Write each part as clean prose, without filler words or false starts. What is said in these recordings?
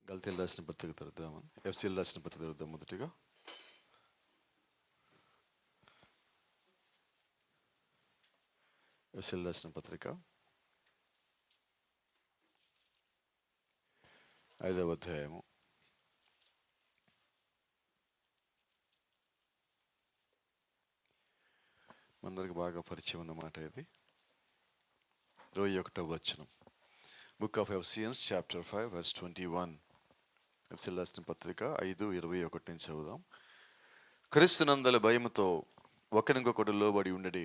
గల్తీలు రాసిన పత్రిక తెరుద్దామా? ఎఫ్సీలు రాసిన పత్రిక తెరుద్దాం. మొదటిగా ఎఫ్సీలు రాసిన పత్రిక 5వ అధ్యాయము అందరికి బాగా పరిచయం ఉన్నమాట. ఇది 21వ వచనం. Book of Ephesians chapter 5 verse 21. ఎఫ్సీలు రాసిన పత్రిక 5:21 నుంచి చదువుదాం. క్రీస్తునందలి భయముతో ఒకరికొకడు లోబడి ఉండడి.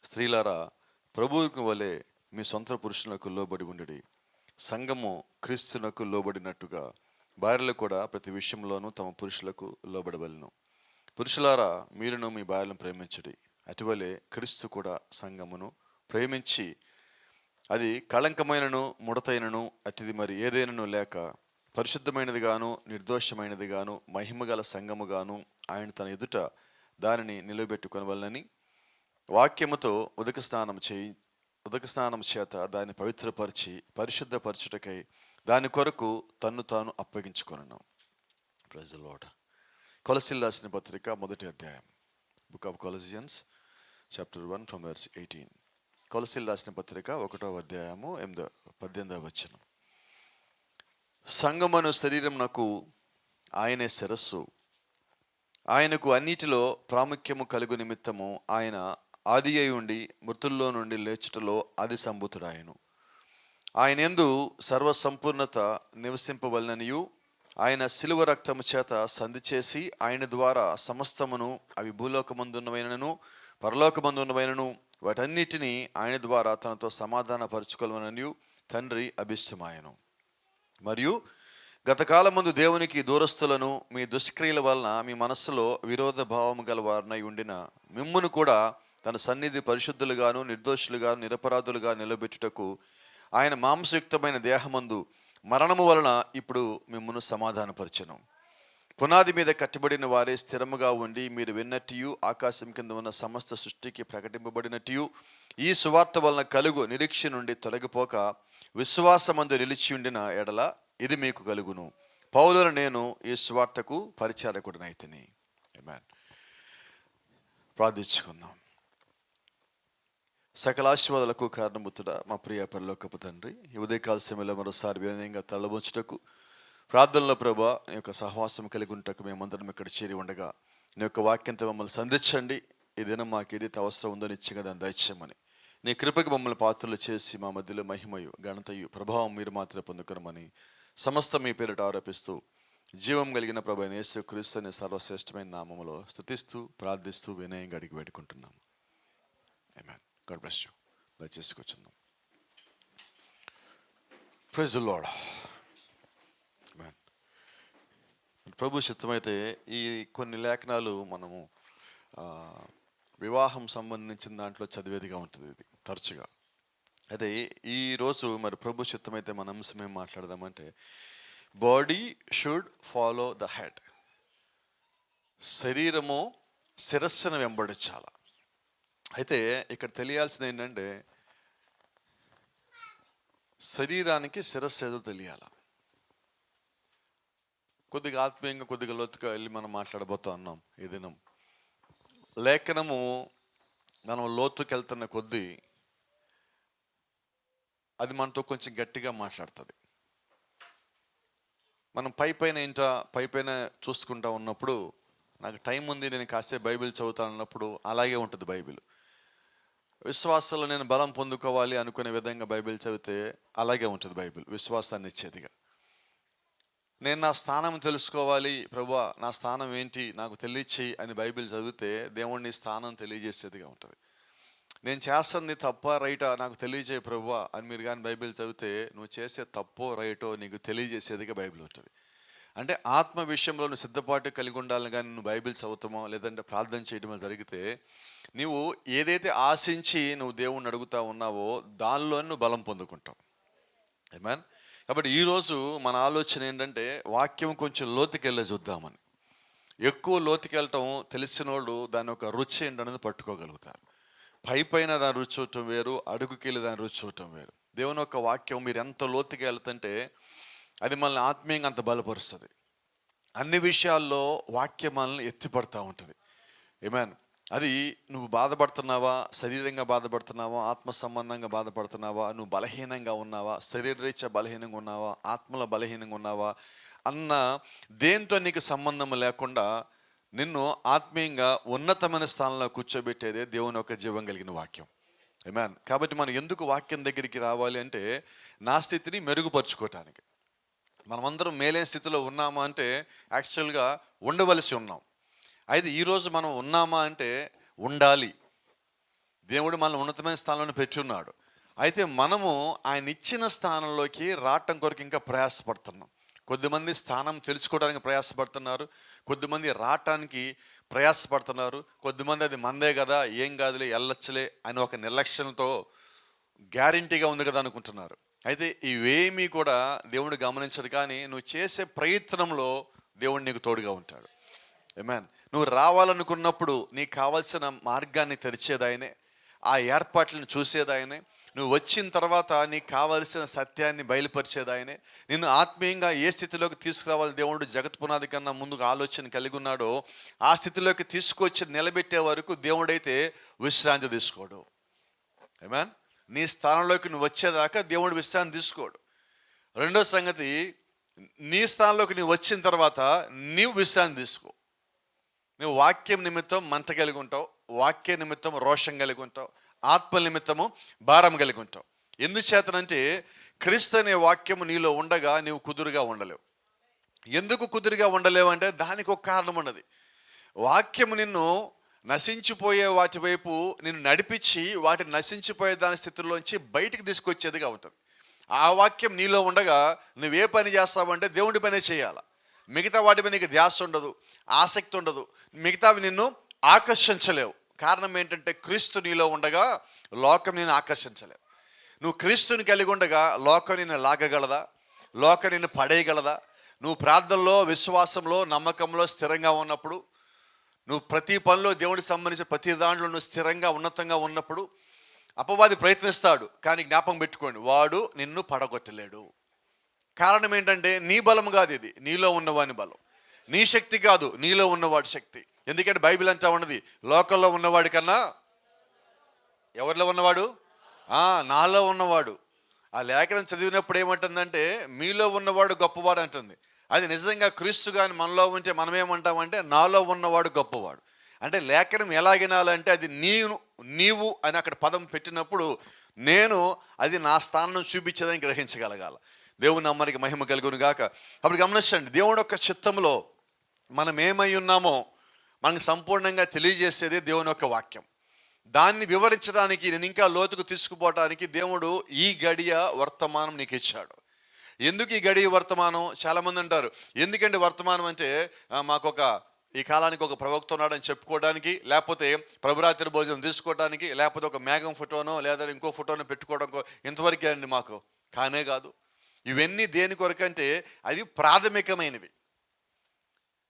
స్త్రీలారా, ప్రభువుకు వలె మీ సొంత పురుషులకు లోబడి ఉండడి. సంఘము క్రీస్తునకు లోబడినట్టుగా భార్యలు కూడా ప్రతి విషయంలోనూ తమ పురుషులకు లోబడవలెను. పురుషులారా, మీరును మీ భార్యలను ప్రేమించుడి. అటువలే క్రీస్తు కూడా సంఘమును ప్రేమించి అది కళంకమైనను ముడతైనను అతిది మరి ఏదైనను లేక పరిశుద్ధమైనది గాను నిర్దోషమైనది గాను మహిమగల సంఘముగాను ఆయన తన ఎదుట దానిని నిలబెట్టుకొనవలనని వాక్యముతో ఉదక స్నానం చేత దాన్ని పవిత్రపరిచి పరిశుద్ధపరచుటకై దాని కొరకు తన్ను తాను అప్పగించుకొనను. Praise the Lord. కొలస్సీలు రాసిన పత్రిక మొదటి అధ్యాయం. Book of Colossians chapter 1 from verse 18. కొలస్సీలు రాసిన పత్రిక 1వ అధ్యాయము 18వ వచనం. సంఘమను శరీరమునకు ఆయనే శిరస్సు. ఆయనకు అన్నిటిలో ప్రాముఖ్యము కలుగు నిమిత్తము ఆయన ఆది అయి ఉండి మృతుల్లో నుండి లేచుటలో ఆది సంభూతుడాయను. ఆయన యందు సర్వసంపూర్ణత నివసింపవలననియు ఆయన శిలువ రక్తము చేత సంధి చేసి ఆయన ద్వారా సమస్తమును, అవి భూలోకమందున్నవైనను పరలోకమందున్నవైనను, వాటన్నిటినీ ఆయన ద్వారా తనతో సమాధానపరచుకోవాలననియు తండ్రి అభిష్టమాయను. మరియు గతకాలమందు దేవునికి దూరస్తులను మీ దుష్క్రియల వలన మీ మనస్సులో విరోధ భావము గల వారినై ఉండిన మిమ్మును కూడా తన సన్నిధి పరిశుద్ధులుగాను నిర్దోషులుగాను నిరపరాధులుగా నిలబెట్టుటకు ఆయన మాంసయుక్తమైన దేహమందు మరణము వలన ఇప్పుడు మిమ్మును సమాధానపరచెను. పునాది మీద కట్టబడిన వారే స్థిరముగా ఉండి మీరు విన్నట్టు ఆకాశం కింద ఉన్న సమస్త సృష్టికి ప్రకటింపబడినట్టు ఈ సువార్త వలన కలుగు నిరీక్ష నుండి తొలగిపోక విశ్వాసమందు నిలిచి ఉండిన ఎడల ఇది మీకు కలుగును. పౌలును నేను ఈ సువార్తకు పరిచారకుడినైతిని. ఆమేన్. ప్రార్థించుకుందాం. సకల ఆశీర్వాదాలకు కారణభూతుడా మా ప్రియ పరలోకపు తండ్రి, ఈ ఉదయకాల సమయంలో మరోసారి వినయంగా తలబొంచుటకు ప్రార్థనలో ప్రభా నీ యొక్క సహవాసం కలిగి ఉంటకు మేమందరం ఇక్కడ చేరి ఉండగా నీ యొక్క వాక్యంతో మమ్మల్ని సంధించండి. ఈ దినం మాకు ఏదైతే అవసరం ఉందో నిశ్చయంగా దాన్ని దయచేయమని నీ కృపకి మమ్మల్ని పాత్రలు చేసి మా మధ్యలో మహిమయు ఘనతయు ప్రభావం మీరు మాత్రమే పొందుకురమని సమస్త మీ పేరిట ఆరోపిస్తూ జీవం కలిగిన ప్రభు యేసు క్రీస్తు అనే సర్వశ్రేష్టమైన నామములో స్తుతిస్తూ ప్రార్థిస్తూ వినయంగా అడిగి పెట్టుకుంటున్నాము. ఆమేన్. God bless you. దయచేసి కూర్చుందాం. Praise the Lord. ఆమేన్. ప్రభు చిత్తమైతే ఈ కొన్ని లేఖనాలు మనము వివాహం సంబంధించిన దాంట్లో చదివేదిగా ఉంటుంది ఇది తరచుగా. అయితే ఈరోజు మరి ప్రభు చిత్తమైతే మన అంశం ఏం మాట్లాడదామంటే body should follow the head. శరీరము శిరస్సును వెంబడించాలి. అయితే ఇక్కడ తెలియాల్సింది ఏంటంటే శరీరానికి శిరస్సు ఏదో తెలియాలి. కొద్దిగా ఆత్మీయంగా కొద్దిగా లోతుగా వెళ్ళి మనం మాట్లాడబోతా ఉన్నాం ఈ దినం. లేఖనము మనం లోతుకి వెళ్తున్న కొద్దీ అది మనతో కొంచెం గట్టిగా మాట్లాడుతుంది. మనం పైపైన చూసుకుంటా ఉన్నప్పుడు నాకు టైం ఉంది, నేను కాసేపు బైబిల్ చదువుతాను అన్నప్పుడు అలాగే ఉంటుంది బైబిల్. విశ్వాసంలో నేను బలం పొందుకోవాలి అనుకునే విధంగా బైబిల్ చదివితే అలాగే ఉంటుంది బైబిల్ విశ్వాసాన్ని ఇచ్చేదిగా. నేను నా స్థానం తెలుసుకోవాలి ప్రభువా, నా స్థానం ఏంటి నాకు తెలియచేయి అని బైబిల్ చదివితే దేవుడిని స్థానం తెలియజేసేదిగా ఉంటుంది. నేను చేస్తుంది తప్ప రైటా నాకు తెలియజేయ ప్రభువా అని మీరు కానీ బైబిల్ చదివితే నువ్వు చేసే తప్పో రైటో నీకు తెలియజేసేదిగా బైబిల్ ఉంటుంది. అంటే ఆత్మ విషయంలో నువ్వు సిద్ధపాటు కలిగి ఉండాలని కానీ నువ్వు బైబిల్ చదువుతామో లేదంటే ప్రార్థన చేయడమో జరిగితే నువ్వు ఏదైతే ఆశించి నువ్వు దేవుణ్ణి అడుగుతా ఉన్నావో దానిలో నువ్వు బలం పొందుకుంటావు. ఆమేన్. కాబట్టి ఈరోజు మన ఆలోచన ఏంటంటే వాక్యం కొంచెం లోతుకెళ్ళి చూద్దామని. ఎక్కువ లోతుకెళ్ళటం తెలిసిన వాళ్ళు దాని ఒక రుచి ఏంటనేది పట్టుకోగలుగుతారు. పైన దాని రుచి చూడటం వేరు, అడుగుకెళ్ళి దాని రుచి చూడటం వేరు. దేవుని యొక్క వాక్యం మీరు ఎంత లోతుగా వెళ్తుంటే అది మనల్ని ఆత్మీయంగా అంత బలపరుస్తుంది. అన్ని విషయాల్లో వాక్యం మనల్ని ఎత్తిపడతా ఉంటుంది. ఆమేన్. అది నువ్వు బాధపడుతున్నావా, శరీరంగా బాధపడుతున్నావా, ఆత్మ సంబంధంగా బాధపడుతున్నావా, నువ్వు బలహీనంగా ఉన్నావా, శరీరరీత్యా బలహీనంగా ఉన్నావా, ఆత్మలో బలహీనంగా ఉన్నావా అన్న దేంతో నీకు సంబంధం లేకుండా నిన్ను ఆత్మీయంగా ఉన్నతమైన స్థానంలో కూర్చోబెట్టేదే దేవుని యొక్క జీవం కలిగిన వాక్యం. ఆమేన్. కాబట్టి మనం ఎందుకు వాక్యం దగ్గరికి రావాలి అంటే, నా స్థితిని మెరుగుపరుచుకోవటానికి. మనమందరం మేలైన స్థితిలో ఉన్నామా అంటే యాక్చువల్గా ఉండవలసి ఉన్నాం. అయితే ఈరోజు మనం ఉన్నామా అంటే ఉండాలి. దేవుడు మనల్ని ఉన్నతమైన స్థానంలో పెట్టున్నాడు. అయితే మనము ఆయన ఇచ్చిన స్థానంలోకి రావటం కొరకు ఇంకా ప్రయాసపడుతున్నాం. కొద్దిమంది స్థానం తెలుసుకోవడానికి ప్రయాసపడుతున్నారు, కొద్దిమంది రావటానికి ప్రయాసపడుతున్నారు, కొద్దిమంది అది మందే కదా, ఏం కాదులే, వెళ్ళొచ్చులే అని ఒక నిర్లక్ష్యంతో గ్యారంటీగా ఉంది కదా అనుకుంటున్నారు. అయితే ఇవేమీ కూడా దేవుడు గమనించడు. కానీ నువ్వు చేసే ప్రయత్నంలో దేవుడు నీకు తోడుగా ఉంటాడు. ఆమేన్. నువ్వు రావాలనుకున్నప్పుడు నీకు కావాల్సిన మార్గాన్ని తెరిచేదాయనే, ఆ ఏర్పాట్లను చూసేదాయనే, నువ్వు వచ్చిన తర్వాత నీకు కావాల్సిన సత్యాన్ని బయలుపరిచేదాయనే, నిన్ను ఆత్మీయంగా ఏ స్థితిలోకి తీసుకురావాలి దేవుడు జగత్ పునాది కన్నా ముందుగా ఆలోచన కలిగి ఉన్నాడో ఆ స్థితిలోకి తీసుకొచ్చి నిలబెట్టే వరకు దేవుడైతే విశ్రాంతి తీసుకోడు. ఆమేన్. నీ స్థానంలోకి నువ్వు వచ్చేదాకా దేవుడు విశ్రాంతి తీసుకోడు. రెండో సంగతి, నీ స్థానంలోకి నువ్వు వచ్చిన తర్వాత నీవు విశ్రాంతి తీసుకో. నువ్వు వాక్యం నిమిత్తం మంట కలిగి ఉంటావు, వాక్య నిమిత్తం రోషం కలిగి ఉంటావు, ఆత్మ నిమిత్తము భారం కలిగి ఉంటావు. ఎందుచేతనంటే క్రీస్తు అనే వాక్యము నీలో ఉండగా నీవు కుదురుగా ఉండలేవు. ఎందుకు కుదురుగా ఉండలేవు అంటే దానికి ఒక కారణం ఉన్నది. వాక్యము నిన్ను నశించిపోయే వాటి వైపు నిన్ను నడిపించి వాటిని నశించిపోయే దాని స్థితిలోంచి బయటికి తీసుకొచ్చేదిగా ఉంటుంది. ఆ వాక్యం నీలో ఉండగా నువ్వే పని చేస్తావంటే దేవుడి పనే చేయాలి. మిగతా వాటి మీద నీకు ధ్యాస ఉండదు, ఆసక్తి ఉండదు, మిగతావి నిన్ను ఆకర్షించలేవు. కారణం ఏంటంటే క్రీస్తు నీలో ఉండగా లోకం నిన్ను ఆకర్షించలేవు. నువ్వు క్రీస్తుని కలిగి ఉండగా లోకం నిన్ను లాగగలదా, లోకం నిన్ను పడేయగలదా? నువ్వు ప్రార్థనలో, విశ్వాసంలో, నమ్మకంలో స్థిరంగా ఉన్నప్పుడు, నువ్వు ప్రతి పనిలో దేవుడికి సంబంధించిన ప్రతి దాంట్లో నువ్వు స్థిరంగా ఉన్నతంగా ఉన్నప్పుడు అపవాది ప్రయత్నిస్తాడు. కానీ జ్ఞాపకం పెట్టుకోండి, వాడు నిన్ను పడగొట్టలేడు. కారణం ఏంటంటే నీ బలం కాదు, ఇది నీలో ఉన్నవాని బలం. నీ శక్తి కాదు, నీలో ఉన్నవాడి శక్తి. ఎందుకంటే బైబిల్ అంతా ఉన్నది, లోకంలో ఉన్నవాడి కన్నా ఎవరిలో ఉన్నవాడు? నాలో ఉన్నవాడు. ఆ లేఖనం చదివినప్పుడు ఏమంటుందంటే మీలో ఉన్నవాడు గొప్పవాడు అంటుంది. అది నిజంగా క్రీస్తు కానీ మనలో ఉంటే మనం ఏమంటామంటే నాలో ఉన్నవాడు గొప్పవాడు. అంటే లేఖనం ఎలాగినాలంటే అది నీవు అని అక్కడ పదం పెట్టినప్పుడు నేను అది నా స్థానం చూపించేదని గ్రహించగలగాల. దేవుని నామానికి మహిమ కలుగును గాక. అప్పుడు గమనించండి, దేవుడు యొక్క చిత్తంలో మనం ఏమై ఉన్నామో మనకు సంపూర్ణంగా తెలియజేసేది దేవుని యొక్క వాక్యం. దాన్ని వివరించడానికి, నేను ఇంకా లోతుకు తీసుకుపోవడానికి దేవుడు ఈ గడియ వర్తమానం నీకు ఇచ్చాడు. ఎందుకు ఈ గడియ వర్తమానం? చాలామంది అంటారు ఎందుకంటే వర్తమానం అంటే మాకొక ఈ కాలానికి ఒక ప్రవక్త ఉన్నాడని చెప్పుకోవడానికి, లేకపోతే ప్రభురాత్రి భోజనం తీసుకోవడానికి, లేకపోతే ఒక మేఘం ఫోటోనో లేదా ఇంకో ఫోటోనో పెట్టుకోవడం, ఇంతవరకే అండి మాకు. కానే కాదు. ఇవన్నీ దేని కొరకంటే అవి ప్రాథమికమైనవి,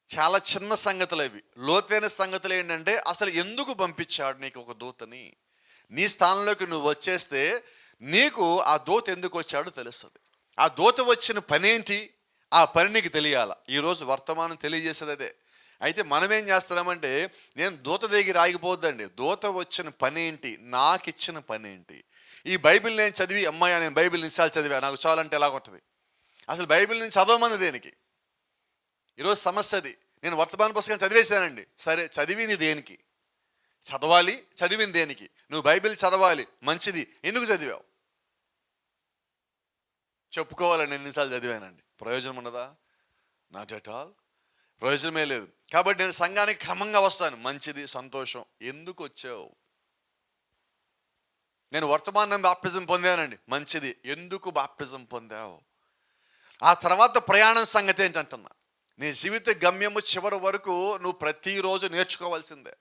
చాలా చిన్న సంగతులు. అవి లోతైన సంగతులు ఏంటంటే అసలు ఎందుకు పంపించాడు నీకు ఒక దూతని, నీ స్థానంలోకి నువ్వు వచ్చేస్తే నీకు ఆ దూత ఎందుకు వచ్చాడో తెలుస్తుంది. ఆ దూత వచ్చిన పని ఏంటి, ఆ పని నీకు తెలియాల. ఈరోజు వర్తమానం తెలియజేసేది అదే. అయితే మనం ఏం చేస్తున్నామంటే, నేను దూత దగ్గర ఆగిపోద్దండి, దూత వచ్చిన పని ఏంటి, నాకు ఇచ్చిన పని ఏంటి. ఈ బైబిల్ నేను చదివి అమ్మాయి నేను బైబిల్ నిమిషాలు చదివా నాకు చాలంటే ఎలాగుంటుంది? అసలు బైబిల్ నేను చదవమని దేనికి? ఈరోజు సమస్య అది. నేను వర్తమాన పుస్తకం చదివేశానండి, సరే చదివింది దేనికి? చదవాలి, చదివింది దేనికి? నువ్వు బైబిల్ చదవాలి, మంచిది, ఎందుకు చదివావు? చెప్పుకోవాలని ఎన్నిసార్లు చదివానండి, ప్రయోజనం ఉన్నదా? నాట్ ఎట్ ఆల్, ప్రయోజనమే లేదు. కాబట్టి నేను సంఘానికి క్రమంగా వస్తాను, మంచిది, సంతోషం. ఎందుకు వచ్చావు? నేను వర్తమానం బాప్టిజం పొందానండి, మంచిది, ఎందుకు బాప్టిజం పొందావు? ఆ తర్వాత ప్రయాణం సంగతి ఏంటంటున్నా, నీ జీవిత గమ్యము చివరి వరకు నువ్వు ప్రతిరోజు నేర్చుకోవాల్సిందే,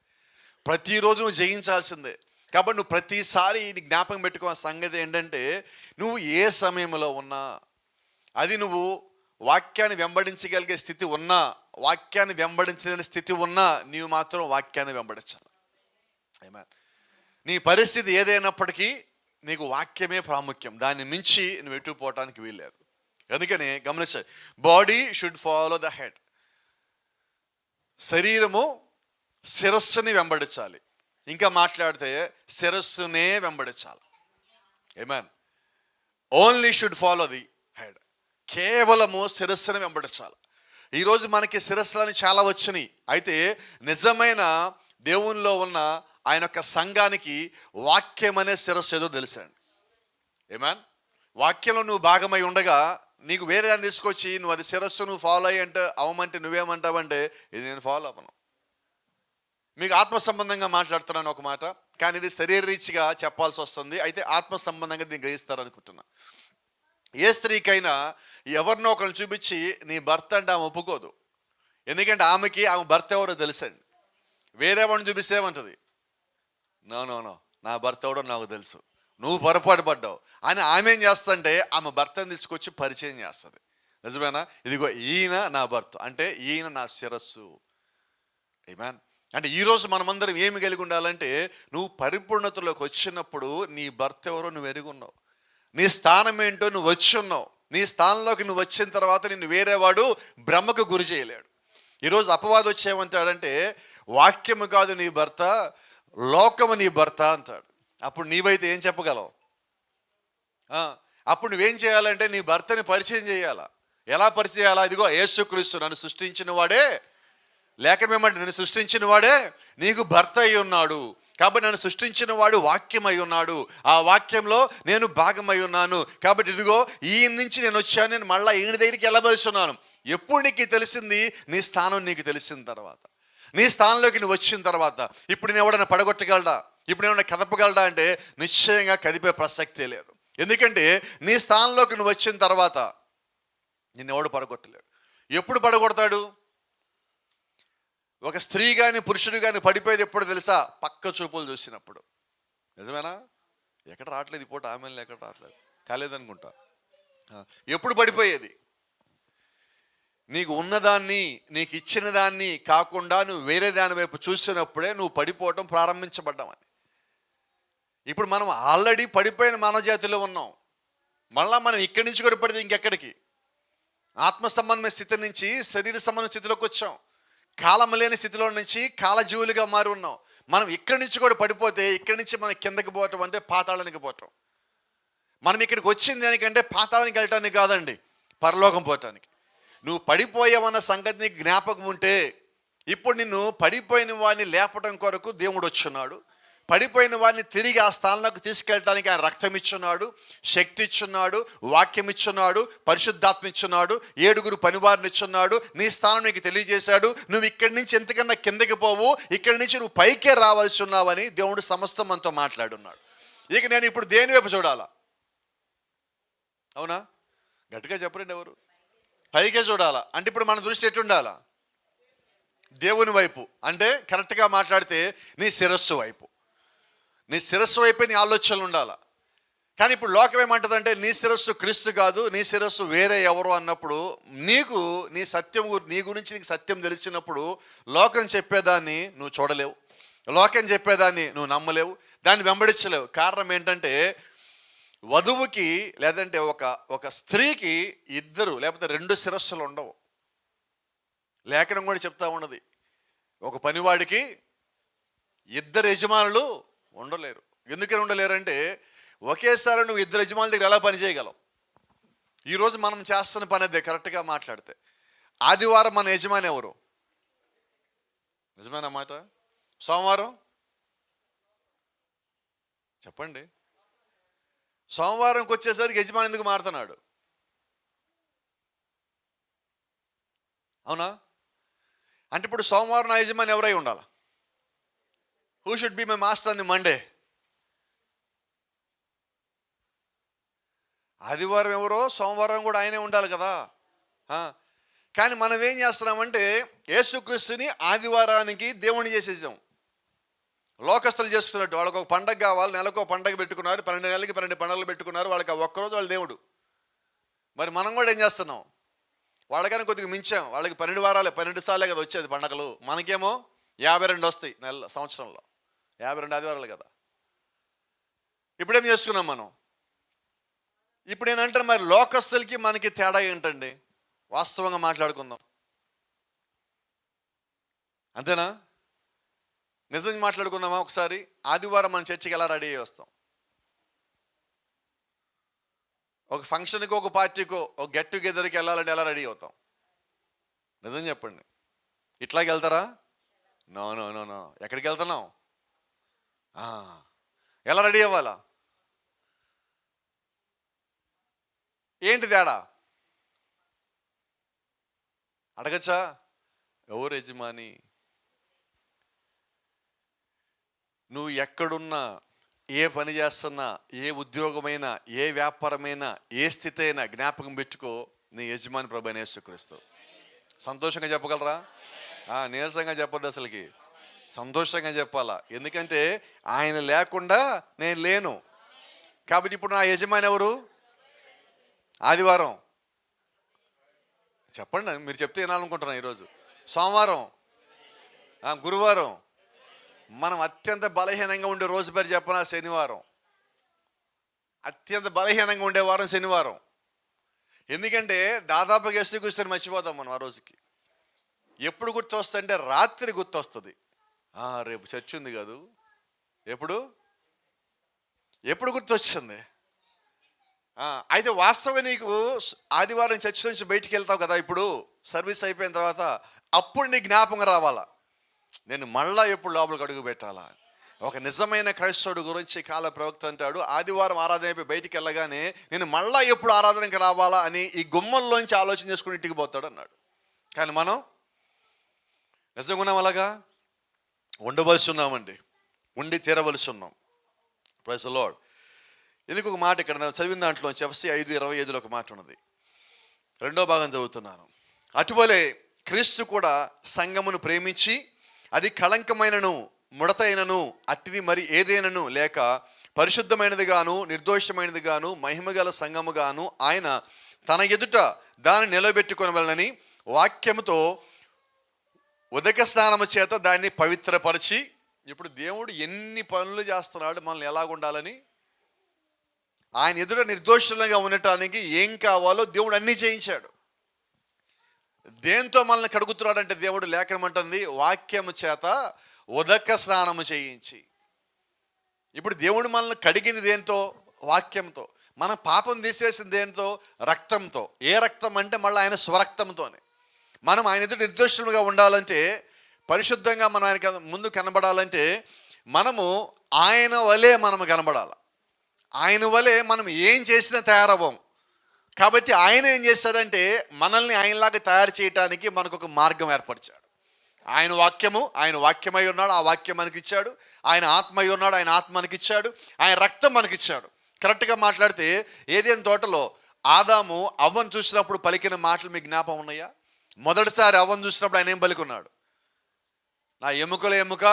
ప్రతిరోజు నువ్వు జయించాల్సిందే. కాబట్టి నువ్వు ప్రతిసారి జ్ఞాపకం పెట్టుకోవాల్సిన సంగతి ఏంటంటే, నువ్వు ఏ సమయంలో ఉన్నా, అది నువ్వు వాక్యాన్ని వెంబడించగలిగే స్థితి ఉన్నా, వాక్యాన్ని వెంబడించలేని స్థితి ఉన్నా, నీవు మాత్రం వాక్యాన్ని వెంబడించాలి. ఆమేన్. నీ పరిస్థితి ఏదైనప్పటికీ నీకు వాక్యమే ప్రాముఖ్యం, దాన్ని మించి నువ్వు ఎటు పోవటానికి వీల్లేదు. అందుకని గమనించాలి, body should follow the head. శరీరము శిరస్సుని వెంబడించాలి. ఇంకా మాట్లాడితే శిరస్సునే వెంబడించాలి. ఆమేన్. Only should follow the head. కేవలము శిరస్సుని వెంబడించాలి. ఈరోజు మనకి శిరస్సులని చాలా వచ్చినాయి. అయితే నిజమైన దేవునిలో ఉన్న ఆయన యొక్క సంఘానికి వాక్యం అనే శిరస్సు ఏదో తెలుసండి. ఆమేన్. వాక్యంలో నువ్వు భాగమై ఉండగా నీకు వేరే దాన్ని తీసుకొచ్చి నువ్వు అది శిరస్సు నువ్వు ఫాలో అయ్యి అంటే అవమంటే నువ్వేమంటావంటే ఇది నేను ఫాలో అవ్వను. మీకు ఆత్మ సంబంధంగా మాట్లాడుతున్నాను ఒక మాట, కానీ ఇది శరీరరీతిగా చెప్పాల్సి వస్తుంది. అయితే ఆత్మ సంబంధంగా దీన్ని గ్రహిస్తారనుకుంటున్నా. ఏ స్త్రీకైనా ఎవరినో ఒకరిని చూపించి నీ భర్త అంటే ఆమె ఒప్పుకోదు. ఎందుకంటే ఆమెకి ఆమె భర్త ఎవరో తెలుసండి. వేరే వాడిని చూపిస్తే ఏమంటుంది, నో నో నో నా భర్త ఎవడో నాకు తెలుసు, నువ్వు పొరపాటు పడ్డావు అని ఆమె ఏం చేస్తుందంటే ఆమె భర్తను తీసుకొచ్చి పరిచయం చేస్తుంది. నిజమేనా? ఇదిగో ఈయన నా భర్త అంటే ఈయన నా శిరస్సు. ఆమేన్. అంటే ఈరోజు మనమందరం ఏమి కలిగి ఉండాలంటే నువ్వు పరిపూర్ణతలోకి వచ్చినప్పుడు నీ భర్త ఎవరో నువ్వు ఎరిగి ఉన్నావు, నీ స్థానం ఏంటో నువ్వు వచ్చి ఉన్నావు. నీ స్థానంలోకి నువ్వు వచ్చిన తర్వాత నిన్ను వేరేవాడు భ్రమకు గురి చేయలేడు. ఈరోజు అపవాది వచ్చేమంటాడంటే వాక్యము కాదు నీ భర్త, లోకము నీ భర్త అంటాడు. అప్పుడు నీవైతే ఏం చెప్పగలవు? అప్పుడు నువ్వేం చేయాలంటే నీ భర్తని పరిచయం చేయాలా. ఎలా పరిచయం చేయాలా? ఇదిగో యేసుక్రీస్తు నన్ను సృష్టించిన వాడే, లేక మేమంటే నన్ను సృష్టించిన వాడే నీకు భర్త అయి ఉన్నాడు. కాబట్టి నన్ను సృష్టించిన వాడు వాక్యం అయి ఉన్నాడు, ఆ వాక్యంలో నేను భాగమై ఉన్నాను. కాబట్టి ఇదిగో ఈయన నుంచి నేను వచ్చాను, నేను మళ్ళీ ఈయన దగ్గరికి వెళ్ళవలసి ఉన్నాను. ఎప్పుడు నీకు తెలిసింది? నీ స్థానం నీకు తెలిసిన తర్వాత, నీ స్థానంలోకి నువ్వు వచ్చిన తర్వాత. ఇప్పుడు నేను ఎవడన్నా పడగొట్టగలడా, ఇప్పుడు ఏమన్నా కదపగలడా అంటే నిశ్చయంగా కదిపే ప్రసక్తే లేదు. ఎందుకంటే నీ స్థానంలోకి నువ్వు వచ్చిన తర్వాత నిన్ను ఎవడు పడగొట్టలేడు. ఎప్పుడు పడగొడతాడు? ఒక స్త్రీ కానీ పురుషుడు కానీ పడిపోయేది ఎప్పుడు తెలుసా? పక్క చూపులు చూసినప్పుడు. నిజమేనా? ఎక్కడ రావట్లేదు ఈ పూట, ఆమెను ఎక్కడ రావట్లేదు, కాలేదనుకుంటా. ఎప్పుడు పడిపోయేది? నీకు ఉన్నదాన్ని, నీకు ఇచ్చిన దాన్ని కాకుండా నువ్వు వేరే దాని వైపు చూసినప్పుడే నువ్వు పడిపోవటం ప్రారంభించబడ్డామని. ఇప్పుడు మనం ఆల్రెడీ పడిపోయిన మానవ జాతిలో ఉన్నాం. మళ్ళా మనం ఇక్కడి నుంచి కూడా పడితే ఇంకెక్కడికి? ఆత్మ సంబంధమైన స్థితి నుంచి శరీర సంబంధమైన స్థితిలోకి వచ్చాం. కాలం లేని స్థితిలో నుంచి కాలజీవులుగా మారి ఉన్నాం. మనం ఇక్కడి నుంచి కూడా పడిపోతే ఇక్కడి నుంచి మనం కిందకి పోవటం అంటే పాతాళానికి పోవటం. మనం ఇక్కడికి వచ్చింది దానికంటే పాతాళానికి వెళ్ళటానికి కాదండి, పరలోకం పోవటానికి. నువ్వు పడిపోయావన్న సంగతి నీకు జ్ఞాపకం ఉంటే ఇప్పుడు నిన్ను పడిపోయిన వాడిని లేపటం కొరకు దేవుడు వచ్చున్నాడు. పడిపోయిన వాడిని తిరిగి ఆ స్థానంలోకి తీసుకెళ్ళడానికి ఆయన రక్తం ఇచ్చున్నాడు, శక్తి ఇచ్చున్నాడు, వాక్యం ఇచ్చున్నాడు, పరిశుద్ధాత్మ ఇచ్చున్నాడు, 7 పనివారిని ఇచ్చున్నాడు. నీ స్థానం నీకు తెలియజేశాడు. నువ్వు ఇక్కడి నుంచి ఎంతకన్నా కిందకి పోవు, ఇక్కడి నుంచి నువ్వు పైకే రావాల్సి ఉన్నావని దేవుడు సమస్తం మనతో మాట్లాడున్నాడు. ఇక నేను ఇప్పుడు దేని వైపు చూడాలా? అవునా? గట్టిగా చెప్పరండి ఎవరు? పైకే చూడాలా. అంటే ఇప్పుడు మన దృష్టి ఎట్టుండాలా? దేవుని వైపు. అంటే కరెక్ట్గా మాట్లాడితే నీ శిరస్సు వైపు, నీ శిరస్సు వైపే నీ ఆలోచనలు ఉండాలా. కానీ ఇప్పుడు లోకం ఏమంటుందంటే నీ శిరస్సు క్రీస్తు కాదు, నీ శిరస్సు వేరే ఎవరు అన్నప్పుడు నీకు నీ సత్యం, నీ గురించి నీకు సత్యం తెలిసినప్పుడు లోకం చెప్పేదాన్ని నువ్వు చూడలేవు, లోకం చెప్పేదాన్ని నువ్వు నమ్మలేవు, దాన్ని వెంబడించలేవు. కారణం ఏంటంటే వధువుకి లేదంటే ఒక స్త్రీకి 2 లేకపోతే 2 శిరస్సులు ఉండవు. లేఖనం కూడా చెప్తా ఉన్నది, ఒక పనివాడికి 2 యజమానులు ఉండలేరు. ఎందుకని ఉండలేరంటే ఒకేసారి నువ్వు 2 యజమానుల దగ్గర ఎలా పని చేయగలవు? ఈరోజు మనం చేస్తున్న పని అదే. కరెక్ట్గా మాట్లాడితే ఆదివారం మన యజమాని ఎవరు? నిజమైన మాట. సోమవారం చెప్పండి. సోమవారంకి వచ్చేసరికి యజమాని ఎందుకు మారుతున్నాడు? అవునా? అంటే ఇప్పుడు సోమవారం నా యజమాని ఎవరై ఉండాలి? Who should be my master on the Monday? ఆదివారం ఎవరో సోమవారం కూడా ఆయనే ఉండాలి కదా. కానీ మనం ఏం చేస్తున్నామంటే యేసుక్రీస్తుని ఆదివారానికి దేవుని చేసేసాం. లోకస్తులు చేస్తున్నట్టు వాళ్ళకి ఒక పండగ కావాలి, నెలకు ఒక పండగ పెట్టుకున్నారు, 12 నెలలకి 12 పండుగలు పెట్టుకున్నారు, వాళ్ళకి ఆ ఒక్కరోజు వాళ్ళ దేవుడు. మరి మనం కూడా ఏం చేస్తున్నాం? వాళ్ళకైనా కొద్దిగా మించాం. వాళ్ళకి 12 వారాలే, 12 సార్లే కదా వచ్చేది పండగలు. మనకేమో 52 వస్తాయి సంవత్సరంలో, 52 ఆదివారాలు కదా. ఇప్పుడేం చేసుకున్నాం మనం? ఇప్పుడు నేనంటాను, మరి లోకస్తులకి మనకి తేడా ఏంటండి? వాస్తవంగా మాట్లాడుకుందాం, అంతేనా? నిజంగా మాట్లాడుకుందామా? ఒకసారి ఆదివారం మన చర్చికి ఎలా రెడీ అయ్యి వస్తాం? ఒక ఫంక్షన్కి, ఒక పార్టీకో, ఒక గెట్ టుగెదర్కి వెళ్ళాలంటే ఎలా రెడీ అవుతాం? నిజం చెప్పండి. ఇట్లాగే వెళ్తారా? No no no no. ఎక్కడికి వెళ్తున్నాం? ఎలా రెడీ అవ్వాలా? ఏంటి తేడా? అడగచ్చా? ఎవరు యజమాని? నువ్వు ఎక్కడున్నా, ఏ పని చేస్తున్నా, ఏ ఉద్యోగమైనా, ఏ వ్యాపారమైనా, ఏ స్థితి అయినా జ్ఞాపకం పెట్టుకో, నీ యజమాని ప్రభువైన యేసుక్రీస్తు. సంతోషంగా చెప్పగలరా? నీరసంగా చెప్పొద్దు, అసలుకి సంతోషంగా చెప్పాలా. ఎందుకంటే ఆయన లేకుండా నేను లేను. కాబట్టి ఇప్పుడు నా యజమాని ఎవరు? ఆదివారం చెప్పండి, మీరు చెప్తే వినాలనుకుంటున్నాను. ఈరోజు సోమవారం, గురువారం, మనం అత్యంత బలహీనంగా ఉండే రోజు పేరు చెప్పనా? శనివారం. అత్యంత బలహీనంగా ఉండే వారం శనివారం. ఎందుకంటే దాదాపుగా యేసుక్రీస్తుని మర్చిపోతాం మనం ఆ రోజుకి. ఎప్పుడు గుర్తొస్తుందంటే రాత్రి గుర్తొస్తుంది. రేపు చర్చ్ ఉంది కాదు. ఎప్పుడు గుర్తొచ్చింది? అయితే వాస్తవంగా నీకు ఆదివారం చర్చ్ నుంచి బయటికి వెళ్తావు కదా, ఇప్పుడు సర్వీస్ అయిపోయిన తర్వాత, అప్పుడు నీ జ్ఞాపకం రావాలా, నేను మళ్ళా ఎప్పుడు లోపలికి అడుగు పెట్టాలా. ఒక నిజమైన క్రైస్తవుడు గురించి కాల ప్రవక్త అంటాడు, ఆదివారం ఆరాధన అయిపోయి బయటికి వెళ్ళగానే నేను మళ్ళా ఎప్పుడు ఆరాధనకి రావాలా అని ఈ గుమ్మంలోంచి ఆలోచన చేసుకుని ఇంటికి పోతాడు అన్నాడు. కానీ మనం నిజంగా ఉన్నాం, అలాగా ఉండవలసి ఉన్నామండి, ఉండి తీరవలసి ఉన్నాం. Praise the lord. ఎందుకు ఒక మాట ఇక్కడ చదివిన దాంట్లో ఎఫ్ఎస్సీ 5:25 ఒక మాట ఉన్నది. రెండో భాగం చదువుతున్నాను. అటువలే క్రీస్తు కూడా సంఘమును ప్రేమించి అది కళంకమైనను ముడతైనను అట్టిది మరి ఏదైనను లేక పరిశుద్ధమైనది గాను నిర్దోషమైనది గాను మహిమగల సంఘము గాను ఆయన తన ఎదుట దాన్ని నిలబెట్టుకొనవలెనని వాక్యముతో ఉదక స్నానము చేత దాన్ని పవిత్రపరిచి. ఇప్పుడు దేవుడు ఎన్ని పనులు చేస్తున్నాడు మనల్ని ఎలాగుండాలని. ఆయన ఎదుట నిర్దోషులుగా ఉండటానికి ఏం కావాలో దేవుడు అన్నీ చేయించాడు. దేంతో మనల్ని కడుగుతున్నాడంటే దేవుడు, లేఖనం అంటుంది, వాక్యము చేత ఉదక స్నానము చేయించి. ఇప్పుడు దేవుడు మనల్ని కడిగింది దేంతో? వాక్యంతో. మన పాపం తీసేసింది దేంతో? రక్తంతో. ఏ రక్తం అంటే మళ్ళీ ఆయన స్వరక్తంతోనే. మనం ఆయన ఎదుట నిర్దోషులుగా ఉండాలంటే, పరిశుద్ధంగా మనం ఆయన ముందు కనబడాలంటే, మనము ఆయన వలే మనము కనబడాలి. ఆయన వలే మనం ఏం చేసినా తయారవ్వం. కాబట్టి ఆయన ఏం చేస్తాడంటే మనల్ని ఆయనలాగా తయారు చేయడానికి మనకు ఒక మార్గం ఏర్పరిచాడు. ఆయన వాక్యమై ఉన్నాడు, ఆ వాక్యం మనకిచ్చాడు. ఆయన ఆత్మై ఉన్నాడు, ఆయన ఆత్మ మనకిచ్చాడు. ఆయన రక్తం మనకిచ్చాడు. కరెక్ట్గా మాట్లాడితే ఏదైనా తోటలో ఆదాము అవ్వను చూసినప్పుడు పలికిన మాటలు మీకు జ్ఞాపకం ఉన్నాయా? మొదటిసారి అవ్వను చూసినప్పుడు ఆయన ఏం పలుకున్నాడు? నా ఎముకల ఎముక,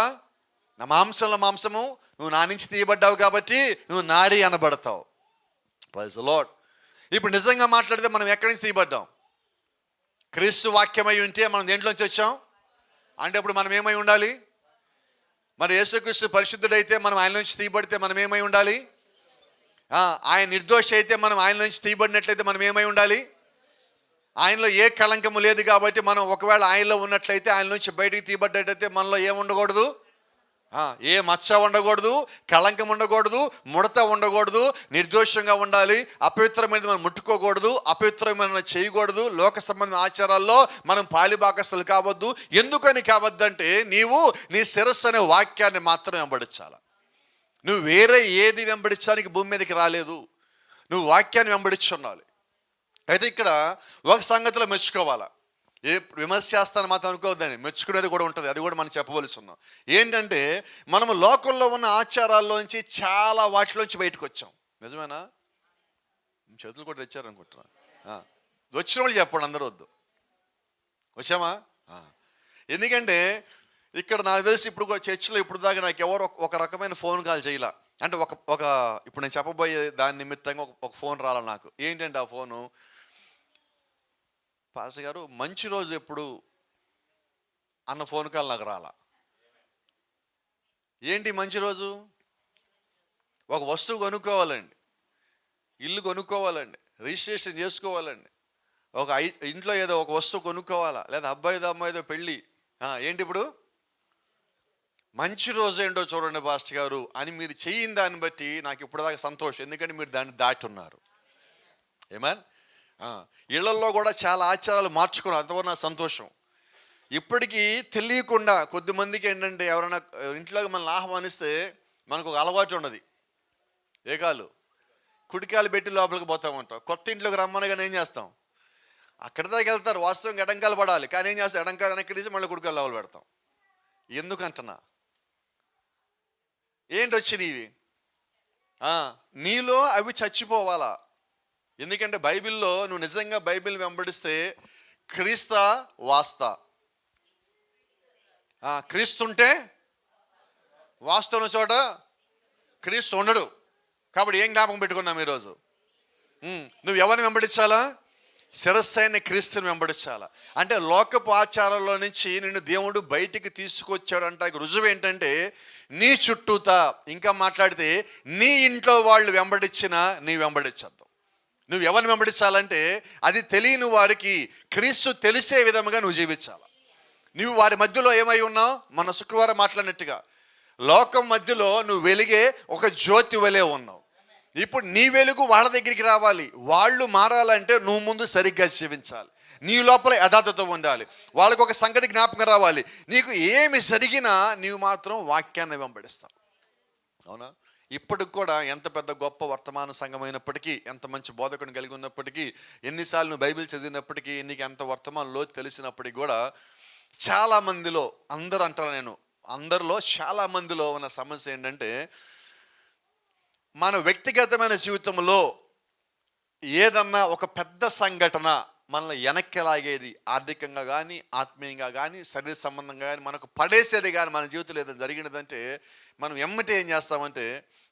నా మాంసంలో మాంసము, నువ్వు నా నుంచి తీయబడ్డావు కాబట్టి నువ్వు నారి అనబడతావు. Praise the lord. ఇప్పుడు నిజంగా మాట్లాడితే మనం ఎక్కడి నుంచి తీయబడ్డాం? క్రీస్తు వాక్యమై ఉంటే మనం దేంట్లోంచి వచ్చాం అంటే ఇప్పుడు మనం ఏమై ఉండాలి? మరి యేసుక్రీస్తు పరిశుద్ధుడైతే మనం ఆయన నుంచి తీయబడితే మనం ఏమై ఉండాలి? ఆయన నిర్దోషి అయితే మనం ఆయన నుంచి తీయబడినట్లయితే మనం ఏమై ఉండాలి? ఆయనలో ఏ కళంకము లేదు కాబట్టి మనం ఒకవేళ ఆయనలో ఉన్నట్లయితే, ఆయన నుంచి బయటికి తీయబడ్డట్టయితే మనలో ఏం ఉండకూడదు? ఏ మచ్చ ఉండకూడదు, కళంకం ఉండకూడదు, ముడత ఉండకూడదు, నిర్దోషంగా ఉండాలి. అపవిత్రమైనది మనం ముట్టుకోకూడదు, అపవిత్రమైన చేయకూడదు. లోక సంబంధమైన ఆచారాల్లో మనం పాలిభాగస్తులు కావద్దు. ఎందుకని కావద్దంటే, నీవు నీ శిరస్సు అనే వాక్యాన్ని మాత్రం వెంబడించాలి. నువ్వు వేరే ఏది వెంబడించడానికి భూమి మీదకి రాలేదు, నువ్వు వాక్యాన్ని వెంబడించున్నాలి. అయితే ఇక్కడ ఒక సంగతిలో మెచ్చుకోవాలా. విమర్శ చేస్తాను మాత్రం అనుకోవద్దండి, మెచ్చుకునేది కూడా ఉంటుంది. అది కూడా మనం చెప్పవలసి ఉన్నాం. ఏంటంటే మనము లోకంలో ఉన్న ఆచారాల్లోంచి చాలా వాటిలోంచి బయటకు వచ్చాం. నిజమేనా? చేతులు కూడా తెచ్చారనుకుంటున్నా. వచ్చిన వాళ్ళు చెప్పండి, అందరూ వద్దు. వచ్చామా? ఎందుకంటే ఇక్కడ నాకు తెలిసి ఇప్పుడు కూడా చర్చిలో ఇప్పుడు దాకా నాకు ఎవరు ఒక రకమైన ఫోన్ కాల్ చేయాల. అంటే ఒక ఇప్పుడు నేను చెప్పబోయే దాని నిమిత్తంగా ఒక ఫోన్ రాలా నాకు. ఏంటంటే ఆ ఫోను, పాస్టర్ గారు మంచి రోజు ఎప్పుడు అన్న ఫోన్ కాల్ నాకు రాలా. ఏంటి మంచి రోజు? ఒక వస్తువు కొనుక్కోవాలండి. ఇల్లు కొనుక్కోవాలండి, రిజిస్ట్రేషన్ చేసుకోవాలండి, ఇంట్లో ఏదో ఒక వస్తువు కొనుక్కోవాలా, లేదా అబ్బాయిదో అమ్మాయిదో పెళ్ళి. ఏంటి ఇప్పుడు మంచి రోజు ఏంటో చూడండి పాస్టర్ గారు అని మీరు చేయని దాన్ని బట్టి నాకు ఇప్పటిదాకా సంతోషం, ఎందుకంటే మీరు దాన్ని దాటి ఉన్నారు. ఏమన్ ఇళ్లలో కూడా చాలా ఆచారాలు మార్చుకున్నారు, అంతవరకు నా సంతోషం. ఇప్పటికీ తెలియకుండా కొద్దిమందికి ఏంటంటే ఎవరైనా ఇంట్లోకి మనల్ని ఆహ్వానిస్తే మనకు ఒక అలవాటు ఉన్నది, ఏకాలు కుడికాలు పెట్టి లోపలికి పోతామంటాం. కొత్త ఇంట్లోకి రమ్మనగానే ఏం చేస్తాం, అక్కడి దాకా వెళ్తారు, వాస్తవం ఎడంకాలు పడాలి, కానీ ఏం చేస్తాం, ఎడంకాలు వెనక్కి తీసి మళ్ళీ కుడికాలు లోపల పెడతాం. ఎందుకంటున్నా, ఏంటి వచ్చింది ఇవి, నీలో అవి చచ్చిపోవాలా. ఎందుకంటే బైబిల్లో నువ్వు నిజంగా బైబిల్ వెంబడిస్తే క్రీస్తా వాస్తా, క్రీస్తుంటే వాస్తున్న చోట క్రీస్తు ఉండడు. కాబట్టి ఏం జ్ఞాపకం పెట్టుకున్నాం ఈరోజు, నువ్వు ఎవరిని వెంబడించాలా, శిరస్సైన క్రీస్తుని వెంబడించాలా. అంటే లోకపు ఆచారాల్లో నుంచి నిన్ను దేవుడు బయటికి తీసుకొచ్చాడు అంటే రుజువు ఏంటంటే నీ చుట్టూతా, ఇంకా మాట్లాడితే నీ ఇంట్లో వాళ్ళు వెంబడించినా నీ వెంబడించద్దు. నువ్వు ఎవరిని వెంబడించాలంటే అది తెలియని వారికి క్రీస్తు తెలిసే విధముగా నువ్వు జీవించాలి. నువ్వు వారి మధ్యలో ఏమై ఉన్నావు, మన శుక్రవారం మాట్లాడినట్టుగా లోకం మధ్యలో నువ్వు వెలిగే ఒక జ్యోతి వలె ఉన్నావు. ఇప్పుడు నీ వెలుగు వాళ్ళ దగ్గరికి రావాలి, వాళ్ళు మారాలంటే నువ్వు ముందు సరిగ్గా జీవించాలి, నీ లోపల యథార్థత ఉండాలి, వాళ్ళకు ఒక సంగతి జ్ఞాపకం రావాలి. నీకు ఏమి జరిగినా నీవు మాత్రం వాక్యాన్ని వెంబడిస్తావు. అవునా? ఇప్పటికి కూడా ఎంత పెద్ద గొప్ప వర్తమాన సంఘమైనప్పటికీ, ఎంత మంచి బోధకుని కలిగి ఉన్నప్పటికీ, ఎన్నిసార్లు నువ్వు బైబిల్ చదివినప్పటికీ, నీకు ఎంత వర్తమానంలో తెలిసినప్పటికీ కూడా చాలామందిలో, అందరూ అంటారు, నేను అందరిలో చాలామందిలో ఉన్న సమస్య ఏంటంటే మన వ్యక్తిగతమైన జీవితంలో ఏదన్నా ఒక పెద్ద సంఘటన మనల్ని వెనక్కి లాగేది, ఆర్థికంగా కానీ, ఆత్మీయంగా కానీ, శరీర సంబంధంగా కానీ, మనకు పడేసేది కానీ మన జీవితంలో ఏదైనా జరిగినదంటే మనం ఎమ్మటే ఏం చేస్తామంటే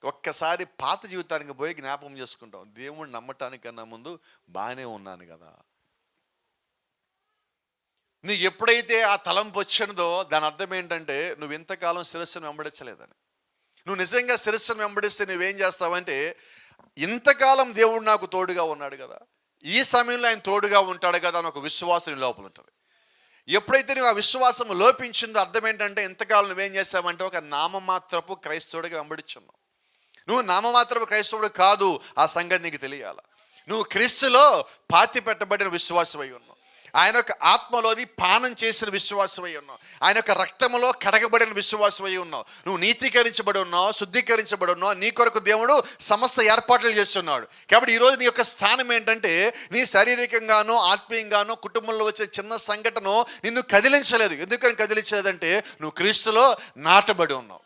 ఒక్కసారి పాత జీవితానికి పోయి జ్ఞాపకం చేసుకుంటాం, దేవుణ్ణి నమ్మటానికన్నా ముందు బాగానే ఉన్నాను కదా. నీకు ఎప్పుడైతే ఆ తలంపు వచ్చినదో దాని అర్థం ఏంటంటే నువ్వు ఇంతకాలం శిరస్సును వెంబడించలేదని. నువ్వు నిజంగా శిరస్సును వెంబడిస్తే నువ్వేం చేస్తావంటే, ఇంతకాలం దేవుడు నాకు తోడుగా ఉన్నాడు కదా, ఈ సమయంలో ఆయన తోడుగా ఉంటాడు కదా అని ఒక విశ్వాసం లోపల ఉంటుంది. ఎప్పుడైతే నువ్వు ఆ విశ్వాసం లోపించిందో అర్థం ఏంటంటే ఇంతకాలం నువ్వేం చేస్తావంటే ఒక నామమాత్రపు క్రైస్తవుడిగా వెంబడించున్నావు. నువ్వు నామమాత్రపు క్రైస్తవుడు కాదు, ఆ సంగతి నీకు తెలియాలి. నువ్వు క్రీస్తులో పాతి పెట్టబడిన విశ్వాసమై ఉన్నావు, ఆయన యొక్క ఆత్మలోని పానం చేసిన విశ్వాసమై ఉన్నావు, ఆయన యొక్క రక్తములో కడగబడిన విశ్వాసమై ఉన్నావు, నువ్వు నీతీకరించబడి ఉన్నావు, శుద్ధీకరించబడి ఉన్నావు, నీ కొరకు దేవుడు సమస్త ఏర్పాట్లు చేస్తున్నాడు. కాబట్టి ఈరోజు నీ యొక్క స్థానం ఏంటంటే నీ శారీరకంగానో ఆత్మీయంగానో కుటుంబంలో వచ్చే చిన్న సంఘటన నిన్ను కదిలించలేదు. ఎందుకని కదిలించలేదంటే నువ్వు క్రీస్తులో నాటబడి ఉన్నావు.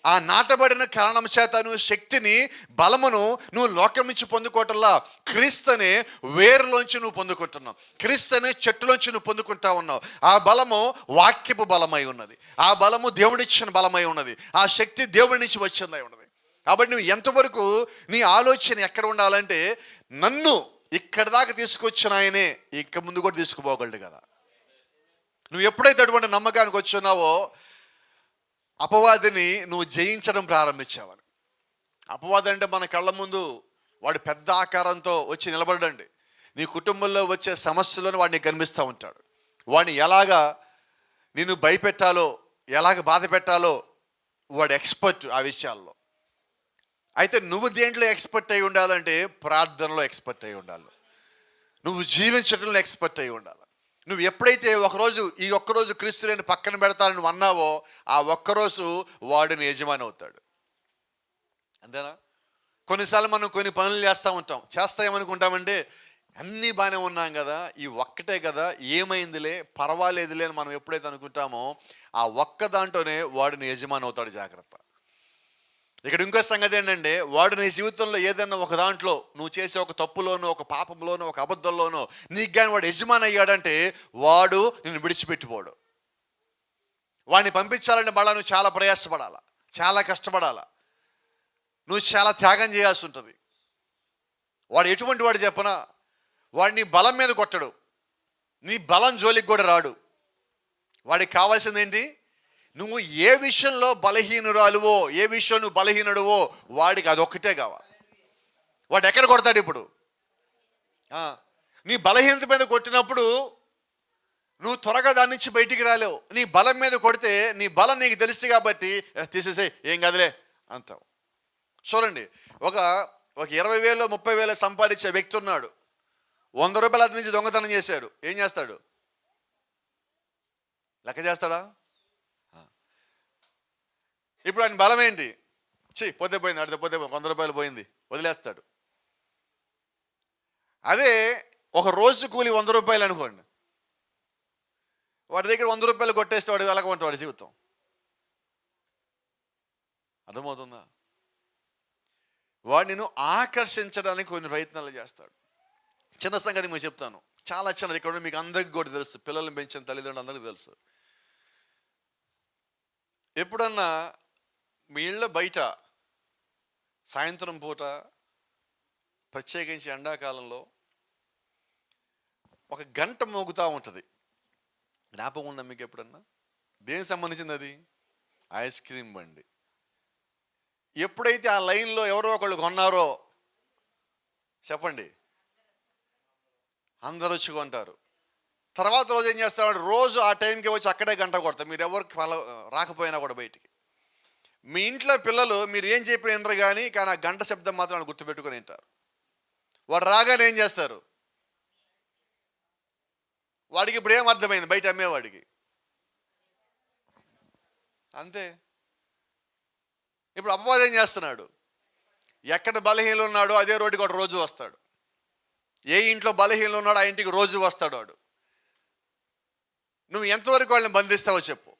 ఆ నాటబడిన కారణం చేత నువ్వు శక్తిని, బలమును నువ్వు లోకం నుంచి పొందుకోవటంలా క్రీస్తునే వేరులోంచి నువ్వు పొందుకుంటున్నావు, క్రీస్తునే చెట్టులోంచి నువ్వు పొందుకుంటా ఉన్నావు. ఆ బలము వాక్యపు బలమై ఉన్నది, ఆ బలము దేవుడిచ్చిన బలమై ఉన్నది, ఆ శక్తి దేవుడి నుంచి వచ్చిందై ఉన్నది. కాబట్టి నువ్వు ఎంతవరకు నీ ఆలోచన ఎక్కడ ఉండాలంటే నన్ను ఇక్కడ దాకా తీసుకొచ్చిన ఆయనే ఇక ముందు కూడా తీసుకుపోగలడు కదా. నువ్వు ఎప్పుడైతే అటువంటి నమ్మకానికి వచ్చున్నావో అపవాదిని నువ్వు జయించడం ప్రారంభించావని. అపవాది అంటే మన కళ్ళ ముందు వాడు పెద్ద ఆకారంతో వచ్చి నిలబడండి, నీ కుటుంబంలో వచ్చే సమస్యలను వాడిని కనిపిస్తూ ఉంటాడు. వాడిని ఎలాగా నిన్ను భయపెట్టాలో, ఎలాగ బాధ పెట్టాలో వాడు ఎక్స్పర్ట్ ఆ విషయాల్లో. అయితే నువ్వు దేంట్లో ఎక్స్పర్ట్ అయి ఉండాలంటే ప్రార్థనలో ఎక్స్పర్ట్ అయి ఉండాలి, నువ్వు జీవించడంలో ఎక్స్పర్ట్ అయి ఉండాలి. నువ్వు ఎప్పుడైతే ఈ ఒక్కరోజు క్రీస్తుని పక్కన పెడతానని అన్నావో ఆ ఒక్కరోజు వాడిని యజమాని అవుతాడు. అంతేనా? కొన్నిసార్లు మనం కొన్ని పనులు చేస్తామనుకుంటామంటే అన్నీ బాగానే ఉన్నాం కదా, ఈ ఒక్కటే కదా, ఏమైందిలే, పర్వాలేదులే అని మనం ఎప్పుడైతే అనుకుంటామో ఆ ఒక్క దాంట్లోనే వాడిని యజమాని అవుతాడు. జాగ్రత్త. ఇక్కడ ఇంకో సంగతి ఏంటంటే వాడు నీ జీవితంలో ఏదైనా ఒక దాంట్లో నువ్వు చేసే ఒక తప్పులోనో, ఒక పాపంలోనో, ఒక అబద్ధంలోనో నీకు కానీ వాడు యజమాని అయ్యాడంటే వాడు నిన్ను విడిచిపెట్టిపోడు. వాడిని పంపించాలంటే మళ్ళీ నువ్వు చాలా ప్రయాసపడాలా, చాలా కష్టపడాలా, నువ్వు చాలా త్యాగం చేయాల్సి ఉంటుంది. వాడు ఎటువంటి వాడు చెప్పనా, వాడు నీ బలం మీద కొట్టడు, నీ బలం జోలికి కూడా రాడు. వాడికి కావాల్సింది ఏంటి, నువ్వు ఏ విషయంలో బలహీనురాలువో, ఏ విషయం నువ్వు బలహీనుడువో వాడికి అదొక్కటే కావాలి. వాడు ఎక్కడ కొడతాడు ఇప్పుడు? నీ బలహీనత మీద కొట్టినప్పుడు నువ్వు త్వరగా దాని నుంచి బయటికి రాలేవు. నీ బలం మీద కొడితే నీ బలం నీకు తెలుసు కాబట్టి తీసేసే, ఏం కదలే అంటావు. చూడండి, ఒక 20,000 30,000 సంపాదించే వ్యక్తి ఉన్నాడు. 100 రూపాయలు అది నుంచి దొంగతనం చేశాడు. ఏం చేస్తాడు? లెక్క చేస్తాడా? ఇప్పుడు ఆయన బలం ఏంటి? పోతే పోయింది, అడితే పోతే 100 రూపాయలు పోయింది, వదిలేస్తాడు. అదే ఒక రోజు కూలి 100 రూపాయలు అనుకోండి, వాడి దగ్గర 100 రూపాయలు కొట్టేస్తే వాడు వెలగమంటే వాడి జీవితం. అర్థమవుతుందా? వాడు నిన్ను ఆకర్షించడానికి కొన్ని ప్రయత్నాలు చేస్తాడు. చిన్న సంగతి మీకు చెప్తాను, చాలా చిన్నది. ఇక్కడ మీకు అందరికీ కూడా తెలుసు, పిల్లల్ని పెంచిన తల్లిదండ్రులు అందరికీ తెలుసు. ఎప్పుడన్నా మీ ఇళ్ళ బయట సాయంత్రం పూట, ప్రత్యేకించి ఎండాకాలంలో, ఒక గంట మోగుతూ ఉంటుంది. జ్ఞాపకం ఉందా మీకు ఎప్పుడన్నా? దేనికి సంబంధించింది అది? ఐస్ క్రీమ్ బండి. ఎప్పుడైతే ఆ లైన్లో ఎవరో ఒకళ్ళు కొన్నారో చెప్పండి, అందరూ వచ్చి కొంటారు. తర్వాత రోజు ఏం చేస్తాడు? రోజు ఆ టైంకి వచ్చి అక్కడే గంట కొడతారు, మీరు ఎవరికి రాకపోయినా కూడా బయటికి. మీ ఇంట్లో పిల్లలు మీరు ఏం చెప్పిన వినరు కానీ ఆ గంట శబ్దం మాత్రం గుర్తుపెట్టుకొని వింటారు. వాడు రాగానే ఏం చేస్తారు? వాడికి ఇప్పుడు ఏం అర్థమైంది? బయట అమ్మేవాడికి అంతే. ఇప్పుడు అపవాదం ఏం చేస్తున్నాడు? ఎక్కడ బలహీనలు ఉన్నాడో అదే రోడ్డుకి వాడు రోజు వస్తాడు. ఏ ఇంట్లో బలహీనలు ఉన్నాడో ఆ ఇంటికి రోజు వస్తాడు వాడు. నువ్వు ఎంతవరకు వాళ్ళని బంధిస్తావో చెప్పు.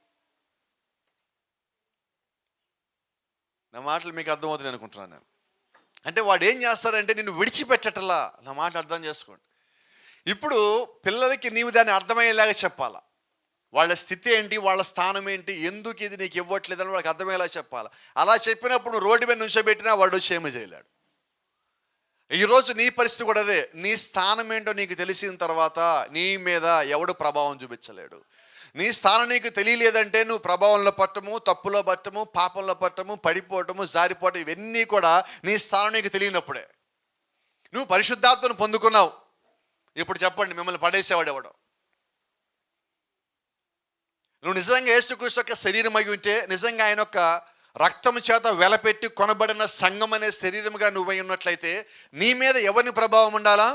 నా మాటలు మీకు అర్థమవుతుంది అనుకుంటున్నాను నేను. అంటే వాడు ఏం చేస్తాడంటే నిన్ను విడిచిపెట్టటలా. నా మాట అర్థం చేసుకోండి. ఇప్పుడు పిల్లలకి నీవు దాన్ని అర్థమయ్యేలాగా చెప్పాలా. వాళ్ళ స్థితి ఏంటి, వాళ్ళ స్థానం ఏంటి, ఎందుకు ఇది నీకు ఇవ్వట్లేదని వాళ్ళకి అర్థమయ్యేలా చెప్పాలి. అలా చెప్పినప్పుడు నువ్వు రోడ్డు మీద నుంచోబెట్టినా వాడు క్షేమ చేయలేడు. ఈరోజు నీ పరిస్థితి కూడా అదే. నీ స్థానం ఏంటో నీకు తెలిసిన తర్వాత నీ మీద ఎవడు ప్రభావం చూపించలేడు. నీ స్థానం నీకు తెలియలేదంటే నువ్వు ప్రభావంలో పట్టము, తప్పులో పట్టము, పాపంలో పట్టము, పడిపోవటము, జారిపోవటం, ఇవన్నీ కూడా నీ స్థానం నీకు తెలియనప్పుడే. నువ్వు పరిశుద్ధాత్మను పొందుకున్నావు, ఇప్పుడు చెప్పండి మిమ్మల్ని పడేసేవాడు ఎవడో? నువ్వు నిజంగా యేసుక్రీస్తు యొక్క శరీరం అయి ఉంటే, నిజంగా ఆయన యొక్క రక్తము చేత వెలపెట్టి కొనబడిన సంఘం అనే శరీరముగా నువ్వై ఉన్నట్లయితే నీ మీద ఎవరిని ప్రభావం ఉండాలా?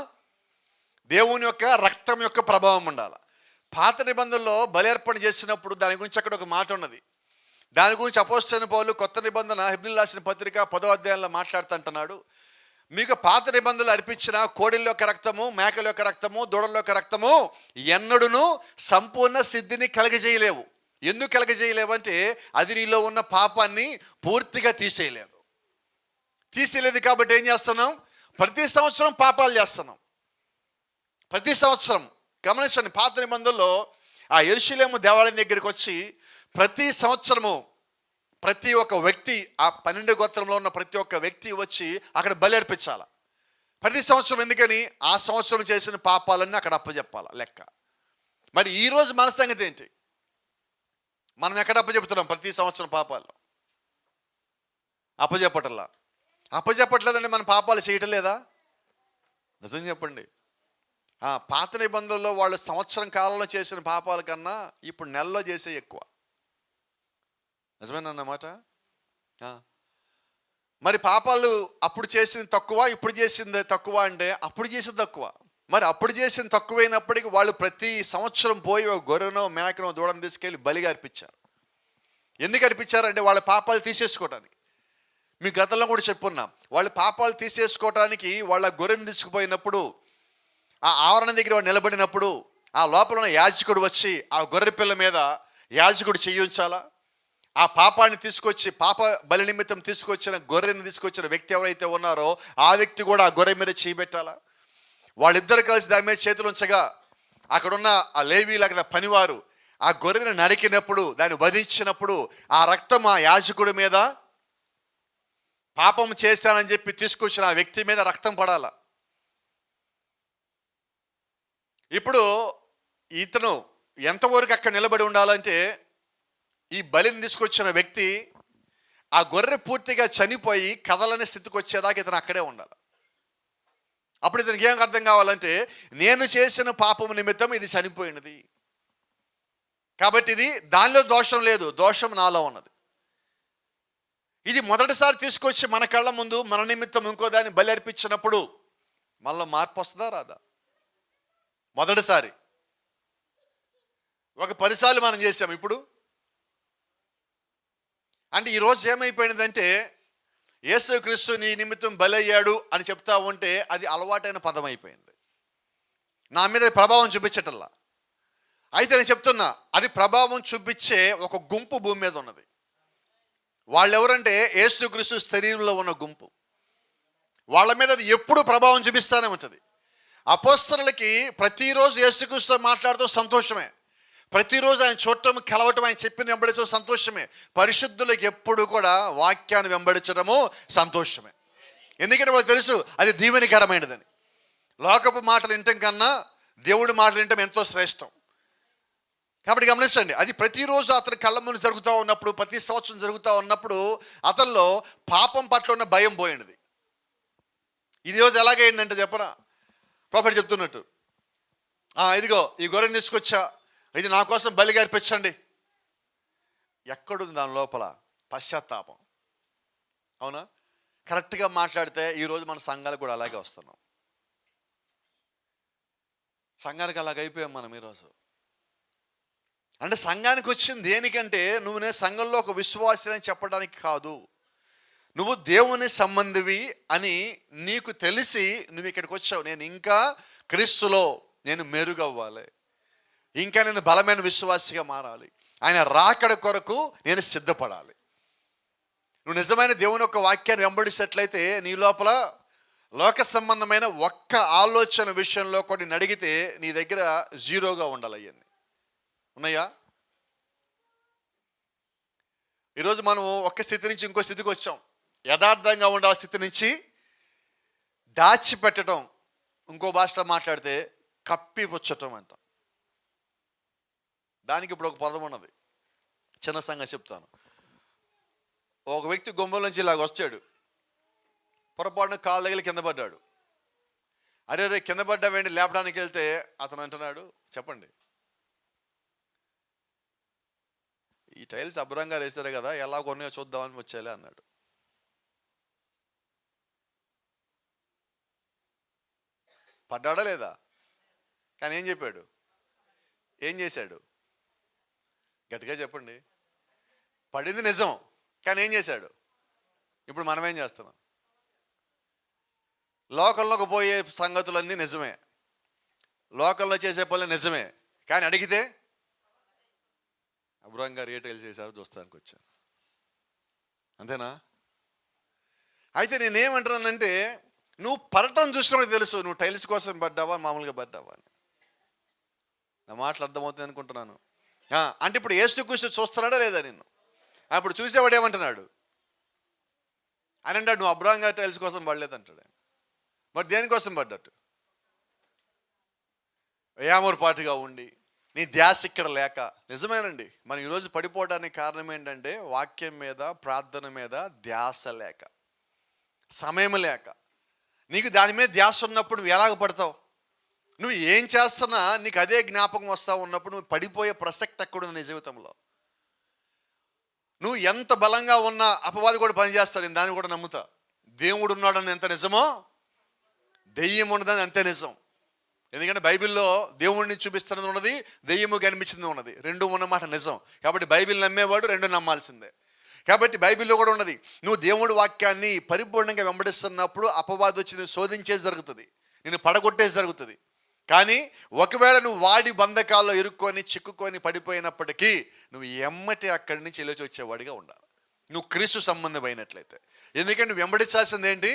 దేవుని యొక్క రక్తం యొక్క ప్రభావం ఉండాలా. పాత నిబంధనలో బలి చేసినప్పుడు దాని గురించి అక్కడ ఒక మాట ఉన్నది. దాని గురించి అపోస్తలుడైన పౌలు కొత్త నిబంధన హెబ్రీయులకు రాసిన పత్రిక 10వ అధ్యాయంలో మాట్లాడుతుంటున్నాడు. మీకు పాత నిబంధనలు అర్పించిన కోడిల యొక్క రక్తము, మేకల యొక్క రక్తము, దూడల యొక్క రక్తము ఎన్నడూను సంపూర్ణ సిద్ధిని కలగజేయలేవు. ఎందుకు కలగజేయలేవు అంటే అది నీలో ఉన్న పాపాన్ని పూర్తిగా తీసేయలేదు కాబట్టి ఏం చేస్తున్నాం? ప్రతి సంవత్సరం పాపాలు చేస్తున్నాం. ప్రతి సంవత్సరం గమనించండి, పాత నిబంధనలో ఆ యెరూషలేము దేవాలయం దగ్గరికి వచ్చి ప్రతి సంవత్సరము ప్రతి ఒక్క వ్యక్తి, ఆ 12 గోత్రంలో ఉన్న ప్రతి ఒక్క వ్యక్తి వచ్చి అక్కడ బలి అర్పించాలి ప్రతి సంవత్సరం. ఎందుకని? ఆ సంవత్సరం చేసిన పాపాలన్నీ అక్కడ అప్పచెప్పాలి లెక్క. మరి ఈరోజు మన సంగతి ఏంటి? మనం ఎక్కడ అప్పచెప్తున్నాం? ప్రతి సంవత్సరం పాపాలు అప్పచెప్పట్లేదండి. మన పాపాలు చేయటం లేదా? నిజం చెప్పండి. పాత నిబంధనలో వాళ్ళు సంవత్సరం కాలంలో చేసిన పాపాల కన్నా ఇప్పుడు నెలలో చేసే ఎక్కువ. నిజమేనన్నమాట. మరి పాపాలు అప్పుడు చేసింది తక్కువ, ఇప్పుడు చేసింది తక్కువ అంటే అప్పుడు చేసింది తక్కువ. మరి అప్పుడు చేసింది తక్కువైనప్పటికీ వాళ్ళు ప్రతి సంవత్సరం పోయి ఒక గొర్రెనో మేకనో దూడను తీసుకెళ్ళి బలిగా అర్పించారు. ఎందుకు అర్పించారంటే వాళ్ళ పాపాలు తీసేసుకోవటానికి. మీ గతంలో కూడా చెప్పున్నాం, వాళ్ళ పాపాలు తీసేసుకోవటానికి వాళ్ళ గొర్రెను తీసుకుపోయినప్పుడు ఆ ఆవరణ దగ్గర వాడు నిలబడినప్పుడు ఆ లోపల ఉన్న యాజకుడు వచ్చి ఆ గొర్రె పిల్ల మీద యాజకుడు చెయ్యించాలా. ఆ పాపాన్ని తీసుకొచ్చి, పాప బలి నిమిత్తం తీసుకొచ్చిన గొర్రెని తీసుకొచ్చిన వ్యక్తి ఎవరైతే ఉన్నారో ఆ వ్యక్తి కూడా ఆ గొర్రె మీద చేయబెట్టాలా. వాళ్ళిద్దరు కలిసి దాని మీద చేతులు ఉంచగా అక్కడున్న ఆ లేవీలు, అక్కడ పనివారు ఆ గొర్రెని నరికినప్పుడు, దాన్ని వధించినప్పుడు ఆ రక్తం ఆ యాజకుడి మీద, పాపం చేశానని చెప్పి తీసుకొచ్చిన ఆ వ్యక్తి మీద రక్తం పడాల. ఇప్పుడు ఇతను ఎంతవరకు అక్కడ నిలబడి ఉండాలంటే ఈ బలిని తీసుకొచ్చిన వ్యక్తి ఆ గొర్రె పూర్తిగా చనిపోయి కదలని స్థితికి వచ్చేదాకా ఇతను అక్కడే ఉండాలి. అప్పుడు ఇతనికి ఏం అర్థం కావాలంటే, నేను చేసిన పాపము నిమిత్తం ఇది చనిపోయినది, కాబట్టి ఇది దానిలో దోషం లేదు, దోషం నాలో ఉన్నది. ఇది మొదటిసారి తీసుకొచ్చి మన కళ్ళ ముందు మన నిమిత్తం ఇంకో దాన్ని బలి అర్పించినప్పుడు మళ్ళీ మార్పు వస్తుందా రాదా? మొదటిసారి ఒక 10 సార్లు మనం చేసాం. ఇప్పుడు అంటే ఈరోజు ఏమైపోయినదంటే, యేసుక్రీస్తు నీ నిమిత్తం బలి అయ్యాడు అని చెప్తా ఉంటే అది అలవాటైన పదం అయిపోయింది. నా మీద ప్రభావం చూపించటల్లా. అయితే నేను చెప్తున్నా, అది ప్రభావం చూపించే ఒక గుంపు భూమి మీద ఉన్నది. వాళ్ళు ఎవరంటే యేసుక్రీస్తు శరీరంలో ఉన్న గుంపు. వాళ్ళ మీద అది ఎప్పుడు ప్రభావం చూపిస్తానే ఉంటుంది. అపోస్తలులకి ప్రతిరోజు యేసుక్రీస్తు మాట్లాడుతూ సంతోషమే, ప్రతిరోజు ఆయన చూడటం కలవటం, ఆయన చెప్పింది వెంబడించడం సంతోషమే. పరిశుద్ధులకు ఎప్పుడు కూడా వాక్యాన్ని వెంబడించడము సంతోషమే. ఎందుకంటే వాళ్ళకి తెలుసు అది దీవెనకరమైనదని. లోకపు మాటలు వినటం కన్నా దేవుడి మాటలు వినటం ఎంతో శ్రేష్టం. కాబట్టి గమనించండి, అది ప్రతిరోజు అతని కళ్ళ ముందు జరుగుతూ ఉన్నప్పుడు, ప్రతి సంవత్సరం జరుగుతూ ఉన్నప్పుడు అతనిలో పాపం పట్ల ఉన్న భయం పోయినది. ఇది రోజు ఎలాగైందంటే చెప్పరా, ప్రాఫెట్ చెప్తున్నట్టు, ఇదిగో ఈ గొర్రెని తీసుకొచ్చా, ఇది నా కోసం బలిగా అర్పించండి. ఎక్కడుంది దాని లోపల? పశ్చాత్తాపం. అవునా? కరెక్ట్గా మాట్లాడితే ఈరోజు మన సంఘాలకు కూడా అలాగే వస్తున్నాం. సంఘానికి అలాగైపోయాం మనం ఈరోజు. అంటే సంఘానికి వచ్చింది దేనికంటే, నువ్వు నేను సంఘంలో ఒక విశ్వాసిని చెప్పడానికి కాదు, నువ్వు దేవుని సంబంధివి అని నీకు తెలిసి నువ్వు ఇక్కడికి వచ్చావు. నేను ఇంకా క్రీస్తులో నేను మెరుగవ్వాలి, ఇంకా నేను బలమైన విశ్వాసిగా మారాలి, ఆయన రాకడ కొరకు నేను సిద్ధపడాలి. నువ్వు నిజమైన దేవుని యొక్క వాక్యాన్ని వెంబడిస్తట్లయితే నీ లోపల లోక సంబంధమైన ఒక్క ఆలోచన విషయంలో కూడా నేను అడిగితే నీ దగ్గర జీరోగా ఉండాలి. అవన్నీ ఉన్నాయా? ఈరోజు మనం ఒక్క స్థితి నుంచి ఇంకో స్థితికి వచ్చాం. యథార్థంగా ఉండే స్థితి నుంచి దాచిపెట్టడం, ఇంకో భాషలో మాట్లాడితే కప్పిపుచ్చటం అంట. దానికి ఇప్పుడు ఒక పదం ఉన్నది, చిన్న సంగతి చెప్తాను. ఒక వ్యక్తి గుంబల నుంచి ఇలాగ వచ్చాడు, పొరపాటున కాళ్ళ దగ్గర కింద పడ్డాడు. అరే కింద పడ్డావేంటి లేపడానికి వెళ్తే అతను అంటున్నాడు, చెప్పండి, ఈ టైల్స్ అభ్రంగా వేసారు కదా, ఎలా కొన్నాయో చూద్దామని వచ్చేలే అన్నాడు. పడ్డాడా లేదా? కానీ ఏం చెప్పాడు? ఏం చేశాడు? గట్టిగా చెప్పండి. పడింది నిజం, కానీ ఏం చేశాడు? ఇప్పుడు మనం ఏం చేస్తున్నాం? లోకంలోకి పోయే సంగతులన్నీ నిజమే, లోకంలో చేసే పనులు నిజమే, కానీ అడిగితే అభ్రంగా రీటైల్ చేశారు చూస్తానికి వచ్చాను. అంతేనా? అయితే నేనేమంటున్నానంటే, నువ్వు పడటం చూసినప్పుడు తెలుసు నువ్వు టైల్స్ కోసం పడ్డావా మామూలుగా పడ్డావా అని. నా మాటలు అర్థమవుతుంది అనుకుంటున్నాను. అంటే ఇప్పుడు యేసుక్రీస్తు చూస్తున్నాడా లేదా నిన్ను? అప్పుడు చూసేవాడు ఏమంటున్నాడు? అని అంటాడు, నువ్వు అభ్రంగా టైల్స్ కోసం పడలేదు అంటాడు. మరి దేనికోసం పడ్డట్టు? వేయామూరుపాటుగా ఉండి నీ ధ్యాస ఇక్కడ లేక. నిజమేనండి, మనం ఈరోజు పడిపోవడానికి కారణం ఏంటంటే వాక్యం మీద, ప్రార్థన మీద ధ్యాస లేక, సమయం లేక. నీకు దాని మీద ధ్యాస ఉన్నప్పుడు నువ్వు ఎలాగ పడతావు? నువ్వు ఏం చేస్తున్నా నీకు అదే జ్ఞాపకం వస్తూ ఉన్నప్పుడు నువ్వు పడిపోయే ప్రసక్తి ఎక్కడుంది నీ జీవితంలో? నువ్వు ఎంత బలంగా ఉన్నా అపవాది కూడా పనిచేస్తాడు, నేను దాన్ని కూడా నమ్ముతా. దేవుడు ఉన్నాడని ఎంత నిజమో దెయ్యం ఉన్నదని అంతే నిజం. ఎందుకంటే బైబిల్లో దేవుడిని చూపిస్తున్నది ఉన్నది, దెయ్యము కనిపించింది ఉన్నది, రెండు ఉన్నమాట నిజం. కాబట్టి బైబిల్ నమ్మేవాడు రెండు నమ్మాల్సిందే. కాబట్టి బైబిల్లో కూడా ఉన్నది, నువ్వు దేవుడి వాక్యాన్ని పరిపూర్ణంగా వెంబడిస్తున్నప్పుడు అపవాది వచ్చి నువ్వు శోధించేది జరుగుతుంది, నేను పడగొట్టేది జరుగుతుంది. కానీ ఒకవేళ నువ్వు వాడి బంధకాల్లో ఇరుక్కొని చిక్కుకొని పడిపోయినప్పటికీ నువ్వు ఎమ్మటి అక్కడి నుంచి లేచి వచ్చేవాడిగా ఉండాలి, నువ్వు క్రీస్తు సంబంధమైనట్లయితే. ఎందుకంటే నువ్వు వెంబడించాల్సింది ఏంటి?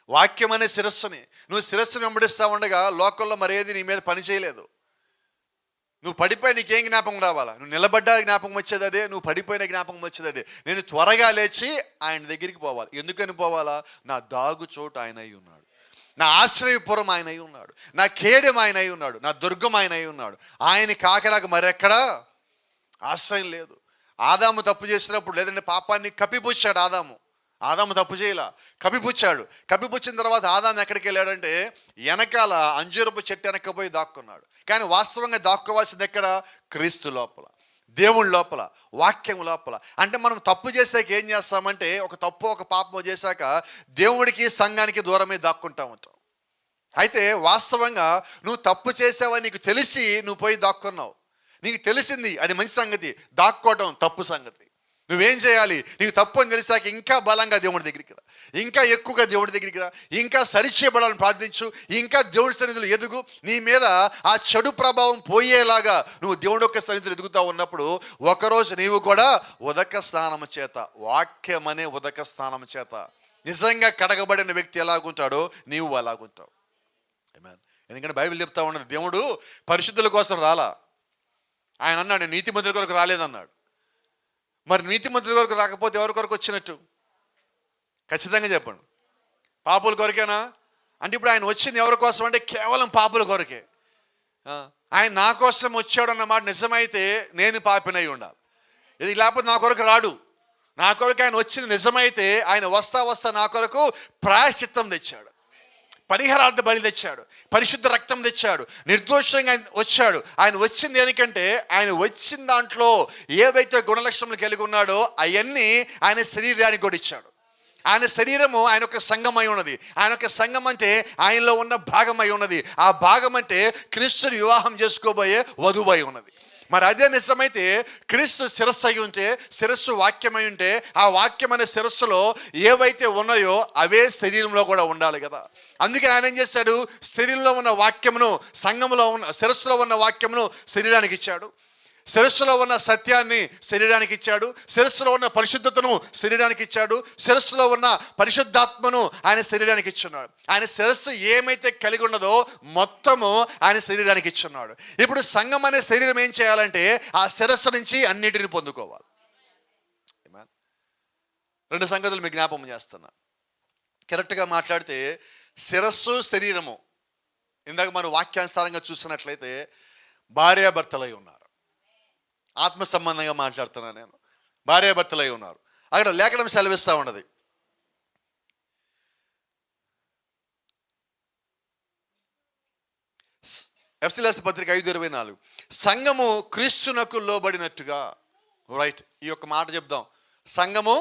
వాక్యం అనే శిరస్సుని. నువ్వు శిరస్సుని వెంబడిస్తూ ఉండగా లోకంలో మరేది నీ మీద పని చేయలేదు. నువ్వు పడిపోయి నీకేం జ్ఞాపకం రావాలా? నువ్వు నిలబడ్డా జ్ఞాపకం వచ్చేది అదే, నువ్వు పడిపోయిన జ్ఞాపకం వచ్చేది అదే. నేను త్వరగా లేచి ఆయన దగ్గరికి పోవాలి. ఎందుకని పోవాలా? నా దాగు చోటు ఆయన అయి ఉన్నాడు, నా ఆశ్రయపురం ఆయన అయి ఉన్నాడు, నా ఖేడం ఆయన అయి ఉన్నాడు, నా దుర్గం ఆయన అయి ఉన్నాడు. ఆయన కాకరాక మరెక్కడా ఆశ్రయం లేదు. ఆదాము తప్పు చేసినప్పుడు, లేదంటే పాపాన్ని కప్పిపుచ్చాడు ఆదాము, ఆదాము తప్పు చేయలా, కప్పిపుచ్చాడు. కప్పిపుచ్చిన తర్వాత ఆదాము ఎక్కడికి వెళ్ళాడంటే వెనకాల అంజూరపు చెట్టు వెనక్కపోయి దాక్కున్నాడు. కానీ వాస్తవంగా దాక్కోవాల్సింది ఎక్కడ? క్రీస్తు లోపల, దేవుని లోపల, వాక్యం లోపల. అంటే మనం తప్పు చేసాక ఏం చేస్తామంటే, ఒక తప్పు ఒక పాపము చేశాక దేవుడికి సంఘానికి దూరమే దాక్కుంటా ఉంటాం. అయితే వాస్తవంగా నువ్వు తప్పు చేసావని నీకు తెలిసి నువ్వు పోయి దాక్కున్నావు. నీకు తెలిసింది, అది మంచి సంగతి. దాక్కోవడం తప్పు సంగతి. నువ్వేం చేయాలి? నీకు తప్పు అని తెలిసాక ఇంకా బలంగా దేవుడి దగ్గరికి రా, ఇంకా ఎక్కువగా దేవుడి దగ్గరికి రా, ఇంకా సరిచేయబడాలని ప్రార్థించు, ఇంకా దేవుడి సన్నిధిలో ఎదుగు. నీ మీద ఆ చెడు ప్రభావం పోయేలాగా నువ్వు దేవుడి యొక్క సన్నిధిలో ఎదుగుతూ ఉన్నప్పుడు ఒకరోజు నీవు కూడా ఉదక స్నానం చేత, వాక్యం అనే ఉదక స్నానం చేత నిజంగా కడగబడిన వ్యక్తి ఎలాగుంటాడో నీవు అలాగుంటావు. ఎందుకంటే బైబిల్ చెప్తా ఉన్నది, దేవుడు పరిశుద్ధుల కోసం రాలా. ఆయన అన్నాడు నీతిమంతుల కొరకు రాలేదన్నాడు. మరి నీతిమంతుల కొరకు రాకపోతే ఎవరి కొరకు వచ్చినట్టు? ఖచ్చితంగా చెప్పండి, పాపుల కొరకేనా? అంటే ఇప్పుడు ఆయన వచ్చింది ఎవరి కోసం అంటే కేవలం పాపుల కొరకే. ఆయన నా కోసం వచ్చాడు అన్నమాట నిజమైతే నేను పాపినై ఉండాలి. ఇది లేకపోతే నా కొరకు రాడు. నా కొరకు ఆయన వచ్చింది నిజమైతే ఆయన వస్తా నా కొరకు ప్రాయశ్చిత్తం తెచ్చాడు, పరిహారార్థ బలి తెచ్చాడు, పరిశుద్ధ రక్తం తెచ్చాడు, నిర్దోషంగా వచ్చాడు. ఆయన వచ్చింది ఎందుకంటే ఆయన వచ్చిన దాంట్లో ఏవైతే గుణలక్షణాలు కలిగి ఉన్నాడో అవన్నీ ఆయన శరీరానికి కూడా ఇచ్చాడు. ఆయన శరీరము ఆయన యొక్క సంఘమై ఉన్నది. ఆయన యొక్క సంఘం అంటే ఆయనలో ఉన్న భాగమై ఉన్నది. ఆ భాగం అంటే క్రీస్తుని వివాహం చేసుకోబోయే వధువై ఉన్నది. మరి అదే నిజమైతే క్రీస్తు శిరస్సు అయి ఉంటే, శిరస్సు వాక్యమై ఉంటే, ఆ వాక్యం అనే శిరస్సులో ఏవైతే ఉన్నాయో అవే శరీరంలో కూడా ఉండాలి కదా. అందుకే ఆయన ఏం చేశాడు? శరీరంలో ఉన్న వాక్యమును, సంఘములో ఉన్న శిరస్సులో ఉన్న వాక్యమును శరీరానికి ఇచ్చాడు. శిరస్సులో ఉన్న సత్యాన్ని శరీరానికి ఇచ్చాడు. శిరస్సులో ఉన్న పరిశుద్ధతను శరీరానికి ఇచ్చాడు. శిరస్సులో ఉన్న పరిశుద్ధాత్మను ఆయన శరీరానికి ఇచ్చున్నాడు. ఆయన శిరస్సు ఏమైతే కలిగి ఉన్నదో మొత్తము ఆయన శరీరానికి ఇచ్చున్నాడు. ఇప్పుడు సంఘం అనే శరీరం ఏం చేయాలంటే ఆ శిరస్సు నుంచి అన్నిటిని పొందుకోవాలి. రెండు సంగతులు మీకు జ్ఞాపకం చేస్తున్నా. కరెక్ట్గా మాట్లాడితే శిరస్సు, శరీరము, ఇందాక మనం వాక్యానుసారంగా చూసినట్లయితే భార్యాభర్తలై ఉన్నారు. ఆత్మ సంబంధంగా మాట్లాడుతున్నాను నేను. భార్యాభర్తలై ఉన్నారు. అక్కడ లేఖనం సెలవిస్తూ ఉన్నది, ఎఫెసీయుల పత్రిక 5:24, సంఘము క్రీస్తునకు లోబడినట్టుగా. రైట్, ఈ యొక్క మాట చెప్దాం. సంఘము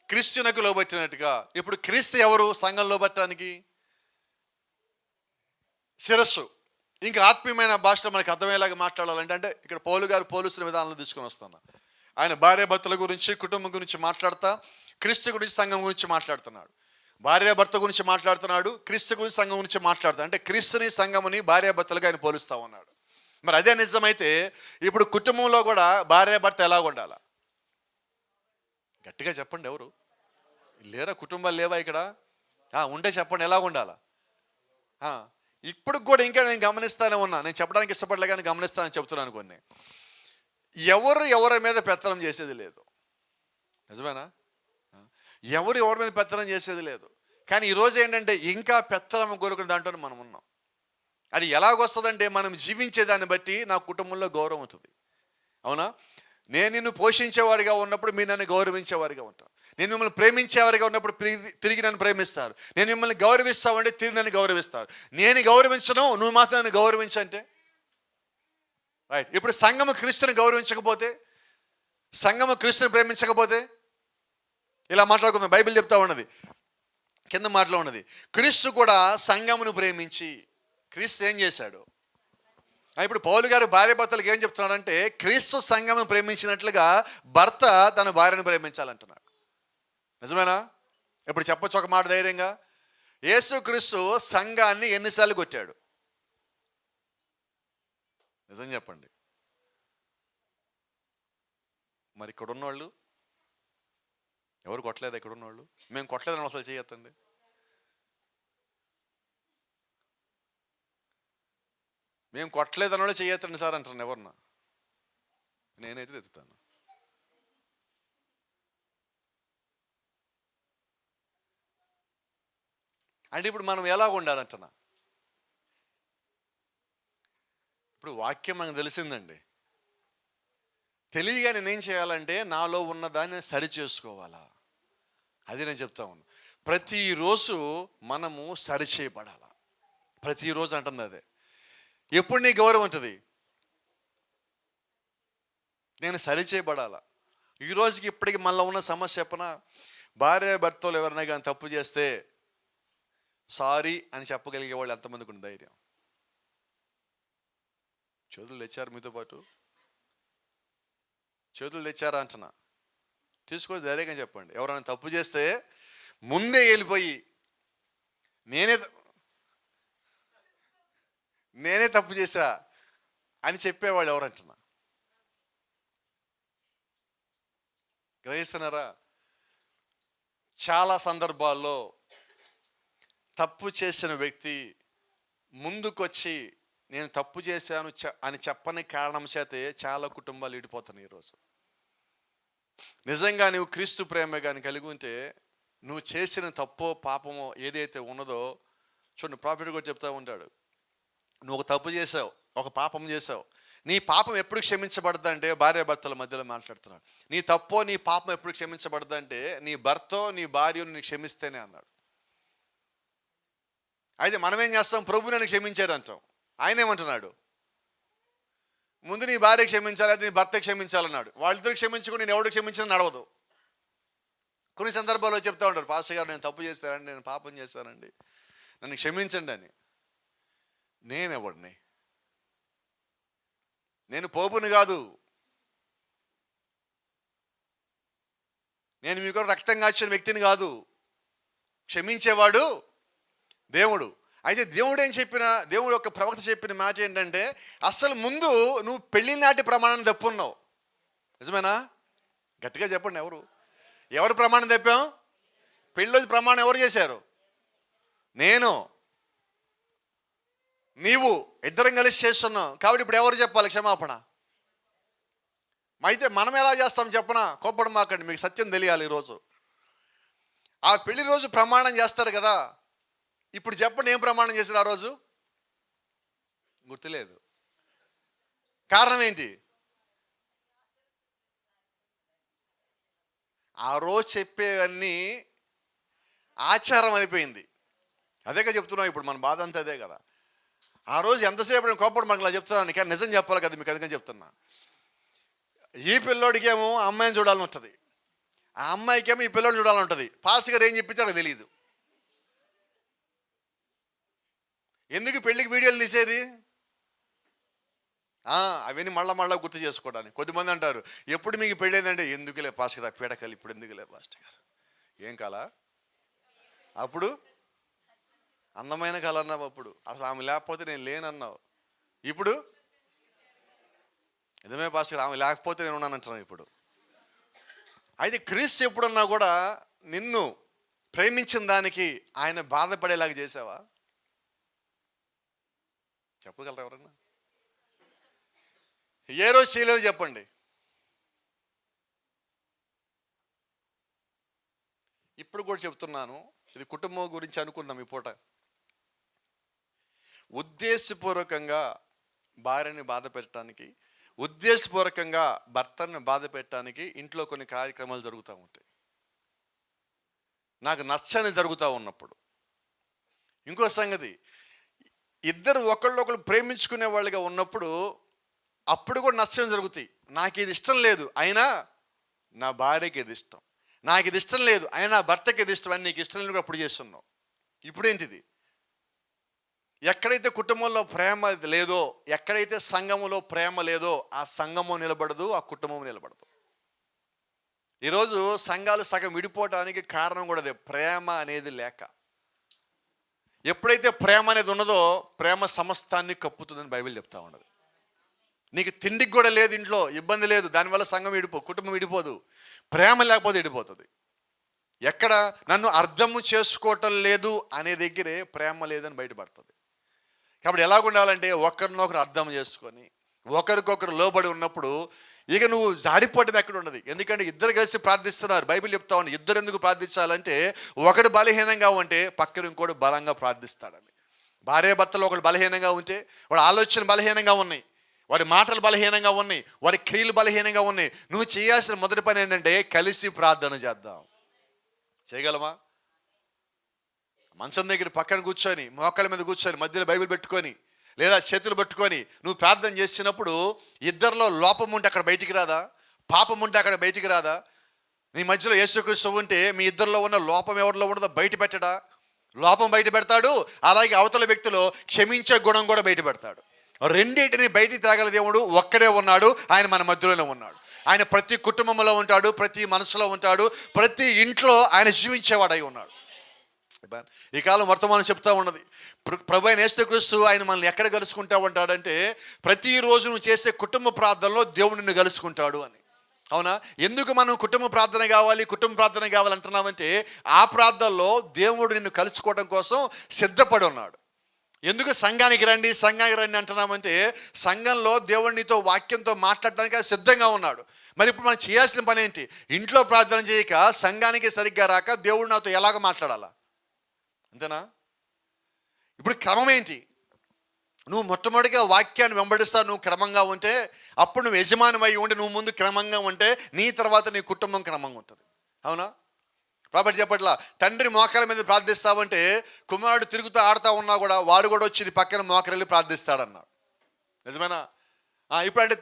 క్రీస్తునకు లోబట్టినట్టుగా. ఇప్పుడు క్రీస్తు ఎవరు సంఘం లోబట్టడానికి? శిరస్సు. ఇంకా ఆత్మీయమైన భాషలో మనకు అర్థమయ్యేలాగా మాట్లాడాలంటే, అంటే ఇక్కడ పౌలు గారు పోలుస్తున్న విధానంలో తీసుకొని వస్తున్నా. ఆయన భార్యాభర్తల గురించి, కుటుంబం గురించి మాట్లాడుతా క్రీస్తు గురించి, సంఘం గురించి మాట్లాడుతున్నాడు. భార్యాభర్త గురించి మాట్లాడుతున్నాడు, క్రీస్తు గురించి, సంఘం గురించి మాట్లాడుతాడు. అంటే క్రీస్తుని, సంఘముని భార్యాభర్తలుగా ఆయన పోలుస్తూ ఉన్నాడు. మరి అదే నిజమైతే ఇప్పుడు కుటుంబంలో కూడా భార్యాభర్త ఎలా ఉండాలా? గట్టిగా చెప్పండి. ఎవరు లేరా? కుటుంబాలు లేవా ఇక్కడ? ఉండే చెప్పండి, ఎలా ఉండాలా? ఇప్పుడు కూడా ఇంకా నేను గమనిస్తానే ఉన్నా. నేను చెప్పడానికి ఇష్టపడలే కానీ గమనిస్తానని చెప్తున్నాను. కొన్ని ఎవరి మీద పెత్తనం చేసేది లేదు. నిజమేనా? ఎవరి మీద పెత్తనం చేసేది లేదు. కానీ ఈరోజు ఏంటంటే ఇంకా పెత్తనం కోరుకునే దాంట్లో మనం ఉన్నాం. అది ఎలాగొస్తుందంటే మనం జీవించేదాన్ని బట్టి నా కుటుంబంలో గౌరవం ఉంటుంది. అవునా? నేను నిన్ను పోషించేవాడిగా ఉన్నప్పుడు మీరు నన్ను గౌరవించేవారిగా ఉంటాను. నేను మిమ్మల్ని ప్రేమించేవారిగా ఉన్నప్పుడు తిరిగి నన్ను ప్రేమిస్తారు. నేను మిమ్మల్ని గౌరవిస్తావంటే తిరిగి నన్ను గౌరవిస్తారు. నేను గౌరవించను, నువ్వు మాత్రం నన్ను గౌరవించంటే రైట్. ఇప్పుడు సంఘము క్రీస్తుని గౌరవించకపోతే, సంఘము క్రీస్తుని ప్రేమించకపోతే ఇలా మాట్లాడుకుందాం. బైబిల్ చెప్తా ఉన్నది, కింద మాటలో ఉన్నది, క్రీస్తు కూడా సంఘమును ప్రేమించి. క్రీస్తు ఏం చేశాడు? ఇప్పుడు పౌలు గారు భార్యాభర్తలకు ఏం చెప్తున్నాడంటే, క్రీస్తు సంఘమును ప్రేమించినట్లుగా భర్త తన భార్యను ప్రేమించాలంటున్నాడు. నిజమేనా? ఇప్పుడు చెప్పొచ్చు ఒక మాట ధైర్యంగా, యేసుక్రీస్తు సంఘాన్ని ఎన్నిసార్లు కొట్టాడు? నిజం చెప్పండి. మరి ఇక్కడ ఉన్నవాళ్ళు ఎవరు కొట్టలేదు? ఇక్కడ ఉన్నవాళ్ళు మేము కొట్టలేదని అసలు చేయొద్దండి. మేము కొట్టలేదని వాళ్ళు చేయొద్దండి సార్ అంటాను. ఎవరన్నా? నేనైతే ఎత్తుతాను. అంటే ఇప్పుడు మనం ఎలా ఉండాలంటున్నా? ఇప్పుడు వాక్యం మనకు తెలిసిందండి. తెలియగా నేనేం చేయాలంటే నాలో ఉన్న దాన్ని సరి చేసుకోవాలా? అది నేను చెప్తా ఉన్నాను. ప్రతిరోజు మనము సరిచేయబడాలి. ప్రతిరోజు అంటుంది అదే. ఎప్పుడు నీ గౌరవం ఉంటుంది? నేను సరిచేయబడాలా. ఈ రోజుకి ఇప్పటికి మనలో ఉన్న సమస్య చెప్పనా, భార్య భర్తలు ఎవరైనా కానీ తప్పు చేస్తే సారీ అని చెప్పగలిగే వాళ్ళు ఎంతమందికి ఉంది ధైర్యం? చేతులు తెచ్చారు మీతో పాటు? చేతులు తెచ్చారా అంటున్నా. తీసుకొని ధైర్యంగా చెప్పండి. ఎవరైనా తప్పు చేస్తే ముందే వెళ్ళిపోయి నేనే తప్పు చేశా అని చెప్పేవాళ్ళు ఎవరంటున్నా? గ్రహిస్తున్నారా? చాలా సందర్భాల్లో తప్పు చేసిన వ్యక్తి ముందుకొచ్చి నేను తప్పు చేశాను అని చెప్పని కారణం చేతే చాలా కుటుంబాలు విడిపోతున్నాయి ఈరోజు. నిజంగా నువ్వు క్రీస్తు ప్రేమ కానీ కలిగి ఉంటే నువ్వు చేసిన తప్పో పాపమో ఏదైతే ఉన్నదో, చూడండి ప్రాఫిట్ కూడా చెప్తా ఉంటాడు, నువ్వు ఒక తప్పు చేసావు, ఒక పాపం చేసావు, నీ పాపం ఎప్పుడు క్షమించబడద్దు అంటే, భార్య భర్తల మధ్యలో మాట్లాడుతున్నాడు, నీ తప్పో నీ పాపం ఎప్పుడు క్షమించబడద్దు అంటే నీ భర్తో నీ భార్యను నీ క్షమిస్తేనే అన్నాడు. అయితే మనం ఏం చేస్తాం? ప్రభు నన్ను క్షమించాడు అంటాం. ఆయన ఏమంటున్నాడు? ముందు నీ భార్య క్షమించాలి, అది నీ భర్త క్షమించాలన్నాడు. వాళ్ళిద్దరు క్షమించుకుని నేను ఎవడు క్షమించిన నడవదు. కొన్ని సందర్భాల్లో చెప్తా ఉంటారు, పాస్టర్ గారు నేను తప్పు చేస్తానండి, నేను పాపం చేస్తానండి, నన్ను క్షమించండి అని. నేనెవడిని? నేను పోపుని కాదు, నేను మీకు రక్తం కాచిన వ్యక్తిని కాదు. క్షమించేవాడు దేవుడు. అయితే దేవుడు ఏం చెప్పిన, దేవుడు యొక్క ప్రవక్త చెప్పిన మాట ఏంటంటే, అసలు ముందు నువ్వు పెళ్లి నాటి ప్రమాణాన్ని తప్పున్నావు. నిజమేనా? గట్టిగా చెప్పండి. ఎవరు ప్రమాణం తప్పాం? పెళ్ళి ప్రమాణం ఎవరు చేశారు? నేను నీవు ఇద్దరం కలిసి చేస్తున్నాం. కాబట్టి ఇప్పుడు ఎవరు చెప్పాలి క్షమాపణ? అయితే మనం ఎలా చేస్తాం చెప్పనా? కోప్పడం మాకండి, మీకు సత్యం తెలియాలి. ఈరోజు ఆ పెళ్లి రోజు ప్రమాణం చేస్తారు కదా, ఇప్పుడు చెప్పండి ఏం ప్రమాణం చేశారు ఆ రోజు? గుర్తులేదు. కారణం ఏంటి? ఆ రోజు చెప్పేవన్నీ ఆచారం అయిపోయింది. అదేగా చెప్తున్నాం. ఇప్పుడు మన బాధ అంతా అదే కదా. ఆ రోజు ఎంతసేపు నేను కోపడు మనకు అలా చెప్తున్నాను, కానీ నిజం చెప్పాలి కదా మీకు, అందుకని చెప్తున్నా. ఈ పిల్లోడికేమో ఆ అమ్మాయిని చూడాలని ఉంటుంది, ఆ అమ్మాయికేమో ఈ పిల్లోడిని చూడాలని ఉంటుంది. పాస్టర్ గారు ఏం చెప్పించాడో తెలియదు. ఎందుకు పెళ్ళికి వీడియోలు తీసేది? అవన్నీ మళ్ళా గుర్తు చేసుకోవడానికి. కొద్దిమంది అంటారు, ఎప్పుడు మీకు పెళ్ళేందంటే, ఎందుకులే పాస్టర్ గారు పీడకలు, ఇప్పుడు ఎందుకులే పాస్టర్ గారు, ఏం కాలా అప్పుడు అందమైన కళ అన్నావు, అప్పుడు అసలు ఆమె లేకపోతే నేను లేనన్నావు, ఇప్పుడు నిజమే పాస్టర్ గారు ఆమె లేకపోతే నేను ఉన్నానంటున్నాను ఇప్పుడు. అయితే క్రీస్తు ఎప్పుడన్నా కూడా నిన్ను ప్రేమించిన దానికి ఆయన బాధపడేలాగా చేసావా? చెప్పగలరా ఎవరన్నా? ఏ రోజు చేయలేదు చెప్పండి. ఇప్పుడు కూడా చెప్తున్నాను, ఇది కుటుంబం గురించి అనుకున్నాం ఈ పూట. ఉద్దేశపూర్వకంగా భార్యని బాధ పెట్టడానికి, ఉద్దేశపూర్వకంగా భర్తని బాధ పెట్టడానికి ఇంట్లో కొన్ని కార్యక్రమాలు జరుగుతూ ఉంటాయి. నాకు నచ్చని జరుగుతూ ఉన్నప్పుడు. ఇంకో సంగతి, ఇద్దరు ఒకళ్ళొకళ్ళు ప్రేమించుకునే వాళ్ళుగా ఉన్నప్పుడు అప్పుడు కూడా నచ్చని జరుగుతాయి. నాకు ఇది ఇష్టం లేదు అయినా నా భార్యకి ఇది ఇష్టం, నాకు ఇది ఇష్టం లేదు అయినా భర్తకి ఇది ఇష్టం అని నీకు ఇష్టం లేదు అప్పుడు చేస్తున్నావు. ఇప్పుడేంటిది? ఎక్కడైతే కుటుంబంలో ప్రేమ లేదో, ఎక్కడైతే సంఘములో ప్రేమ లేదో, ఆ సంఘము నిలబడదు, ఆ కుటుంబం నిలబడదు. ఈరోజు సంఘాలు సగం విడిపోవడానికి కారణం కూడా అదే, ప్రేమ అనేది లేక. ఎప్పుడైతే ప్రేమ అనేది ఉన్నదో, ప్రేమ సమస్తాన్ని కప్పుతుందని బైబిల్ చెప్తా ఉన్నది. నీకు తిండికి కూడా లేదు, ఇంట్లో ఇబ్బంది లేదు, దానివల్ల సంఘం కుటుంబం విడిపోదు. ప్రేమ లేకపోతే విడిపోతుంది. ఎక్కడ నన్ను అర్థము చేసుకోవటం లేదు అనే దగ్గరే ప్రేమ లేదని బయటపడుతుంది. కాబట్టి ఎలాగుండాలంటే ఒకరినొకరు అర్థం చేసుకొని ఒకరికొకరు లోబడి ఉన్నప్పుడు ఇక నువ్వు జారిపోవడం ఎక్కడ ఉండదు. ఎందుకంటే ఇద్దరు కలిసి ప్రార్థిస్తున్నారు. బైబిల్ చెప్తా ఉంది, ఇద్దరు ఎందుకు ప్రార్థించాలంటే ఒకడు బలహీనంగా ఉంటే పక్కన ఇంకోటి బలంగా ప్రార్థిస్తాడని. భార్య భర్తలు ఒకడు బలహీనంగా ఉంటే వాడి ఆలోచన బలహీనంగా ఉన్నాయి, వాడి మాటలు బలహీనంగా ఉన్నాయి, వాడి క్రియలు బలహీనంగా ఉన్నాయి. నువ్వు చేయాల్సిన మొదటి పని ఏంటంటే కలిసి ప్రార్థన చేద్దాం. చేయగలమా? మంచం దగ్గర పక్కన కూర్చొని, మోకాళ్ళ మీద కూర్చొని, మధ్యలో బైబిల్ పెట్టుకొని, లేదా చేతులు పట్టుకొని నువ్వు ప్రార్థన చేసినప్పుడు ఇద్దరిలో లోపం ఉంటే అక్కడ బయటికి రాదా? పాపం ఉంటే అక్కడ బయటికి రాదా? నీ మధ్యలో యేసుక్రీస్తు ఉంటే మీ ఇద్దరిలో ఉన్న లోపం ఎవరిలో ఉండదో బయట పెట్టడా? లోపం బయట పెడతాడు, అలాగే అవతల వ్యక్తిలో క్షమించే గుణం కూడా బయట పెడతాడు. రెండింటిని బయటికి తేగల దేవుడు ఒక్కడే ఉన్నాడు. ఆయన మన మధ్యలోనే ఉన్నాడు. ఆయన ప్రతి కుటుంబంలో ఉంటాడు, ప్రతి మనసులో ఉంటాడు, ప్రతి ఇంట్లో ఆయన జీవించేవాడై ఉన్నాడు. ఈ కాలం వర్తమానం చెప్తా ఉన్నది, ప్రభు అయిన యేసుక్రీస్తు ఆయన మనల్ని ఎక్కడ కలుసుకుంటా ఉంటాడంటే ప్రతిరోజు నువ్వు చేసే కుటుంబ ప్రార్థనలో దేవుడు నిన్ను కలుసుకుంటాడు అని. అవునా? ఎందుకు మనం కుటుంబ ప్రార్థన కావాలి అంటున్నామంటే ఆ ప్రార్థనలో దేవుడు నిన్ను కలుసుకోవడం కోసం సిద్ధపడి ఉన్నాడు. ఎందుకు సంఘానికి రండి అంటున్నామంటే సంఘంలో దేవుడు నీతో వాక్యంతో మాట్లాడడానికి సిద్ధంగా ఉన్నాడు. మరి ఇప్పుడు మనం చేయాల్సిన పని ఏంటి? ఇంట్లో ప్రార్థన చేయక, సంఘానికి సరిగ్గా రాక దేవుడు నాతో ఎలాగ మాట్లాడాలా? అంతేనా? ఇప్పుడు క్రమం ఏంటి? నువ్వు మొట్టమొదటిగా వాక్యాన్ని వెంబడిస్తా నువ్వు క్రమంగా ఉంటే, అప్పుడు నువ్వు యజమానివై ఉండి నువ్వు ముందు క్రమంగా ఉంటే నీ తర్వాత నీ కుటుంబం క్రమంగా ఉంటుంది. అవునా? కాబట్టి చెప్పట్లా తండ్రి మోకాల మీద ప్రార్థిస్తావంటే కుమారుడు తిరుగుతూ ఆడుతూ ఉన్నా కూడా వాడు కూడా వచ్చి నీ పక్కన మోకరెళ్ళి ప్రార్థిస్తాడన్నాడు. నిజమేనా?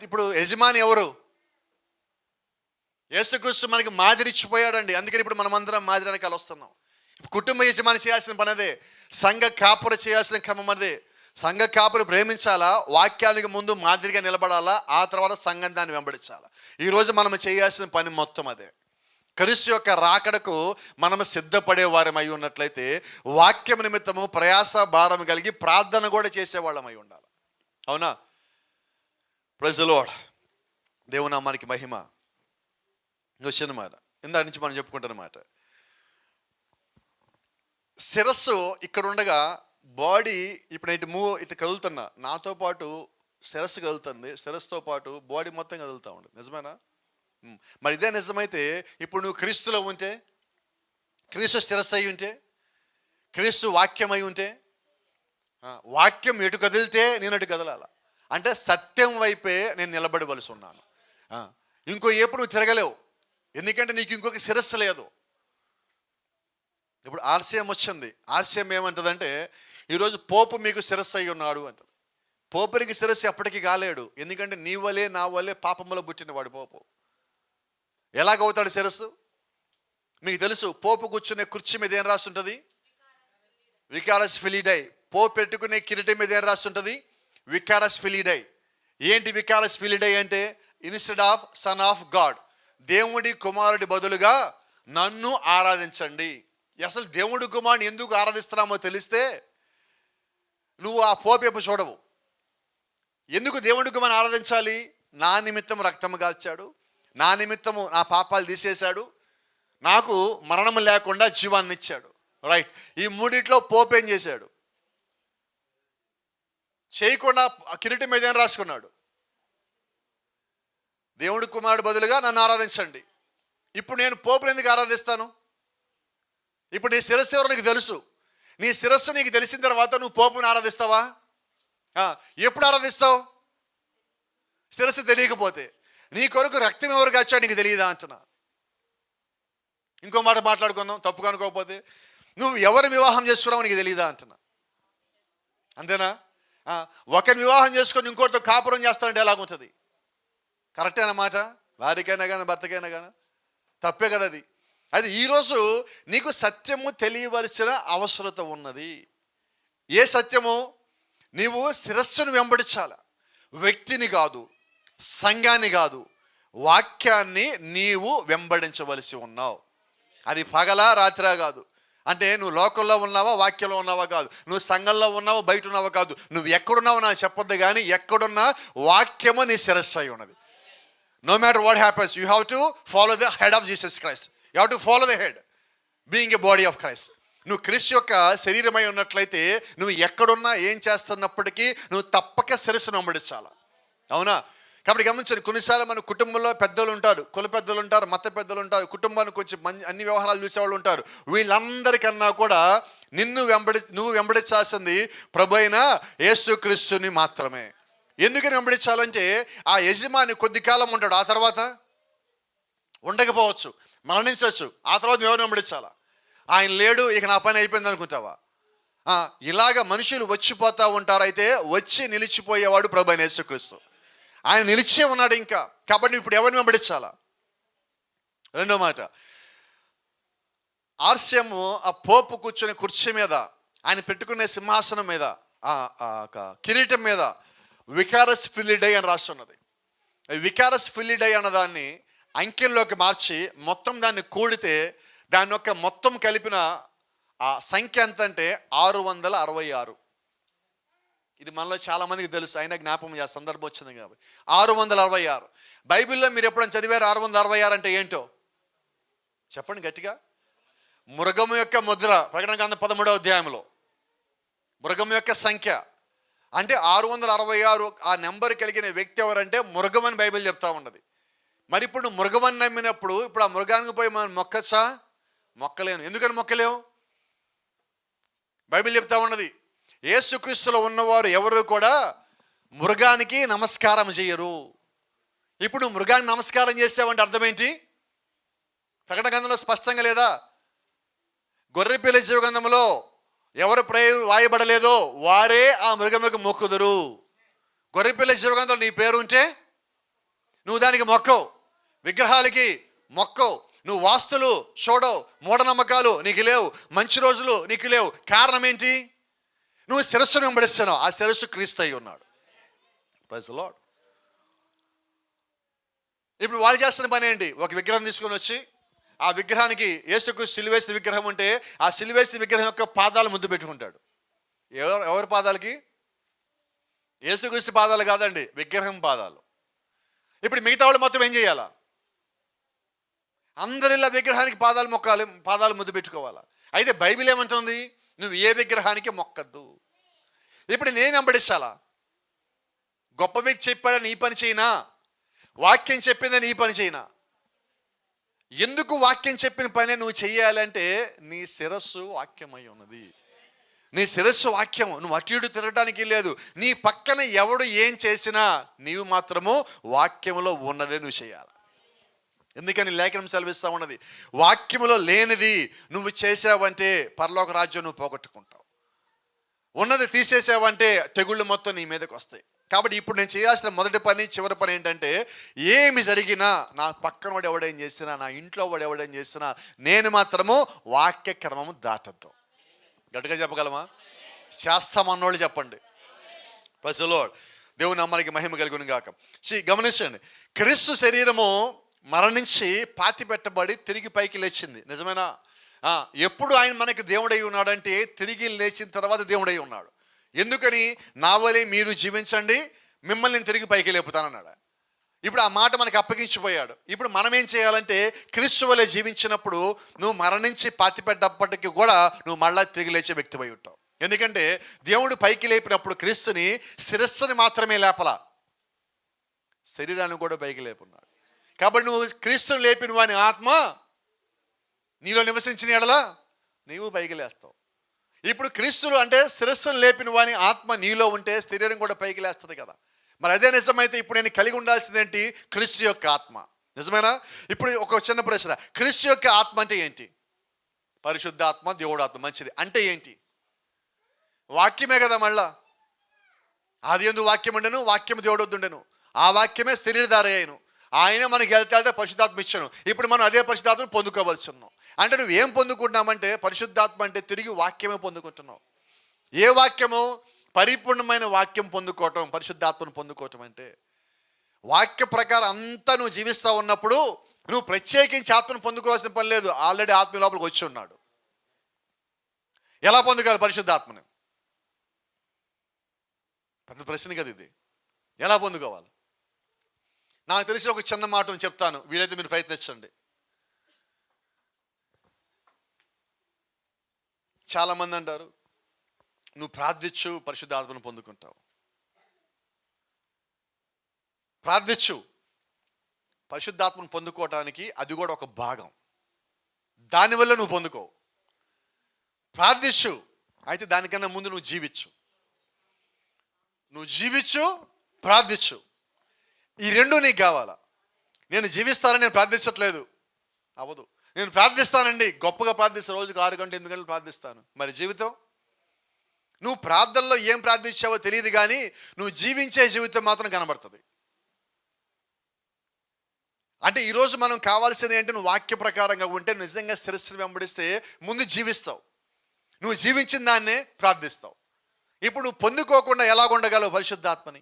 ఇప్పుడు యజమాని ఎవరు? యేసుక్రీస్తు మనకి మాదిరి ఇచ్చిపోయాడండి. అందుకని ఇప్పుడు మనమందరం మాదిరి వెనకాల వస్తున్నాం. కుటుంబ యజమాని చేయాల్సిన పని అదే. సంఘ కాపుర చేయాల్సిన క్రమం అదే. సంఘ కాపురు ప్రేమించాలా, వాక్యానికి ముందు మాదిరిగా నిలబడాలా, ఆ తర్వాత సంఘం దాన్ని వెంబడించాలా. ఈరోజు మనం చేయాల్సిన పని మొత్తం అదే. క్రీస్తు యొక్క రాకడకు మనము సిద్ధపడే వారమై ఉన్నట్లయితే వాక్యం నిమిత్తము ప్రయాస భారం కలిగి ప్రార్థన కూడా చేసేవాళ్ళమై ఉండాలి. అవునా? Praise the lord. దేవుని నామానికి మహిమ. వచ్చిన మాట ఇందా నుంచి మనం చెప్పుకుంటున్నమాట, శిరస్సు ఇక్కడ ఉండగా బాడీ ఇప్పుడు ఇటు కదులుతున్నా, నాతో పాటు శిరస్సు కదులుతుంది, శిరస్సుతో పాటు బాడీ మొత్తం కదులుతూ ఉంటుంది. నిజమేనా? మరి ఇదే నిజమైతే ఇప్పుడు నువ్వు క్రీస్తులో ఉంటే, క్రీస్తు శిరస్సు అయి ఉంటే, క్రీస్తు వాక్యం అయి ఉంటే, వాక్యం ఎటు కదిలితే నేను అటు కదలాల. అంటే సత్యం వైపే నేను నిలబడవలసి ఉన్నాను. ఇంకో ఎప్పుడు నువ్వు తిరగలేవు, ఎందుకంటే నీకు ఇంకొక శిరస్సు లేదు. ఇప్పుడు ఆర్సీఎం వచ్చింది. ఆర్సీఎం ఏమంటుందంటే ఈరోజు పోపు మీకు శిరస్సు అయి ఉన్నాడు అంటది. పోపునికి శిరస్సు ఎప్పటికీ కాలేడు, ఎందుకంటే నీ వలే నా వలే పాపములో పుట్టినవాడు పోపు. ఎలాగవుతాడు శిరస్సు? మీకు తెలుసు, పోపు కూర్చునే కుర్చీ మీద ఏం రాస్తుంటుంది? వికారస్ ఫిలిడై. పోపు పెట్టుకునే కిరీటం మీద ఏం రాస్తుంటుంది? వికారస్ ఫిలిడై. ఏంటి వికారస్ ఫిలిడై అంటే? Instead of son of God, దేవుడి కుమారుడి బదులుగా నన్ను ఆరాధించండి. అసలు దేవుడి కుమారుని ఎందుకు ఆరాధిస్తున్నామో తెలిస్తే నువ్వు ఆ పోపేపు చూడవు. ఎందుకు దేవుడి కుమారుని ఆరాధించాలి? నా నిమిత్తం రక్తము కాల్చాడు, నా నిమిత్తము నా పాపాలు తీసేశాడు, నాకు మరణము లేకుండా జీవాన్ని ఇచ్చాడు. రైట్. ఈ మూడిట్లో పోపు ఏం చేశాడు? చేయకుండా కిరీటం మీద ఏం రాసుకున్నాడు? దేవుడి కుమారుడు బదులుగా నన్ను ఆరాధించండి. ఇప్పుడు నేను పోపుని ఎందుకు ఆరాధిస్తాను? ఇప్పుడు నీ శిరస్సు ఎవరో నీకు తెలుసు. నీ శిరస్సు నీకు తెలిసిన తర్వాత నువ్వు పోపుని ఆరాధిస్తావా? ఎప్పుడు ఆరాధిస్తావు? శిరస్సు తెలియకపోతే. నీ కొరకు రక్తం ఎవరు కాచాడు నీకు తెలియదా అంటున్నా. ఇంకో మాట మాట్లాడుకుందాం, తప్పుగా అనుకోకపోతే, నువ్వు ఎవరు వివాహం చేసుకున్నావు నీకు తెలియదా అంటున్నా. అంతేనా? ఒకరిని వివాహం చేసుకొని ఇంకోటితో కాపురం చేస్తానంటే ఎలాగుంటుంది? కరెక్టేనా మాట? భార్యకైనా కానీ భర్తకైనా కానీ తప్పే కదా అది. అది ఈరోజు నీకు సత్యము తెలియవలసిన అవసరత ఉన్నది. ఏ సత్యము? నీవు శిరస్సును వెంబడించాల, వ్యక్తిని కాదు, సంఘాన్ని కాదు, వాక్యాన్ని నీవు వెంబడించవలసి ఉన్నావు. అది పగలా రాత్రా కాదు. అంటే నువ్వు లోకంలో ఉన్నావా వాక్యంలో ఉన్నావా కాదు, నువ్వు సంఘంలో ఉన్నావా బయట ఉన్నావా కాదు, నువ్వు ఎక్కడున్నావు నాకు చెప్పొద్దు, కానీ ఎక్కడున్నా వాక్యము నీ శిరస్సు అయి ఉన్నది. No matter what happens, you have to follow the head of Jesus Christ. You have to follow the head, being a body of Christ. నువ్వు క్రీస్తు యొక్క శరీరమై ఉన్నట్లయితే నువ్వు ఎక్కడున్నా ఏం చేస్తున్నప్పటికీ నువ్వు తప్పక శిరస్సును వెంబడించాలి. అవునా? కాబట్టి గమనించండి, కొన్నిసార్లు మన కుటుంబంలో పెద్దలు ఉంటారు, కుల పెద్దలు ఉంటారు, మత పెద్దలు ఉంటారు, కుటుంబాన్ని కొంచెం అన్ని వ్యవహారాలు చూసేవాళ్ళు ఉంటారు. వీళ్ళందరికన్నా కూడా నువ్వు వెంబడించాల్సింది ప్రభు అయిన యేసుక్రీస్తుని మాత్రమే. ఎందుకని వెంబడించాలంటే ఆ యజమాని కొద్ది కాలం ఉంటాడు, ఆ తర్వాత ఉండకపోవచ్చు, మరణించవచ్చు. ఆ తర్వాత ఎవరు వెంబడించాలా? ఆయన లేడు, ఇక నా పని అయిపోయింది అనుకుంటావా? ఇలాగ మనుషులు వచ్చిపోతూ ఉంటారు. అయితే వచ్చి నిలిచిపోయేవాడు ప్రభు అయిన యేసుక్రీస్తు. ఆయన నిలిచే ఉన్నాడు ఇంకా. కాబట్టి ఇప్పుడు ఎవరిని వెంబడించాలా? రెండో మాట, ఆర్స్యము ఆ పోపు కూర్చొని కుర్చీ మీద, ఆయన పెట్టుకునే సింహాసనం మీద, కిరీటం మీద వికారస్ ఫిలిడై అని రాస్తున్నది. వికారస్ ఫిలిడై అన్నదాన్ని అంకెల్లోకి మార్చి మొత్తం దాన్ని కూడితే దాని యొక్క మొత్తం కలిపిన ఆ సంఖ్య ఎంత అంటే 666. ఇది మనలో చాలా మందికి తెలుసు, అయినా జ్ఞాపకం చేసే సందర్భం వచ్చింది కాబట్టి 666. బైబిల్లో మీరు ఎప్పుడైనా చదివారు 666 అంటే ఏంటో చెప్పండి గట్టిగా. మృగము యొక్క ముద్ర, ప్రకటన గ్రంథం 13వ అధ్యాయంలో మృగము యొక్క సంఖ్య అంటే 666. ఆ నెంబర్ కలిగిన వ్యక్తి ఎవరంటే మృగం అని బైబిల్ చెప్తా ఉన్నది. మరి ఇప్పుడు మృగమని నమ్మినప్పుడు ఇప్పుడు ఆ మృగానికి పోయి మనం మొక్కచ్చా? మొక్కలేను. ఎందుకని మొక్కలేవు? బైబిల్ చెప్తా ఉన్నది, యేసుక్రీస్తులో ఉన్నవారు ఎవరు కూడా మృగానికి నమస్కారం చేయరు. ఇప్పుడు మృగానికి నమస్కారం చేసావంటే అర్థం ఏంటి? ప్రకటన గ్రంథంలో స్పష్టంగా లేదా? గొర్రెపిల్ల జీవగ్రంథంలో ఎవరు పేరు వాయబడలేదో వారే ఆ మృగములకు మొక్కుదురు. గొర్రెపిల్ల జీవగ్రంథంలో నీ పేరు ఉంటే నువ్వు దానికి మొక్కవు, విగ్రహాలకి మొక్కవు, నువ్వు వాస్తులు చూడవు, మూఢనమ్మకాలు నీకు లేవు, మంచి రోజులు నీకు లేవు. కారణం ఏంటి? నువ్వు శిరస్సును వెంబడిస్తున్నావు. ఆ శిరస్సు క్రీస్తు అయి ఉన్నాడు. Praise the lord. ఇప్పుడు వాళ్ళు చేస్తున్న పని ఏంటి? ఒక విగ్రహం తీసుకొని వచ్చి ఆ విగ్రహానికి, యేసుక్రీస్తు సిలువేసిన విగ్రహం ఉంటే ఆ సిలువేసిన విగ్రహం యొక్క పాదాలు ముద్దు పెట్టుకుంటాడు. ఎవరి పాదాలకి? యేసుక్రీస్తు పాదాలు కాదండి, విగ్రహం పాదాలు. ఇప్పుడు మిగతా వాళ్ళు మొత్తం ఏం చేయాలా? అందరిలా విగ్రహానికి పాదాలు మొక్కాలి, పాదాలు ముద్దు పెట్టుకోవాలా. అయితే బైబిల్ ఏమంటుంది? నువ్వు ఏ విగ్రహానికి మొక్కద్దు. ఇప్పుడు నేను వెంబడించాలా? గొప్ప వ్యక్తి చెప్పాడని నీ పని చేయనా? వాక్యం చెప్పిందని నీ పని చేయనా? ఎందుకు వాక్యం చెప్పిన పని నువ్వు చెయ్యాలంటే నీ శిరస్సు వాక్యమై ఉన్నది. నీ శిరస్సు వాక్యము. నువ్వు అటు ఇటు తిరగడానికి లేదు. నీ పక్కన ఎవడు ఏం చేసినా నీవు మాత్రము వాక్యములో ఉన్నదే నువ్వు చేయాలి. ఎందుకని లేఖనం సెలవిస్తూ ఉన్నది, వాక్యములో లేనిది నువ్వు చేసావంటే పరలోక రాజ్యం నువ్వు పోగొట్టుకుంటావు. ఉన్నది తీసేసావంటే తెగుళ్ళు మొత్తం నీ మీదకి వస్తాయి. కాబట్టి ఇప్పుడు నేను చేయాల్సిన మొదటి పని, చివరి పని ఏంటంటే, ఏమి జరిగినా, నా పక్కన వాడు ఎవడేం చేసినా, నా ఇంట్లో వాడు ఎవడేం చేసినా, నేను మాత్రము వాక్య క్రమము దాటద్దు. గట్టిగా చెప్పగలమా? చేస్తామన్నోళ్ళు చెప్పండి. Praise the lord. దేవుని నామానికి మహిమ కలుగును గాక. గమనించండి, క్రీస్తు శరీరము మరణించి పాతి పెట్టబడి తిరిగి పైకి లేచింది. నిజమేనా? ఎప్పుడు ఆయన మనకి దేవుడై ఉన్నాడంటే తిరిగి లేచిన తర్వాత దేవుడై ఉన్నాడు. ఎందుకని? నా వలే మీరు జీవించండి, మిమ్మల్ని నేను తిరిగి పైకి లేపుతానన్నాడు. ఇప్పుడు ఆ మాట మనకి అప్పగించిపోయాడు. ఇప్పుడు మనం ఏం చేయాలంటే క్రీస్తు వలె జీవించినప్పుడు నువ్వు మరణించి పాతిపెట్టప్పటికీ కూడా నువ్వు మళ్ళా తిరిగి లేచే వ్యక్తివై ఉంటావు. ఎందుకంటే దేవుడు పైకి లేపినప్పుడు క్రీస్తుని శిరస్సుని మాత్రమే లేపలా, శరీరాన్ని కూడా పైకి లేపున్నాడు. కాబట్టి నువ్వు క్రీస్తుని లేపిన వాని ఆత్మ నీలో నివసించిన ఎడలా నీవు పైకి లేస్తావు. ఇప్పుడు క్రీస్తులు అంటే శిరస్సును లేపిన వాని ఆత్మ నీలో ఉంటే శరీరం కూడా పైకి లేస్తుంది కదా. మరి అదే నిజమైతే ఇప్పుడు నేను కలిగి ఉండాల్సిందేంటి? క్రీస్తు యొక్క ఆత్మ. నిజమేనా? ఇప్పుడు ఒక చిన్న ప్రశ్న, క్రీస్తు యొక్క ఆత్మ అంటే ఏంటి? పరిశుద్ధ ఆత్మ, దేవుడు ఆత్మ. మంచిది. అంటే ఏంటి? వాక్యమే కదా. మళ్ళా ఆది యందు వాక్యం ఉండెను, వాక్యము దేవుడు వద్దుండెను, ఆ వాక్యమే శరీరధారి అయ్యను, ఆయన మనకి వెళ్తే పరిశుద్ధాత్మ ఇచ్చాను. ఇప్పుడు మనం అదే పరిశుద్ధాత్మను పొందుకోవాల్సి ఉన్నాం. అంటే నువ్వేం పొందుకుంటున్నామంటే పరిశుద్ధాత్మ అంటే తిరిగి వాక్యమే పొందుకుంటున్నావు. ఏ వాక్యము? పరిపూర్ణమైన వాక్యం పొందుకోవటం, పరిశుద్ధాత్మను పొందుకోవటం అంటే వాక్య ప్రకారం అంతా నువ్వు జీవిస్తూ ఉన్నప్పుడు నువ్వు ప్రత్యేకించి ఆత్మను పొందుకోవాల్సిన పని లేదు. ఆల్రెడీ ఆత్మ లోపలికి వచ్చి ఉన్నాడు. ఎలా పొందుకోవాలి పరిశుద్ధాత్మను? పెద్ద ప్రశ్న కదా ఇది. ఎలా పొందుకోవాలి? నాకు తెలిసి ఒక చిన్న మాటను చెప్తాను, వీలైతే మీరు ప్రయత్నించండి. చాలామంది అంటారు, నువ్వు ప్రార్థించు పరిశుద్ధాత్మను పొందుకుంటావు. ప్రార్థించు పరిశుద్ధాత్మను పొందుకోవటానికి అది కూడా ఒక భాగం, దానివల్ల నువ్వు పొందుకోవు. ప్రార్థించు, అయితే దానికన్నా ముందు నువ్వు జీవించు. నువ్వు జీవించు, ప్రార్థించు. ఈ రెండు నీకు కావాలా. నేను జీవిస్తానని నేను ప్రార్థించట్లేదు, అవ్వదు. నేను ప్రార్థిస్తానండి, గొప్పగా ప్రార్థిస్తాను, రోజుకు 6 గంటలు 8 గంటలు ప్రార్థిస్తాను. మరి జీవితం, నువ్వు ప్రార్థనలో ఏం ప్రార్థించావో తెలియదు, కానీ నువ్వు జీవించే జీవితం మాత్రం కనబడుతుంది. అంటే ఈరోజు మనం కావాల్సింది ఏంటి? నువ్వు వాక్య ప్రకారంగా ఉంటే, నిజంగా స్థిరస్థితిని వెంబడిస్తే ముందు జీవిస్తావు. నువ్వు జీవించిన దాన్నే ప్రార్థిస్తావు. ఇప్పుడు నువ్వు పొందుకోకుండా ఎలాగ ఉండగలవు పరిశుద్ధాత్మని?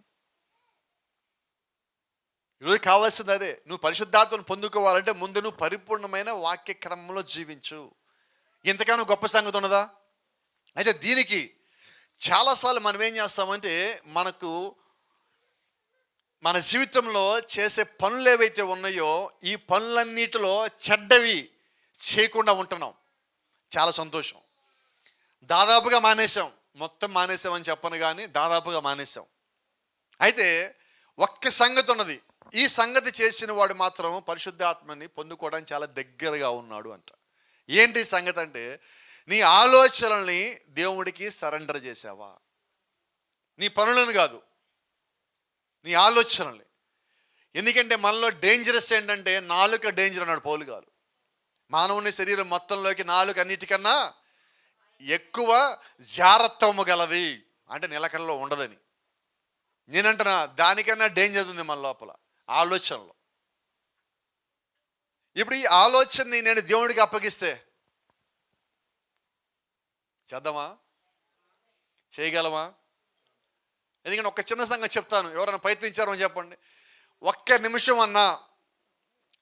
ఈరోజు కావాల్సింది అదే. నువ్వు పరిశుద్ధాత్మను పొందుకోవాలంటే ముందు నువ్వు పరిపూర్ణమైన వాక్య క్రమంలో జీవించు. ఇంతకన్నా గొప్ప సంగతి ఉన్నదా? అయితే దీనికి చాలాసార్లు మనం ఏం చేస్తామంటే, మన జీవితంలో చేసే పనులు ఏవైతే ఉన్నాయో ఈ పనులన్నిటిలో చెడ్డవి చేయకుండా ఉంటున్నాం. చాలా సంతోషం. దాదాపుగా మానేసాం. మొత్తం మానేసామని చెప్పను, కానీ దాదాపుగా మానేసాం. అయితే ఒక్క సంగతి ఉన్నది. ఈ సంగతి చేసిన వాడు మాత్రం పరిశుద్ధాత్మని పొందుకోవడానికి చాలా దగ్గరగా ఉన్నాడు అంట. ఏంటి సంగతి అంటే, నీ ఆలోచనల్ని దేవుడికి సరెండర్ చేసావా? నీ పనులను కాదు, నీ ఆలోచనల్ని. ఎందుకంటే మనలో డేంజరస్ ఏంటంటే, నాలుక డేంజర్ అన్నాడు పౌలు గారు. మానవుని శరీరం మొత్తంలోకి నాలుక అన్నిటికన్నా ఎక్కువ జారత్వము గలది, అంటే నిలకడలో ఉండదని. నేనంటున్నా, దానికన్నా డేంజర్ ఉంది మన లోపల, ఆలోచనలో. ఇప్పుడు ఈ ఆలోచనని నేను దేవుడికి అప్పగిస్తే చేద్దామా? చేయగలమా? ఎందుకంటే ఒక చిన్న సంగతి చెప్తాను, ఎవరైనా ప్రయత్నించారో చెప్పండి. ఒక్క నిమిషం అన్నా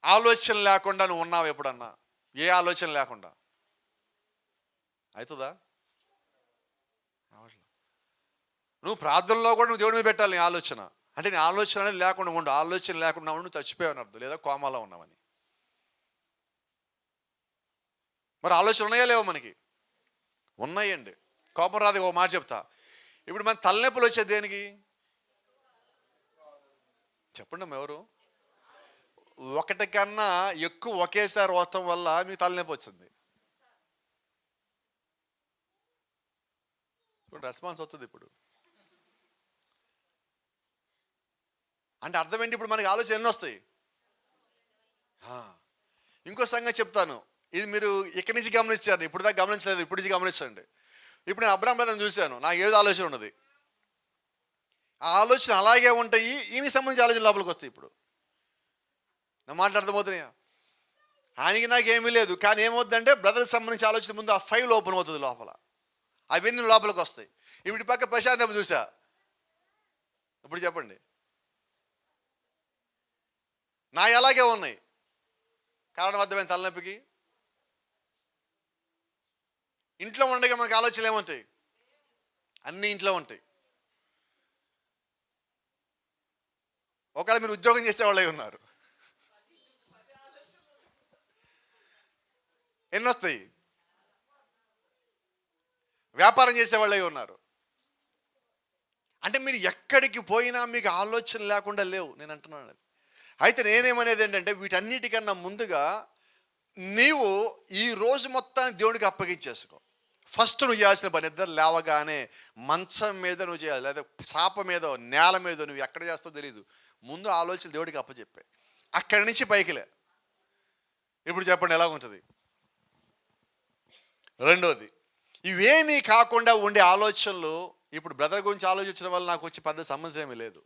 ఆలోచన లేకుండా నువ్వు ఉన్నావు ఎప్పుడన్నా? ఏ ఆలోచన లేకుండా అవుతుందా? నువ్వు ప్రార్థనలో కూడా నువ్వు దేవుడి మీద పెట్టాలి నీ ఆలోచన. అంటే నీ ఆలోచన అనేది లేకుండా ఉండు. ఆలోచన లేకుండా ఉండు, నువ్వు చచ్చిపోయావని అర్థం, లేదా కోమాలో ఉన్నావని. మరి ఆలోచన ఉన్నాయా లేవో? మనకి ఉన్నాయండి. కోపం రాదు. ఒక మాట చెప్తా. ఇప్పుడు మన తలనొప్పులు వచ్చేది దేనికి చెప్పండి అమ్మ? ఎవరు? ఒకటి కన్నా ఎక్కువ ఒకేసారి వస్తాం వల్ల మీకు తలనొప్పి వచ్చింది. రెస్పాన్స్ వస్తుంది ఇప్పుడు. అంటే అర్థం ఏంటి? ఇప్పుడు మనకి ఆలోచన ఎన్ని వస్తాయి? ఇంకో సంగతి చెప్తాను, ఇది మీరు ఇక్కడి నుంచి గమనించారు, ఇప్పుడు దాకా గమనించలేదు, ఇప్పుడు నుంచి గమనించండి. ఇప్పుడు నేను అబ్రాహాం బ్రదర్ని చూశాను, నాకు ఏదో ఆలోచన ఉన్నది. ఆ ఆలోచన అలాగే ఉంటాయి, ఈయనకి సంబంధించి ఆలోచన లోపలికి వస్తాయి. ఇప్పుడు నా మాటలు అర్థమవుతున్నాయా? ఆయనకి నాకు ఏమీ లేదు, కానీ ఏమవుతుందంటే బ్రదర్కి సంబంధించి ఆలోచన ముందు ఆ ఫైల్ ఓపెన్ అవుతుంది లోపల, అవన్నీ లోపలికి వస్తాయి. ఇప్పుడు పక్క ప్రశాంతం చూసా, ఇప్పుడు చెప్పండి, నా ఎలాగే ఉన్నాయి. కారణం అర్థమైన తలనొప్పికి. ఇంట్లో ఉండగా మనకు ఆలోచనలు ఏముంటాయి? అన్నీ ఇంట్లో ఉంటాయి. ఒకవేళ మీరు ఉద్యోగం చేసేవాళ్ళే ఉన్నారు, ఎన్ని వస్తాయి? వ్యాపారం చేసేవాళ్ళే ఉన్నారు. అంటే మీరు ఎక్కడికి పోయినా మీకు ఆలోచన లేకుండా లేవు, నేను అంటున్నాను అది. అయితే నేనేమనేది ఏంటంటే, వీటన్నిటికన్నా ముందుగా నీవు ఈ రోజు మొత్తాన్ని దేవుడికి అప్పగించేసుకో. ఫస్ట్ నువ్వు చేయాల్సిన పని, ఇద్దరు లేవగానే మంచం మీద నువ్వు చేయాలి, లేదా చాప మీద, నేల మీద, నువ్వు ఎక్కడ చేస్తావు తెలియదు, ముందు ఆలోచన దేవుడికి అప్పచెప్పే, అక్కడి నుంచి పైకిలే. ఇప్పుడు చెప్పండి ఎలా ఉంటుంది? రెండోది, ఇవేమీ కాకుండా ఉండే ఆలోచనలు. ఇప్పుడు బ్రదర్ గురించి ఆలోచించడం వల్ల నాకు వచ్చి పెద్ద సమస్య ఏమీ లేదు.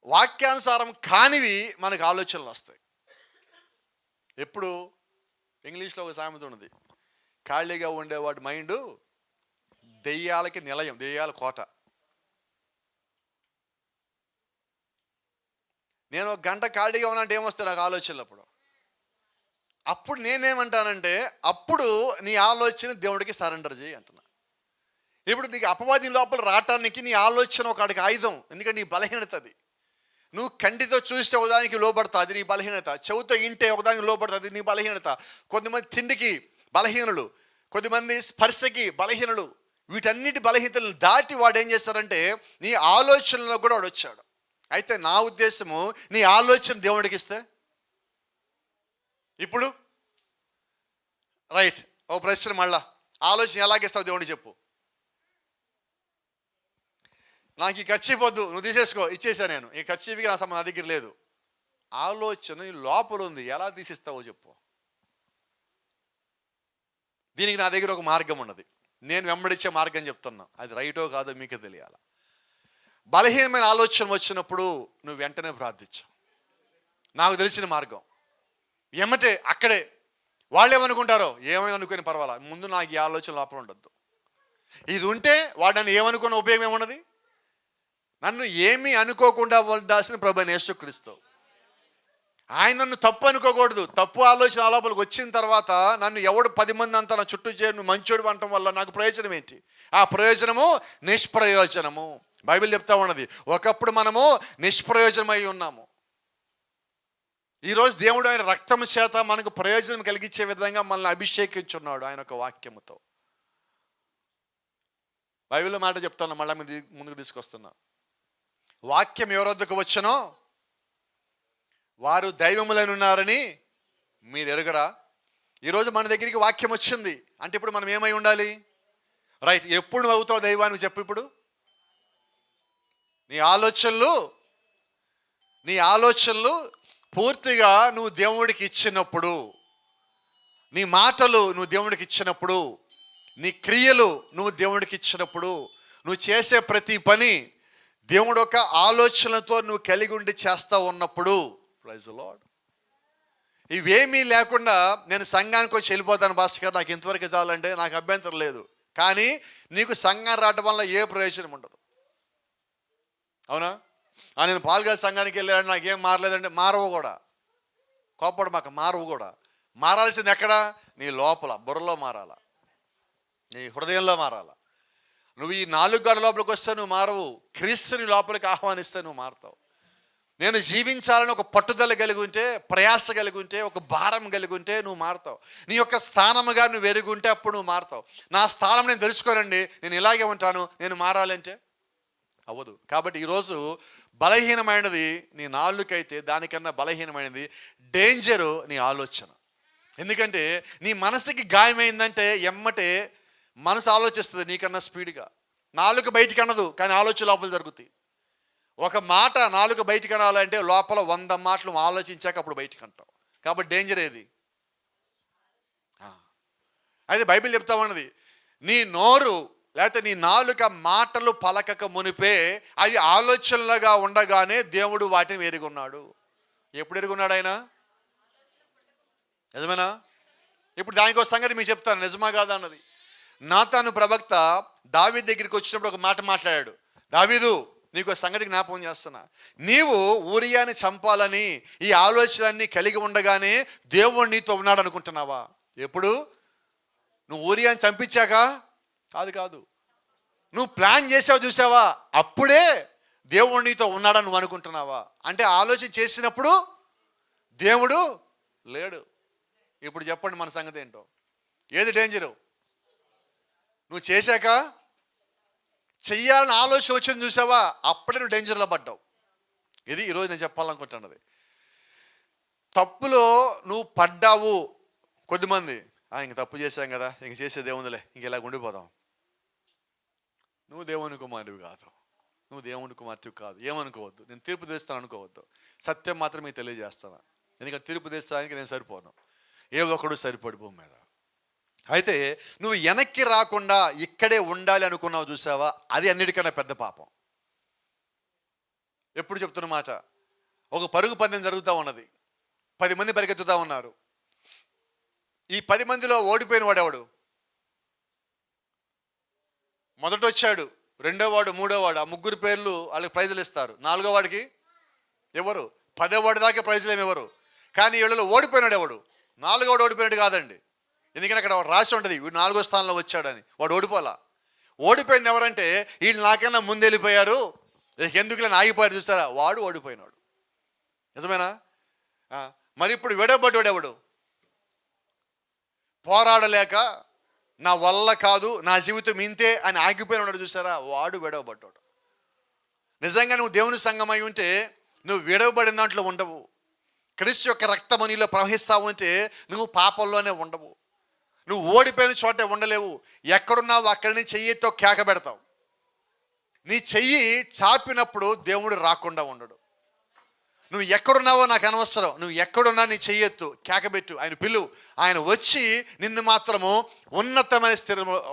వాక్యానుసారం కానివి మనకు ఆలోచనలు వస్తాయి. ఎప్పుడు? ఇంగ్లీష్లో ఒక సామెత ఉన్నది, ఖాళీగా ఉండేవాడి మైండ్ దెయ్యాలకి నిలయం, దెయ్యాల కోట. నేను ఒక గంట ఖాళీగా ఉన్నట్టు ఏమొస్తాయి నాకు ఆలోచనలు. అప్పుడు నేనేమంటానంటే, అప్పుడు నీ ఆలోచన దేవుడికి సరెండర్ చేయి అంటున్నా. ఇప్పుడు నీకు అపవాది లోపల రావటానికి నీ ఆలోచన ఒక అడిగి ఆయుధం, ఎందుకంటే నీ బలహీనత అది. నువ్వు కంటితో చూస్తే ఒకదానికి లోపడతా, అది నీ బలహీనత. చెవుతో ఇంటే ఒకదానికి లోపడుతుంది, నీ బలహీనత. కొంతమంది తిండికి బలహీనులు, కొద్దిమంది స్పర్శకి బలహీనులు. వీటన్నిటి బలహీనతలను దాటి వాడు ఏం చేస్తారంటే నీ ఆలోచనలో కూడా వాడు వచ్చాడు. అయితే నా ఉద్దేశము, నీ ఆలోచన దేవుడికి ఇస్తే. ఇప్పుడు రైట్, ఓ ప్రశ్న మళ్ళా, ఆలోచన ఎలాగిస్తావు దేవుడికి చెప్పు. నాకు ఈ ఖర్చు వద్దు, నువ్వు తీసేసుకో, ఇచ్చేసా నేను, ఈ ఖర్చుకి నా దగ్గర లేదు. ఆలోచన నీ లోపల ఉంది, ఎలా తీసిస్తావో చెప్పు. దీనికి నా దగ్గర ఒక మార్గం ఉన్నది, నేను వెంబడించే మార్గం చెప్తున్నా. అది రైటో కాదో మీకే తెలియాలి. బలహీనమైన ఆలోచన వచ్చినప్పుడు నువ్వు వెంటనే ప్రార్థించు. నాకు తెలిసిన మార్గం ఏమంటే అక్కడే వాళ్ళు ఏమనుకుంటారో ఏమైనా అనుకుని పర్వాలా, ముందు నాకు ఈ ఆలోచన లోపల ఉండద్దు. ఇది ఉంటే వాడు నన్ను ఏమనుకున్న ఉపయోగం ఏమున్నది? నన్ను ఏమీ అనుకోకుండా ఉండాల్సిన ప్రభువైన యేసుక్రీస్తు. ఆయన నన్ను తప్పు అనుకోకూడదు. తప్పు ఆలోచన ఆ లోపలికి వచ్చిన తర్వాత నన్ను ఎవడు 10 మంది అంతా నా చుట్టూ చేరి నువ్వు మంచోడు అనటం వల్ల నాకు ప్రయోజనం ఏంటి? ఆ ప్రయోజనము నిష్ప్రయోజనము. బైబిల్ చెప్తా ఉన్నది, ఒకప్పుడు మనము నిష్ప్రయోజనమై ఉన్నాము. ఈరోజు దేవుడు ఆయన రక్తం చేత మనకు ప్రయోజనం కలిగించే విధంగా మనల్ని అభిషేకించున్నాడు ఆయన ఒక వాక్యముతో. బైబిల్లో మాట చెప్తాను, మళ్ళీ ముందుకు తీసుకొస్తున్నా. వాక్యం ఎవరి వద్దకు వచ్చనో వారు దైవములనున్నారని మీరు ఎరుగరా? ఈరోజు మన దగ్గరికి వాక్యం వచ్చింది అంటే ఇప్పుడు మనం ఏమై ఉండాలి? రైట్. ఎప్పుడు నువ్వు అవుతావు దైవాన్ని చెప్పు. ఇప్పుడు నీ ఆలోచనలు పూర్తిగా నువ్వు దేవుడికి ఇచ్చినప్పుడు, నీ మాటలు నువ్వు దేవుడికి ఇచ్చినప్పుడు, నీ క్రియలు నువ్వు దేవుడికి ఇచ్చినప్పుడు, నువ్వు చేసే ప్రతి పని దేవుడు ఒక ఆలోచనతో నువ్వు కలిగి ఉండి చేస్తా ఉన్నప్పుడు, ప్రైజ్ ది లార్డ్. ఇవేమీ లేకుండా నేను సంఘానికి వచ్చి వెళ్ళిపోతాను భాస్కర్ గారు, నాకు ఇంతవరకు చాలంటే నాకు అభ్యంతరం లేదు. కానీ నీకు సంఘం రావడం వల్ల ఏ ప్రయోజనం ఉండదు. అవునా? నేను పాల్గొని సంఘానికి వెళ్ళాను, నాకేం మారలేదంటే మారవు కూడా. కోపడు మాకు మారవు కూడా. మారాల్సింది ఎక్కడ? నీ లోపల బుర్రలో మారాల, నీ హృదయంలో మారాల. నువ్వు ఈ 4 గోడల లోపలికి వస్తే నువ్వు మారవు. క్రీస్తుని లోపలికి ఆహ్వానిస్తే నువ్వు మారుతావు. నేను జీవించాలని ఒక పట్టుదల కలిగి ఉంటే, ప్రయాస కలిగి ఉంటే, ఒక భారం కలిగి ఉంటే నువ్వు మారుతావు. నీ యొక్క స్థానముగా నువ్వు ఎరుగుంటే అప్పుడు నువ్వు మారుతావు. నా స్థానం నేను తెలుసుకోనండి, నేను ఇలాగే ఉంటాను, నేను మారాలంటే అవ్వదు. కాబట్టి ఈరోజు బలహీనమైనది నీ నాలుకైతే దానికన్నా బలహీనమైనది డేంజరు నీ ఆలోచన. ఎందుకంటే నీ మనసుకి గాయమైందంటే ఎమ్మటే మనసు ఆలోచిస్తుంది నీకన్నా స్పీడ్గా. నాలుక బయటికి అనదు కానీ ఆలోచన లోపల జరుగుతాయి. ఒక మాట నాలుక బయటికి అనాలంటే లోపల 100 మాటలు ఆలోచించాక అప్పుడు బయటికి అంటావు. కాబట్టి డేంజర్ ఏది? అయితే బైబిల్ చెప్తా ఉన్నది, నీ నోరు లేకపోతే నీ నాలుక మాటలు పలకక మునిపే అవి ఆలోచనలుగా ఉండగానే దేవుడు వాటిని ఎరుగున్నాడు. ఎప్పుడు ఎరుగున్నాడు ఆయన? నిజమేనా? ఇప్పుడు దానికి ఒక సంగతి మీకు చెప్తాను, నిజమా కాదా అన్నది. నాతాను ప్రవక్త దావీదు దగ్గరికి వచ్చినప్పుడు ఒక మాట మాట్లాడాడు. దావీదు, నీకు ఒక సంగతి జ్ఞాపకం చేస్తున్నా. నీవు ఊరియాని చంపాలని ఈ ఆలోచనలన్నీ కలిగి ఉండగానే దేవుడు నీతో ఉన్నాడు అనుకుంటున్నావా? ఎప్పుడు? నువ్వు ఊరియాని చంపించాక కాదు. నువ్వు ప్లాన్ చేసావు చూసావా, అప్పుడే దేవుడు నీతో ఉన్నాడని నువ్వు అనుకుంటున్నావా? అంటే ఆలోచన చేసినప్పుడు దేవుడు లేడు. ఇప్పుడు చెప్పండి మన సంగతి ఏంటో? ఏది డేంజరు? నువ్వు చేశాక చెయ్యాలని ఆలోచన వచ్చింది చూసావా, అప్పుడే నువ్వు డేంజర్లో పడ్డావు. ఇది ఈరోజు నేను చెప్పాలనుకుంటున్నది. తప్పులో నువ్వు పడ్డావు. కొద్దిమంది ఇంక తప్పు చేశాం కదా, ఇంక చేసేది ఏముందిలే, ఇంక ఇలా ఉండిపోదాం. నువ్వు దేవుని కుమారుడివి కాదు, నువ్వు దేవుని కుమార్తెవి కాదు. ఏమనుకోవద్దు, నేను తీర్పు తీస్తాను అనుకోవద్దు. సత్యం మాత్రమే తెలియజేస్తాను. ఎందుకంటే తీర్పు తీర్చడానికి నేను సరిపోను, ఏ ఒక్కడు సరిపడి భూమి మీద. అయితే నువ్వు వెనక్కి రాకుండా ఇక్కడే ఉండాలి అనుకున్నావు చూసావా, అది అన్నిటికన్నా పెద్ద పాపం. ఎప్పుడు చెప్తున్న మాట, ఒక పరుగు పందెం జరుగుతూ ఉన్నది, 10 మంది పరిగెత్తుతూ ఉన్నారు. ఈ 10 మందిలో ఓడిపోయిన వాడు ఎవడు? మొదట వచ్చాడు, 2వ వాడు, 3వ వాడు, ఆ 3 పేర్లు వాళ్ళకి ప్రైజులు ఇస్తారు. 4వ వాడికి ఎవరు? 10వ వాడి దాకా ప్రైజులు ఏమి ఎవరు. కానీ వీళ్ళలో ఓడిపోయినాడు ఎవడు? 4వ వాడు ఓడిపోయినాడు కాదండి. ఎందుకంటే అక్కడ రాసి ఉంటుంది వీడు 4వ స్థానంలో వచ్చాడని. వాడు ఓడిపోలా. ఓడిపోయింది ఎవరంటే వీళ్ళు నాకన్నా ముందు వెళ్ళిపోయారు, ఎందుకు ఇలా ఆగిపోయారు చూస్తారా, వాడు ఓడిపోయినాడు. నిజమేనా? మరి ఇప్పుడు విడబడ్డాడు ఎవడు? పోరాడలేక నా వల్ల కాదు, నా జీవితం ఇంతే అని ఆగిపోయినాడు చూసారా, వాడు విడవబడ్డాడు. నిజంగా నువ్వు దేవుని సంఘమై ఉంటే నువ్వు విడవబడిన దాంట్లో ఉండవు. క్రీస్తు యొక్క రక్తము నీలో ప్రవహిస్తావు అంటే నువ్వు పాపంలోనే ఉండవు. నువ్వు ఓడిపోయిన చోటే ఉండలేవు. ఎక్కడున్నావు అక్కడి నుంచి చెయ్యితో కేక పెడతావు. నీ చెయ్యి చాపినప్పుడు దేవుడు రాకుండా ఉండడు. నువ్వు ఎక్కడున్నావో నాకు అనవసరం, నువ్వు ఎక్కడున్నా నీ చెయ్యొద్దు, కేకబెట్టు, ఆయన పిలువు. ఆయన వచ్చి నిన్ను మాత్రము ఉన్నతమైన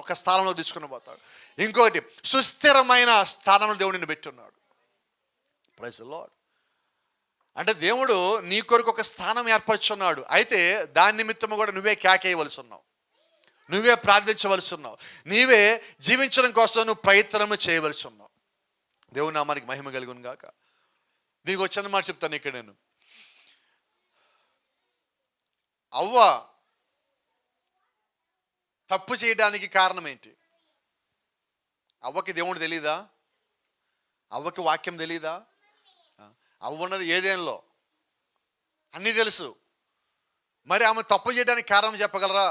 ఒక స్థానంలో తీసుకుని పోతాడు. ఇంకోటి, సుస్థిరమైన స్థానంలో దేవుడు నిన్ను పెట్టున్నాడు. Praise the lord. అంటే దేవుడు నీ కొరకు ఒక స్థానం ఏర్పరచున్నాడు. అయితే దాని నిమిత్తము కూడా నువ్వే కేకేయవలసి ఉన్నావు, నువ్వే ప్రార్థించవలసి ఉన్నావు, నీవే జీవించడం కోసం నువ్వు ప్రయత్నం చేయవలసి ఉన్నావు. దేవుని నామానికి మహిమ కలుగును గాక. దీనికి వచ్చిన మాట చెప్తాను ఇక్కడ నేను. అవ్వ తప్పు చేయడానికి కారణం ఏంటి? అవ్వకి దేవుడు తెలీదా? అవ్వకి వాక్యం తెలీదా? అవ్వ ఉన్నది ఏదేంలో, అన్నీ తెలుసు. మరి ఆమె తప్పు చేయడానికి కారణం చెప్పగలరా?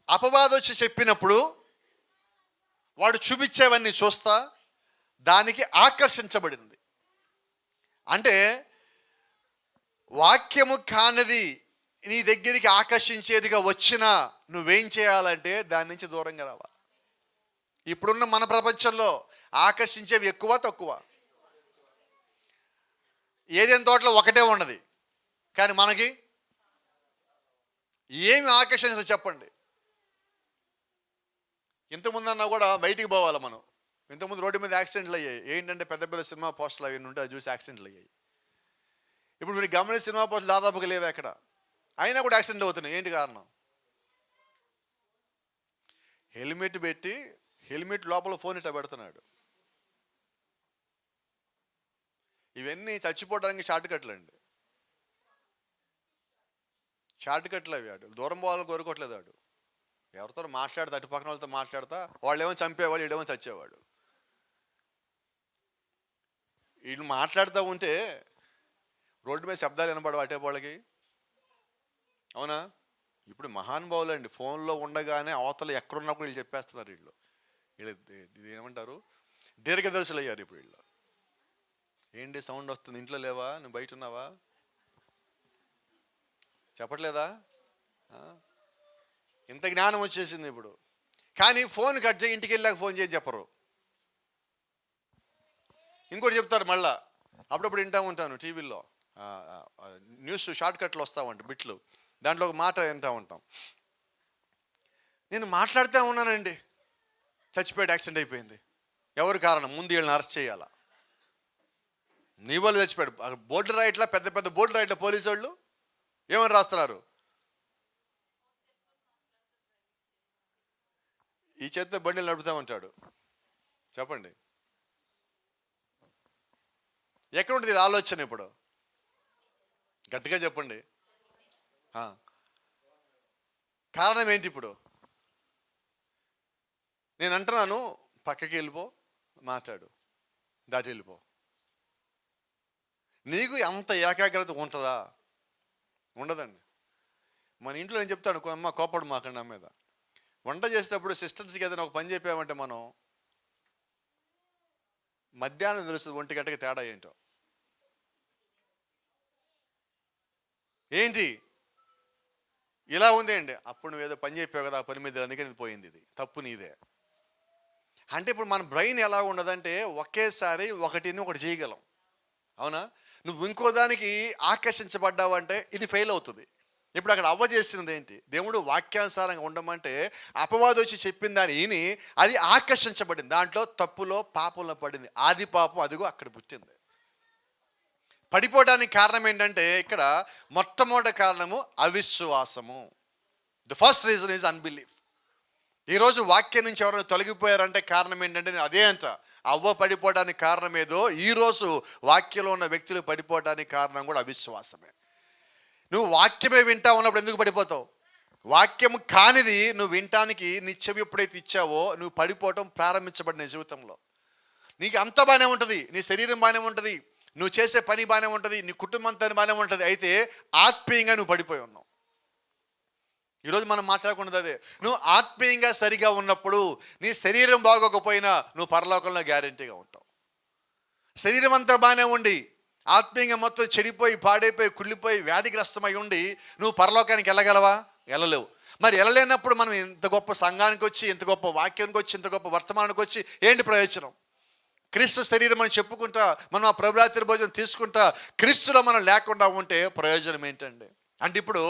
అపవాదం వచ్చి చెప్పినప్పుడు వాడు చూపించేవన్నీ చూస్తా దానికి ఆకర్షించబడింది. అంటే వాక్యము కానిది నీ దగ్గరికి ఆకర్షించేదిగా వచ్చినా నువ్వేం చేయాలంటే దాని నుంచి దూరంగా రావాలి. ఇప్పుడున్న మన ప్రపంచంలో ఆకర్షించేవి ఎక్కువ తక్కువ? ఏదైనా తోటలో ఒకటే ఉన్నది, కానీ మనకి ఏమి ఆకర్షించదు చెప్పండి? ఇంతకుముందు అన్నా కూడా బయటికి పోవాలి మనం. ఇంతకుముందు రోడ్డు మీద యాక్సిడెంట్లు అయ్యాయి. ఏంటంటే పెద్ద పెద్ద సినిమా పోస్టులు అవి ఉంటే అది చూసి యాక్సిడెంట్లు అయ్యాయి. ఇప్పుడు మీరు గమనించిన సినిమా పోస్టులు దాదాపుగా లేవు ఎక్కడ, అయినా కూడా యాక్సిడెంట్లు అవుతున్నాయి. ఏంటి కారణం? హెల్మెట్ పెట్టి హెల్మెట్ లోపల ఫోన్ ఇట్లా పెడుతున్నాడు. ఇవన్నీ చచ్చిపోవడానికి షార్ట్ కట్లు అండి. షార్ట్ కట్లు అవి. ఆడు దూరం పోవాలని కోరుకోవట్లేదు. ఆడు ఎవరితో మాట్లాడతా, అటు పక్కన వాళ్ళతో మాట్లాడతా, వాళ్ళు ఏమో చంపేవాడు, ఈడేమో చచ్చేవాడు. వీళ్ళు మాట్లాడుతూ ఉంటే రోడ్డు మీద శబ్దాలు వినపడవు అటే వాళ్ళకి, అవునా? ఇప్పుడు మహానుభావులు అండి, ఫోన్లో ఉండగానే అవతల ఎక్కడున్నా కూడా వీళ్ళు చెప్పేస్తున్నారు. వీళ్ళు ఏమంటారు, దీర్ఘదర్శులు అయ్యారు ఇప్పుడు వీళ్ళు. ఏంటి సౌండ్ వస్తుంది, ఇంట్లో లేవా, నువ్వు బయట ఉన్నావా, చెప్పట్లేదా? ఇంత జ్ఞానం వచ్చేసింది ఇప్పుడు. కానీ ఫోన్ కట్ చేయి, ఇంటికి వెళ్ళాక ఫోన్ చేసి చెప్పరు. ఇంకోటి చెప్తారు మళ్ళా. అప్పుడప్పుడు వింటూ ఉంటాను టీవీల్లో న్యూస్ షార్ట్ కట్లు వస్తూ ఉంటాయి, బిట్లు. దాంట్లో ఒక మాట వింటూ ఉంటాం. నేను మాట్లాడుతూ ఉన్నానండి, చచ్చిపోయాడు, యాక్సిడెంట్ అయిపోయింది. ఎవరు కారణం? ముందు వీళ్ళని అరెస్ట్ చేయాలా? నీ వాళ్ళు చచ్చిపోయాడు. బోర్డులు రాయట్లా, పెద్ద పెద్ద బోర్డులు రాయట్లా పోలీసు వాళ్ళు. ఏమని రాస్తున్నారు? ఈ చేతితో బండిలు నడుపుతా ఉంటాడు. చెప్పండి, ఎక్కడ ఉంటుంది ఆలోచన? ఇప్పుడు గట్టిగా చెప్పండి. కారణం ఏంటి? ఇప్పుడు నేను అంటున్నాను, పక్కకి వెళ్ళిపో, మాట్లాడు, దాటి వెళ్ళిపో. నీకు అంత ఏకాగ్రత ఉంటుందా? ఉండదండి. మన ఇంట్లో నేను చెప్తాను, అమ్మ కోపడు మాకండి నా మీద. వంట చేసేటప్పుడు సిస్టర్స్కి ఏదైనా ఒక పని చెప్పామంటే మనం మధ్యాహ్నం తెలుస్తుంది 1 గంటకి తేడా ఏంటో. ఏంటి ఇలా ఉంది అండి, అప్పుడు నువ్వు ఏదో పని చెప్పావు కదా, ఆ పని మీద అందుకని పోయింది, ఇది తప్పు నీదే. అంటే ఇప్పుడు మన బ్రెయిన్ ఎలా ఉండదంటే ఒకేసారి ఒకటి చేయగలం, అవునా? నువ్వు ఇంకో దానికి ఆకర్షించబడ్డావంటే ఇది ఫెయిల్ అవుతుంది. ఇప్పుడు అక్కడ అవ్వ చేసినది ఏంటి? దేవుడు వాక్యానుసారంగా ఉండమంటే అపవాదం వచ్చి చెప్పిన దాని ఈని అది ఆకర్షించబడింది, దాంట్లో తప్పులో పాపంలో పడింది. ఆది పాపం అదిగో అక్కడ పుట్టింది. పడిపోవడానికి కారణం ఏంటంటే ఇక్కడ మొట్టమొదటి కారణము అవిశ్వాసము. The first reason is unbelief. ఈరోజు వాక్యం నుంచి ఎవరైనా తొలగిపోయారంటే కారణం ఏంటంటే అదే అంట. అవ్వ పడిపోవడానికి కారణం ఏదో, ఈరోజు వాక్యంలో ఉన్న వ్యక్తులు పడిపోవడానికి కారణం కూడా అవిశ్వాసమే. నువ్వు వాక్యమే వింటా ఉన్నప్పుడు ఎందుకు పడిపోతావు? వాక్యము కానిది నువ్వు వినటానికి నీ చెవి ఎప్పుడైతే ఇచ్చావో నువ్వు పడిపోవటం ప్రారంభించబడిన జీవితంలో. నీకు అంత బాగానే ఉంటుంది, నీ శరీరం బాగానే ఉంటుంది, నువ్వు చేసే పని బాగానే ఉంటుంది, నీ కుటుంబం అంతా బాగానే ఉంటుంది. అయితే ఆత్మీయంగా నువ్వు పడిపోయి ఉన్నావు. ఈరోజు మనం మాట్లాడుకున్నది అదే. నువ్వు ఆత్మీయంగా సరిగా ఉన్నప్పుడు నీ శరీరం బాగోకపోయినా నువ్వు పరలోకంలో గ్యారెంటీగా ఉంటావు. శరీరం అంతా బాగానే ఉండి ఆత్మీయంగా మొత్తం చెడిపోయి పాడైపోయి కుళ్ళిపోయి వ్యాధిగ్రస్తమై ఉండి నువ్వు పరలోకానికి వెళ్ళగలవా? వెళ్ళలేవు. మరి వెళ్ళలేనప్పుడు మనం ఇంత గొప్ప సంఘానికి వచ్చి, ఇంత గొప్ప వాక్యానికి వచ్చి, ఇంత గొప్ప వర్తమానానికి వచ్చి ఏంటి ప్రయోజనం? క్రీస్తు శరీరం అని చెప్పుకుంటా మనం ఆ ప్రభురాత్రి భోజనం తీసుకుంటా క్రీస్తులో మనం లేకుండా ఉంటే ప్రయోజనం ఏంటండి? అంటే ఇప్పుడు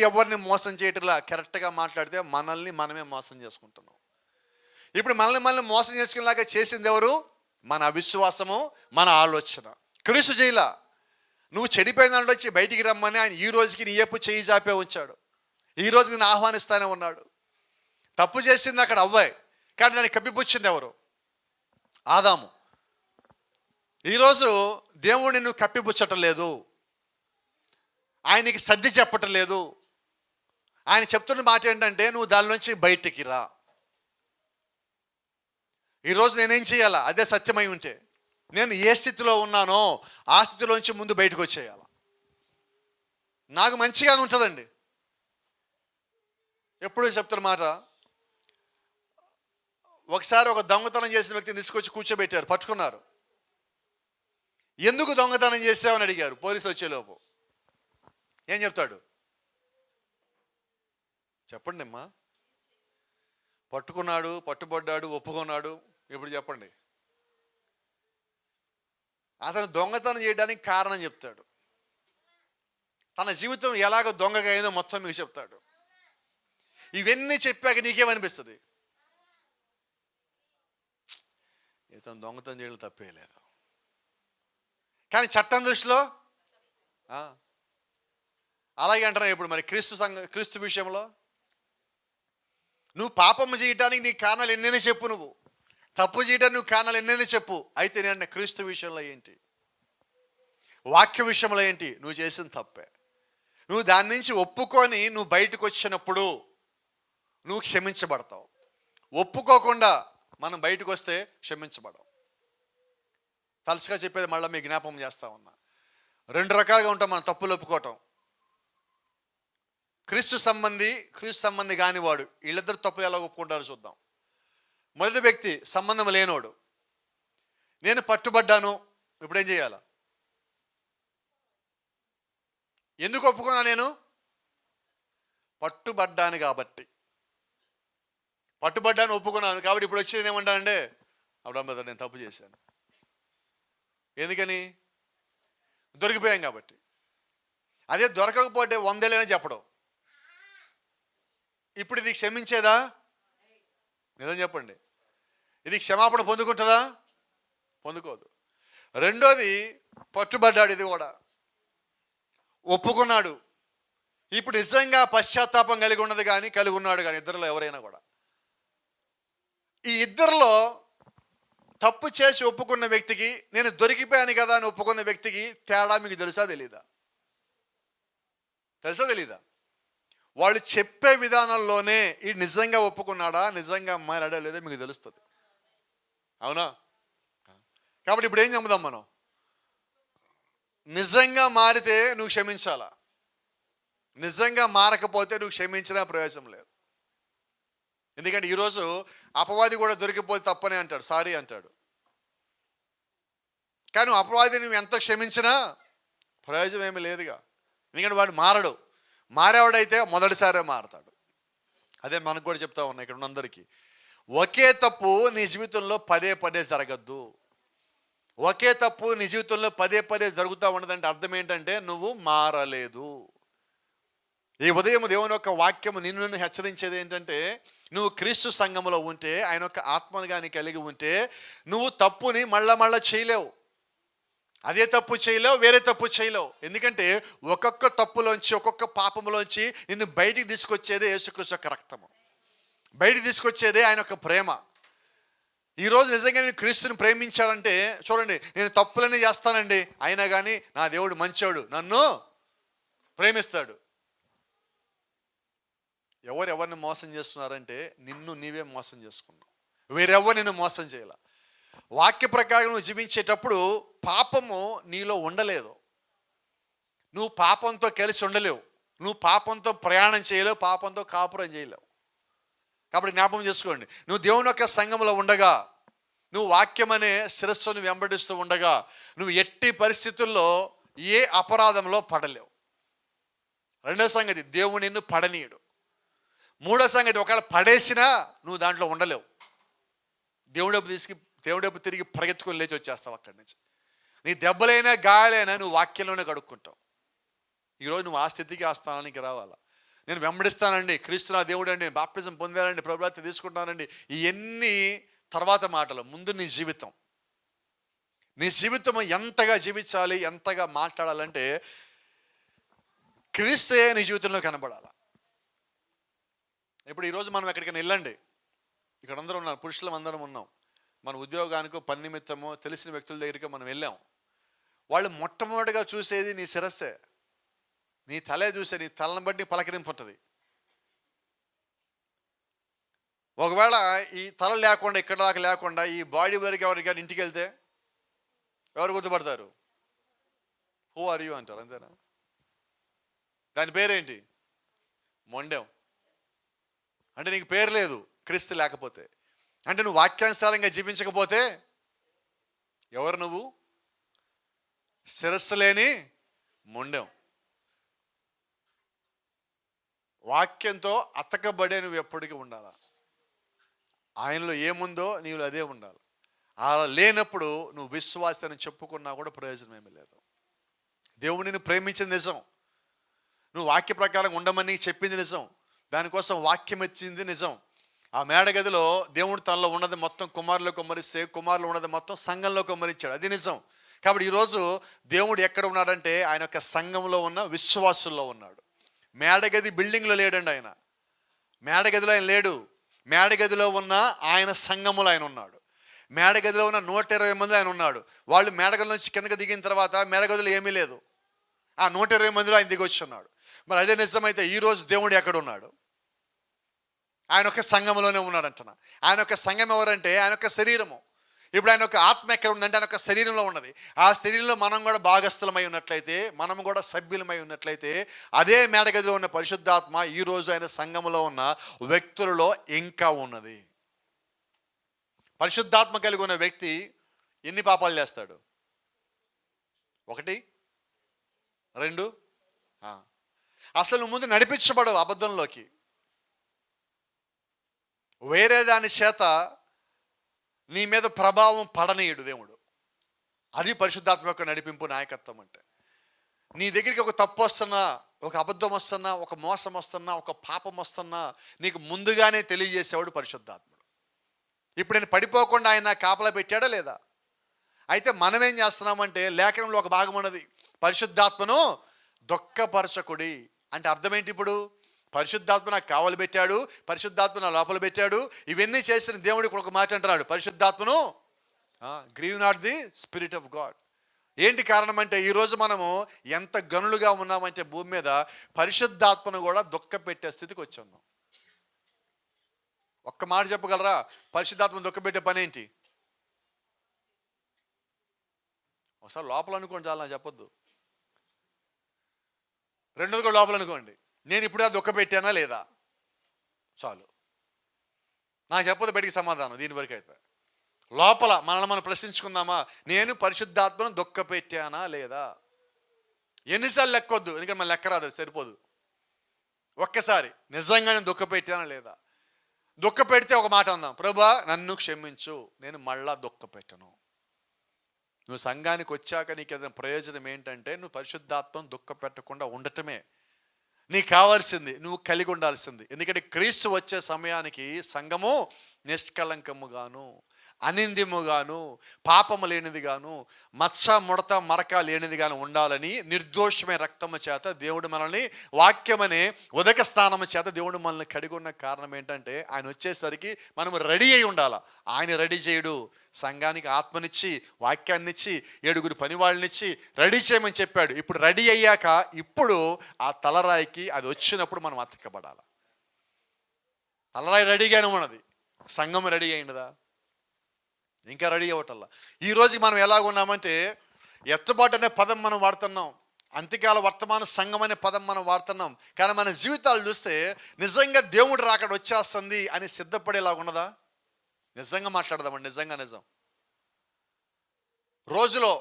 ఎవరిని మోసం చేయటంలా కరెక్ట్గా మాట్లాడితే మనల్ని మనమే మోసం చేసుకుంటున్నాం. ఇప్పుడు మనల్ని మోసం చేసుకునేలాగా చేసింది ఎవరు? మన అవిశ్వాసము, మన ఆలోచన. క్రీస్తు చేయలా. నువ్వు చెడిపోయిన దాంట్లో వచ్చి బయటికి రమ్మని ఆయన ఈ రోజుకి నీ ఎప్పు చేయి జాపే ఉంచాడు. ఈ రోజు నేను ఆహ్వానిస్తానే ఉన్నాడు. తప్పు చేసింది అక్కడ అవ్వాయి, కానీ దాన్ని కప్పిపుచ్చింది ఎవరు? ఆదాము. ఈరోజు దేవుడిని నువ్వు కప్పిపుచ్చటం లేదు, ఆయనకి సర్ది చెప్పటం లేదు. ఆయన చెప్తున్న మాట ఏంటంటే నువ్వు దానిలోంచి బయటికి రా. ఈరోజు నేనేం చేయాలా? అదే సత్యమై ఉంటే నేను ఏ స్థితిలో ఉన్నానో ఆ స్థితిలోంచి ముందు బయటకు వచ్చేయాల. నాకు మంచిగానే ఉంటుందండి. ఎప్పుడు చెప్తున్న మాట, ఒకసారి ఒక దొంగతనం చేసిన వ్యక్తిని తీసుకొచ్చి కూర్చోబెట్టారు, పట్టుకున్నారు. ఎందుకు దొంగతనం చేసావని అడిగారు. పోలీసులు వచ్చేలోపు ఏం చెప్తాడు? చెప్పండి అమ్మా. పట్టుకున్నాడు, పట్టుబడ్డాడు, ఒప్పుకున్నాడు. ఇప్పుడు చెప్పండి. అతను దొంగతనం చేయడానికి కారణం చెప్తాడు. తన జీవితం ఎలాగో దొంగగా అయిందో మొత్తం మీకు చెప్తాడు. ఇవన్నీ చెప్పాక నీకేమనిపిస్తుంది? ఇతను దొంగతనం చేయడం తప్పే లేదు, కానీ చట్టం దృష్టిలో అలాగే అంటున్నా. ఇప్పుడు మరి క్రీస్తు విషయంలో నువ్వు పాపము చేయటానికి నీ కారణాలు ఎన్నైనా చెప్పు, నువ్వు తప్పు చేయడానికి నువ్వు కారణాలు ఎన్నైనా చెప్పు. అయితే నేను క్రీస్తు విషయంలో ఏంటి, వాక్య విషయంలో ఏంటి? నువ్వు చేసిన తప్పే. నువ్వు దాని నుంచి ఒప్పుకొని నువ్వు బయటకు వచ్చినప్పుడు నువ్వు క్షమించబడతావు. ఒప్పుకోకుండా మనం బయటకు వస్తే క్షమించబడవు. తలుసుగా చెప్పేది మళ్ళీ మీ జ్ఞాపకం చేస్తా ఉన్నా. 2 రకాలుగా ఉంటాం మనం తప్పులు ఒప్పుకోవటం. క్రీస్తు సంబంధి కానివాడు, వీళ్ళిద్దరు తప్పులు ఎలా ఒప్పుకుంటారో చూద్దాం. మొదటి వ్యక్తి సంబంధం లేనోడు. నేను పట్టుబడ్డాను, ఇప్పుడేం చేయాలా? ఎందుకు ఒప్పుకున్నా? నేను పట్టుబడ్డాను కాబట్టి, పట్టుబడ్డాను, ఒప్పుకున్నాను కాబట్టి ఇప్పుడు వచ్చి ఏమంటానంటే, అప్పుడు నేను తప్పు చేశాను. ఎందుకని? దొరికిపోయాం కాబట్టి. అదే దొరకకపోతే 100 ఏళ్ళైనా చెప్పడం. ఇప్పుడు ఇది క్షమించేదా? నిజం చెప్పండి, ఇది క్షమాపణ పొందుకుంటుందా? పొందుకోదు. రెండోది, పట్టుబడ్డాడు, ఇది కూడా ఒప్పుకున్నాడు. ఇప్పుడు నిజంగా పశ్చాత్తాపం కలిగి ఉన్నాడు కానీ ఇద్దరిలో ఎవరైనా కూడా, ఈ ఇద్దరిలో తప్పు చేసి ఒప్పుకున్న వ్యక్తికి, నేను దొరికిపోయాను కదా అని ఒప్పుకున్న వ్యక్తికి తేడా మీకు తెలుసా తెలీదా? తెలీదా? వాళ్ళు చెప్పే విధానంలోనే ఈ నిజంగా ఒప్పుకున్నాడా, నిజంగా మారాడా లేదో మీకు తెలుస్తుంది. అవునా? కాబట్టి ఇప్పుడు ఏం చెబుదాం మనం? నిజంగా మారితే నువ్వు క్షమించాలా, నిజంగా మారకపోతే నువ్వు క్షమించినా ప్రయోజనం లేదు. ఎందుకంటే ఈరోజు అపవాది కూడా దొరికిపోతే తప్పనే అంటాడు, సారీ అంటాడు. కానీ అపవాది నువ్వు ఎంత క్షమించినా ప్రయోజనం ఏమీ లేదుగా. ఎందుకంటే వాడు మారడు. మారేవాడైతే మొదటిసారే మారతాడు. అదే మనకు కూడా చెప్తా ఉన్నా ఇక్కడ ఉన్నందరికీ, ఒకే తప్పు నీ జీవితంలో పదే జరగద్దు. ఒకే తప్పు నీ జీవితంలో పదే జరుగుతూ ఉండదంటే అర్థం ఏంటంటే నువ్వు మారలేదు. ఈ ఉదయం దేవుని యొక్క వాక్యము నిన్ను హెచ్చరించేది ఏంటంటే, నువ్వు క్రీస్తు సంఘములో ఉంటే, ఆయన యొక్క ఆత్మను కానీ కలిగి ఉంటే, నువ్వు తప్పుని మళ్ళా చేయలేవు. అదే తప్పు చేయలేవు, వేరే తప్పు చేయలేవు. ఎందుకంటే ఒక్కొక్క తప్పులోంచి, ఒక్కొక్క పాపములోంచి నిన్ను బయటికి తీసుకొచ్చేదే యేసుక్రీస్తు యొక్క రక్తము, బయటికి తీసుకొచ్చేదే ఆయన యొక్క ప్రేమ. ఈరోజు నిజంగా నేను క్రీస్తుని ప్రేమించాడంటే చూడండి, నేను తప్పులన్నీ చేస్తానండి, అయినా కానీ నా దేవుడు మంచోడు, నన్ను ప్రేమిస్తాడు. ఎవరిని మోసం చేస్తున్నారంటే నిన్ను నీవే మోసం చేసుకున్నావు, వేరెవరు నిన్ను మోసం చేయాల. వాక్య ప్రకారం నువ్వు జీవించేటప్పుడు పాపము నీలో ఉండలేదు. నువ్వు పాపంతో కలిసి ఉండలేవు, నువ్వు పాపంతో ప్రయాణం చేయలేవు, పాపంతో కాపురం చేయలేవు. కాబట్టి జ్ఞాపకం చేసుకోండి, నువ్వు దేవుని యొక్క సంఘంలో ఉండగా, నువ్వు వాక్యం అనే శిరస్సును వెంబడిస్తూ ఉండగా, నువ్వు ఎట్టి పరిస్థితుల్లో ఏ అపరాధంలో పడలేవు. రెండో సంగతి, దేవుడు నిన్ను పడనీయడు. మూడో సంగతి, ఒకవేళ పడేసినా నువ్వు దాంట్లో ఉండలేవు. దేవుడు దేవుడి వైపు తిరిగి పరిగెత్తుకొని లేచి వచ్చేస్తావు అక్కడి నుంచి. నీ దెబ్బలైనా గాయాలైనా నువ్వు వాక్యంలోనే కడుక్కుంటావు. ఈరోజు నువ్వు ఆ స్థితికి ఆ స్థానానికి రావాలా. నేను వెంబడిస్తానండి, క్రీస్తు నా దేవుడు అండి, బాప్టిజం పొందానండి, ప్రభుత్వం తీసుకుంటానండి, ఇవన్నీ తర్వాత మాటలు. ముందు నీ జీవితం ఎంతగా జీవించాలి, ఎంతగా మాట్లాడాలంటే క్రీస్తే నీ జీవితంలో కనబడాలి. ఇప్పుడు ఈరోజు మనం ఎక్కడికైనా వెళ్ళండి, ఇక్కడ అందరూ ఉన్నారు, పురుషులం అందరం ఉన్నాం, మన ఉద్యోగానికో పని నిమిత్తమో తెలిసిన వ్యక్తుల దగ్గరికి మనం వెళ్ళాం. వాళ్ళు మొట్టమొదటిగా చూసేది నీ శిరస్సే, నీ తలే చూసే, నీ తలను బట్టి పలకరింపు ఉంటుంది. ఒకవేళ ఈ తల లేకుండా, ఇక్కడ దాకా లేకుండా ఈ బాడీ వరకు ఎవరికైనా ఇంటికి వెళ్తే ఎవరు గుర్తుపడతారు? హూ ఆర్ యూ అంటారు, అంతేనా? దాని పేరేంటి? మొండెం. అంటే నీకు పేరు లేదు క్రీస్తు లేకపోతే. అంటే నువ్వు వాక్యానుసారంగా జీవించకపోతే ఎవరు నువ్వు? శిరస్సు లేని మొండెం. వాక్యంతో అతకబడే నువ్వు ఎప్పటికీ ఉండాలి. ఆయనలో ఏముందో నీవు అదే ఉండాలి. అలా లేనప్పుడు నువ్వు విశ్వాసాన్ని చెప్పుకున్నా కూడా ప్రయోజనం ఏమీ లేదు. దేవుడు నిన్ను ప్రేమించింది నిజం, నువ్వు వాక్య ప్రకారం ఉండమని చెప్పింది నిజం, దానికోసం వాక్యం ఇచ్చింది నిజం. ఆ మేడగదిలో దేవుడు తనలో ఉన్నది మొత్తం కుమారులో కుమ్మరిస్తే, కుమారులో ఉన్నది మొత్తం సంఘంలో కుమ్మరించాడు, అది నిజం. కాబట్టి ఈరోజు దేవుడు ఎక్కడ ఉన్నాడంటే ఆయన యొక్క సంఘంలో ఉన్న విశ్వాసుల్లో ఉన్నాడు. మేడగది బిల్డింగ్లో లేడండి ఆయన, మేడగదిలో ఆయన లేడు. మేడగదిలో ఉన్న ఆయన సంఘములో ఆయన ఉన్నాడు. మేడగదిలో ఉన్న 120 మంది ఆయన ఉన్నాడు. వాళ్ళు మేడగది నుంచి కిందకి దిగిన తర్వాత మేడగదిలో ఏమీ లేదు, ఆ 120 మందిలో ఆయన దిగి వచ్చి ఉన్నాడు. మరి అదే నిజమైతే ఈరోజు దేవుడు ఎక్కడ ఉన్నాడు? ఆయన యొక్క సంఘంలోనే ఉన్నాడు అంటున్నా. ఆయన యొక్క సంఘం ఎవరంటే ఆయన యొక్క శరీరము. ఇప్పుడు ఆయన యొక్క ఆత్మ ఎక్కడ ఉందంటే ఆయన యొక్క శరీరంలో ఉన్నది. ఆ శరీరంలో మనం కూడా భాగస్థులమై ఉన్నట్లయితే, మనం కూడా సభ్యులమై ఉన్నట్లయితే, అదే మేడగదిలో ఉన్న పరిశుద్ధాత్మ ఈరోజు ఆయన సంఘములో ఉన్న వ్యక్తులలో ఇంకా ఉన్నది. పరిశుద్ధాత్మ కలిగి ఉన్న వ్యక్తి ఎన్ని పాపాలు చేస్తాడు? 1, 2. అసలు నువ్వు ముందు నడిపించబడవు అబద్ధంలోకి. వేరే దాని చేత నీ మీద ప్రభావం పడనీయుడు దేవుడు. అది పరిశుద్ధాత్మ యొక్క నడిపింపు, నాయకత్వం అంటే. నీ దగ్గరికి ఒక తప్పు వస్తున్నా, ఒక అబద్ధం వస్తున్నా, ఒక మోసం వస్తున్నా, ఒక పాపం వస్తున్నా నీకు ముందుగానే తెలియజేసేవాడు పరిశుద్ధాత్ముడు. ఇప్పుడు నేను పడిపోకుండా ఆయన కాపలా పెట్టాడా లేదా? అయితే మనం ఏం చేస్తున్నామంటే, లేఖనంలో ఒక భాగం ఉన్నది, పరిశుద్ధాత్మను దుఃఖపరచకుడి అంటే అర్థం ఏంటి? ఇప్పుడు పరిశుద్ధాత్మ నాకు కావలి పెట్టాడు, పరిశుద్ధాత్మ నా లోపల పెట్టాడు, ఇవన్నీ చేసిన దేవుడు ఇప్పుడు ఒక మాట అంటున్నాడు, పరిశుద్ధాత్మను grieve not the spirit of God. ఏంటి కారణం అంటే ఈరోజు మనము ఎంత గనులుగా ఉన్నామంటే భూమి మీద పరిశుద్ధాత్మను కూడా దుఃఖ పెట్టే స్థితికి వచ్చి ఉన్నాం. ఒక్క మాట చెప్పగలరా? పరిశుద్ధాత్మను దుఃఖ పెట్టే పని ఏంటి? ఒకసారి లోపల అనుకోండి చాలా, చెప్పొద్దు. రెండోది కూడా లోపల అనుకోండి, నేను ఇప్పుడు ఆ దుఃఖ పెట్టానా లేదా? చాలు, నాకు చెప్పదు బయటికి సమాధానం. దీని వరకు అయితే లోపల మనల్ని మనం ప్రశ్నించుకుందామా, నేను పరిశుద్ధాత్మను దుఃఖ పెట్టానా లేదా? ఎన్నిసార్లు లెక్కొద్దు, ఎందుకంటే మన లెక్క రాదు, సరిపోదు. ఒక్కసారి నిజంగా నేను దుఃఖ పెట్టానా లేదా? దుఃఖ పెడితే ఒక మాట అందాం, ప్రభువా నన్ను క్షమించు, నేను మళ్ళా దుఃఖ పెట్టను. నువ్వు సంఘానికి వచ్చాక నీకు ఏదైనా ప్రయోజనం ఏంటంటే, నువ్వు పరిశుద్ధాత్మను దుఃఖ పెట్టకుండా ఉండటమే నీకు కావాల్సింది, నువ్వు కలిగి ఉండాల్సింది. ఎందుకంటే క్రీస్తు వచ్చే సమయానికి సంఘము నిష్కళంకముగాను, అనింద్యముగాను, పాపము లేనిదిగాను, మచ్చ ముడత మరక లేనిదిగాను ఉండాలని నిర్దోషమైన రక్తము చేత దేవుడు మనల్ని, వాక్యమనే ఉదక స్నానము చేత దేవుడు మనల్ని కడిగి ఉన్న కారణం ఏంటంటే, ఆయన వచ్చేసరికి మనము రెడీ అయి ఉండాలి. ఆయన రెడీ చేయడు. సంఘానికి ఆత్మనిచ్చి, వాక్యాన్నిచ్చి, 7 పనివాళ్ళనిచ్చి రెడీ చేయమని చెప్పాడు. ఇప్పుడు రెడీ అయ్యాక ఇప్పుడు ఆ తలరాయికి అది వచ్చినప్పుడు మనం అతకబడాలి. తలరాయి రెడీగానే ఉన్నది, సంఘం రెడీ అయిందా? ఇంకా రెడీ అవ్వటల్లా. ఈరోజు మనం ఎలాగ ఉన్నామంటే, ఎత్తుబాటు అనే పదం మనం వాడుతున్నాం, అంత్యకాల వర్తమాన సంఘం అనే పదం మనం వాడుతున్నాం. కానీ మన జీవితాలు చూస్తే నిజంగా దేవుడు రాకడ వచ్చేస్తుంది అని సిద్ధపడేలాగా ఉన్నదా? నిజంగా మాట్లాడదామండి, నిజం. రోజులో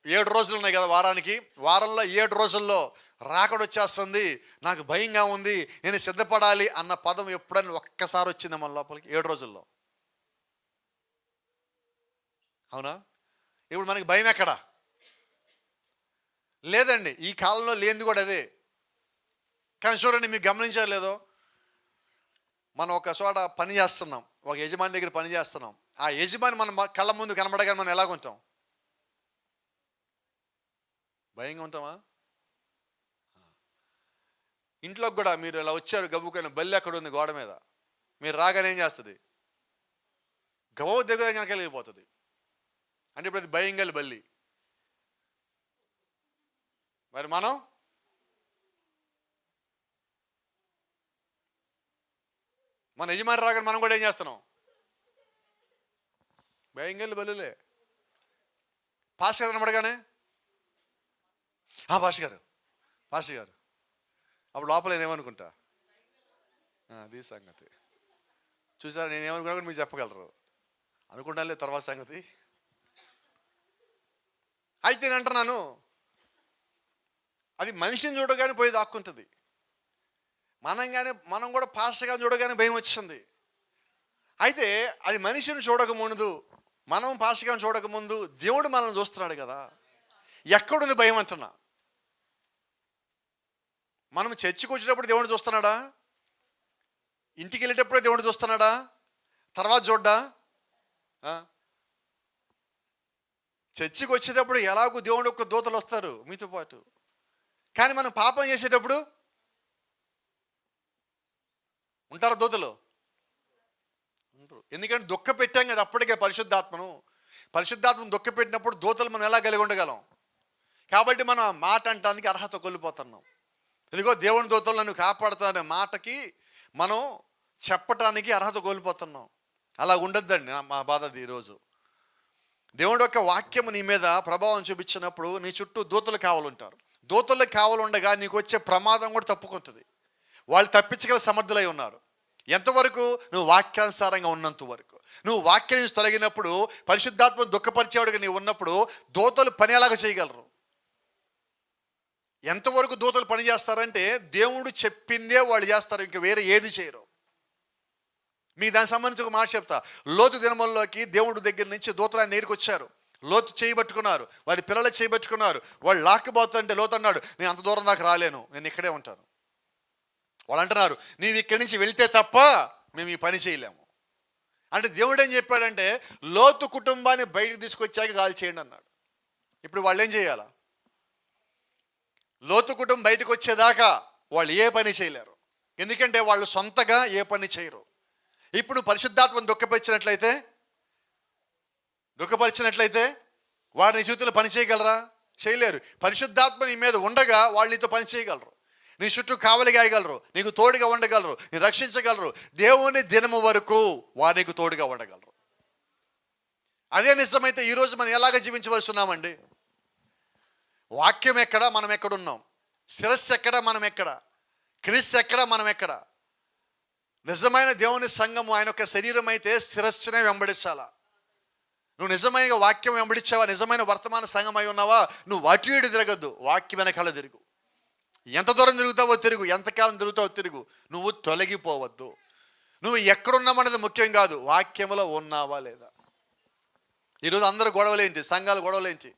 7 రోజులు ఉన్నాయి కదా వారానికి, వారంలో 7 రోజుల్లో రాకడ వచ్చేస్తుంది, నాకు భయంగా ఉంది, నేను సిద్ధపడాలి అన్న పదం ఎప్పుడైనా ఒక్కసారి వచ్చింది మన లోపలికి? 7 రోజుల్లో అవునా? ఇప్పుడు మనకి భయం ఎక్కడా? లేదండి. ఈ కాలంలో లేనిది కూడా అదే. కానీ చూడండి, మీకు గమనించారు లేదో, మనం ఒక చోట పని చేస్తున్నాం, ఒక యజమాని దగ్గర పని చేస్తున్నాం. ఆ యజమాని మన కళ్ళ ముందు కనబడగానే మనం ఎలాగుంటాం? భయంగా ఉంటామా? ఇంట్లోకి కూడా మీరు ఇలా వచ్చారు, గబుకైన బల్లి అక్కడ ఉంది గోడ మీద, మీరు రాగానే ఏం చేస్తుంది? గబో దగ్గర వెనకాల వెళ్ళిపోతుంది. అంటే ఇప్పుడు అది భయం గల బల్లి. మరి మనం మన యజమాని రాగానే మనం కూడా ఏం చేస్తున్నాం? భయం గల బల్లులే. పాస్టర్ గారు కనబడగానే పాస్టర్ గారు, పాస్టర్ గారు, అప్పుడు లోపల నేనేమనుకుంటా? అది సంగతి. చూసారా, నేనేమనుకున్నా కూడా మీరు చెప్పగలరు. అనుకుంటానులే తర్వాత సంగతి. అయితే నేను అంటున్నాను, అది మనిషిని చూడగానే పోయి దాక్కుంటుంది. మనం కూడా పాస్టర్ గారిని చూడగానే భయం వచ్చింది. అయితే అది మనిషిని చూడకముందు, మనం పాస్టర్ గారిని చూడకముందు దేవుడు మనల్ని చూస్తున్నాడు కదా. ఎక్కడుంది భయం అంటున్నా? మనం చర్చికి వచ్చేటప్పుడు దేవుడు చూస్తున్నాడా? ఇంటికి వెళ్ళేటప్పుడే దేవుడు చూస్తున్నాడా? తర్వాత చూడ్డా? చర్చికి వచ్చేటప్పుడు ఎలాగో దేవుడు యొక్క దూతలు వస్తారు మీతో పాటు. కానీ మనం పాపం చేసేటప్పుడు ఉంటారా దూతలు? ఉంటారు. ఎందుకంటే దుఃఖ పెట్టాం కదా అప్పటికే పరిశుద్ధాత్మను దుఃఖ పెట్టినప్పుడు దూతలు మనం ఎలా కలిగి ఉండగలం? కాబట్టి మనం ఆ మాట అంటానికి అర్హత కోల్పోతున్నాం. ఇదిగో దేవుని దూతలు నన్ను కాపాడుతానే మాటకి మనం చెప్పటానికి అర్హత కోల్పోతున్నాం. అలా ఉండొద్దండి. మా బాధ అది. ఈరోజు దేవుడి యొక్క వాక్యము నీ మీద ప్రభావం చూపించినప్పుడు నీ చుట్టూ దూతలు కావాలంటారు. దూతలు కావాలుండగా నీకు వచ్చే ప్రమాదం కూడా తప్పుకుంటుంది. వాళ్ళు తప్పించగల సమర్థులై ఉన్నారు. ఎంతవరకు? నువ్వు వాక్యానుసారంగా ఉన్నంత వరకు. నువ్వు వాక్యం నుంచి తొలగినప్పుడు, పరిశుద్ధాత్మ దుఃఖపరిచేవాడుగా నీవు ఉన్నప్పుడు దూతలు పని ఎలాగ చేయగలరు? ఎంతవరకు దూతలు పని చేస్తారంటే దేవుడు చెప్పిందే వాళ్ళు చేస్తారు, ఇంక వేరే ఏది చేయరు. మీకు దానికి సంబంధించి ఒక మాట చెప్తా. లోతు దినముల్లోకి దేవుడి దగ్గర నుంచి దూతలు ఆయన దగ్గరికి వచ్చారు. లోతు చేయబట్టుకున్నారు, వారి పిల్లలు చేయబట్టుకున్నారు. వాళ్ళు లాక్కుపోతుంటే లోతు అన్నాడు, నేను అంత దూరం దాకా రాలేను, నేను ఇక్కడే ఉంటాను. వాళ్ళు అంటున్నారు, నీవు ఇక్కడి నుంచి వెళ్తే తప్ప మేము ఈ పని చేయలేము. అంటే దేవుడు ఏం చెప్పాడంటే లోతు కుటుంబాన్ని బయటకు తీసుకొచ్చాక గాలి చేయండి అన్నాడు. ఇప్పుడు వాళ్ళు ఏం చేయాలా? లోతు కుటుంబం బయటకు వచ్చేదాకా వాళ్ళు ఏ పని చేయలేరు. ఎందుకంటే వాళ్ళు సొంతగా ఏ పని చేయరు. ఇప్పుడు పరిశుద్ధాత్మను దుఃఖపరిచినట్లయితే వారిని జీవితంలో పని చేయగలరా? చేయలేరు. పరిశుద్ధాత్మ నీ మీద ఉండగా వాళ్ళు నీతో పని చేయగలరు, నీ చుట్టూ కావలి గాయగలరు, నీకు తోడుగా ఉండగలరు, నీ రక్షించగలరు. దేవుని దినము వరకు వారు నీకు తోడుగా ఉండగలరు. అదే నిజమైతే ఈరోజు మనం ఎలాగ జీవించవలసి ఉన్నామండి? వాక్యం ఎక్కడ, మనం ఎక్కడున్నాం? శిరస్సు ఎక్కడ, మనం ఎక్కడ? క్రీస్తు ఎక్కడ, మనం ఎక్కడ? నిజమైన దేవుని సంఘము ఆయన యొక్క శరీరం అయితే శిరస్సునే వెంబడించాలా. నువ్వు నిజమైన వాక్యం వెంబడించావా? నిజమైన వర్తమాన సంఘం అయి ఉన్నావా? నువ్వు అటు ఇటు తిరగద్దు, వాక్యం వెనకాల తిరుగు. ఎంత దూరం తిరుగుతావో తిరుగు, ఎంతకాలం తిరుగుతావో తిరుగు. నువ్వు తొలగిపోవద్దు. నువ్వు ఎక్కడున్నామన్నది ముఖ్యం కాదు, వాక్యములో ఉన్నావా లేదా. ఈరోజు అందరూ గొడవలేంటి? సంఘాలు గొడవలేంటి?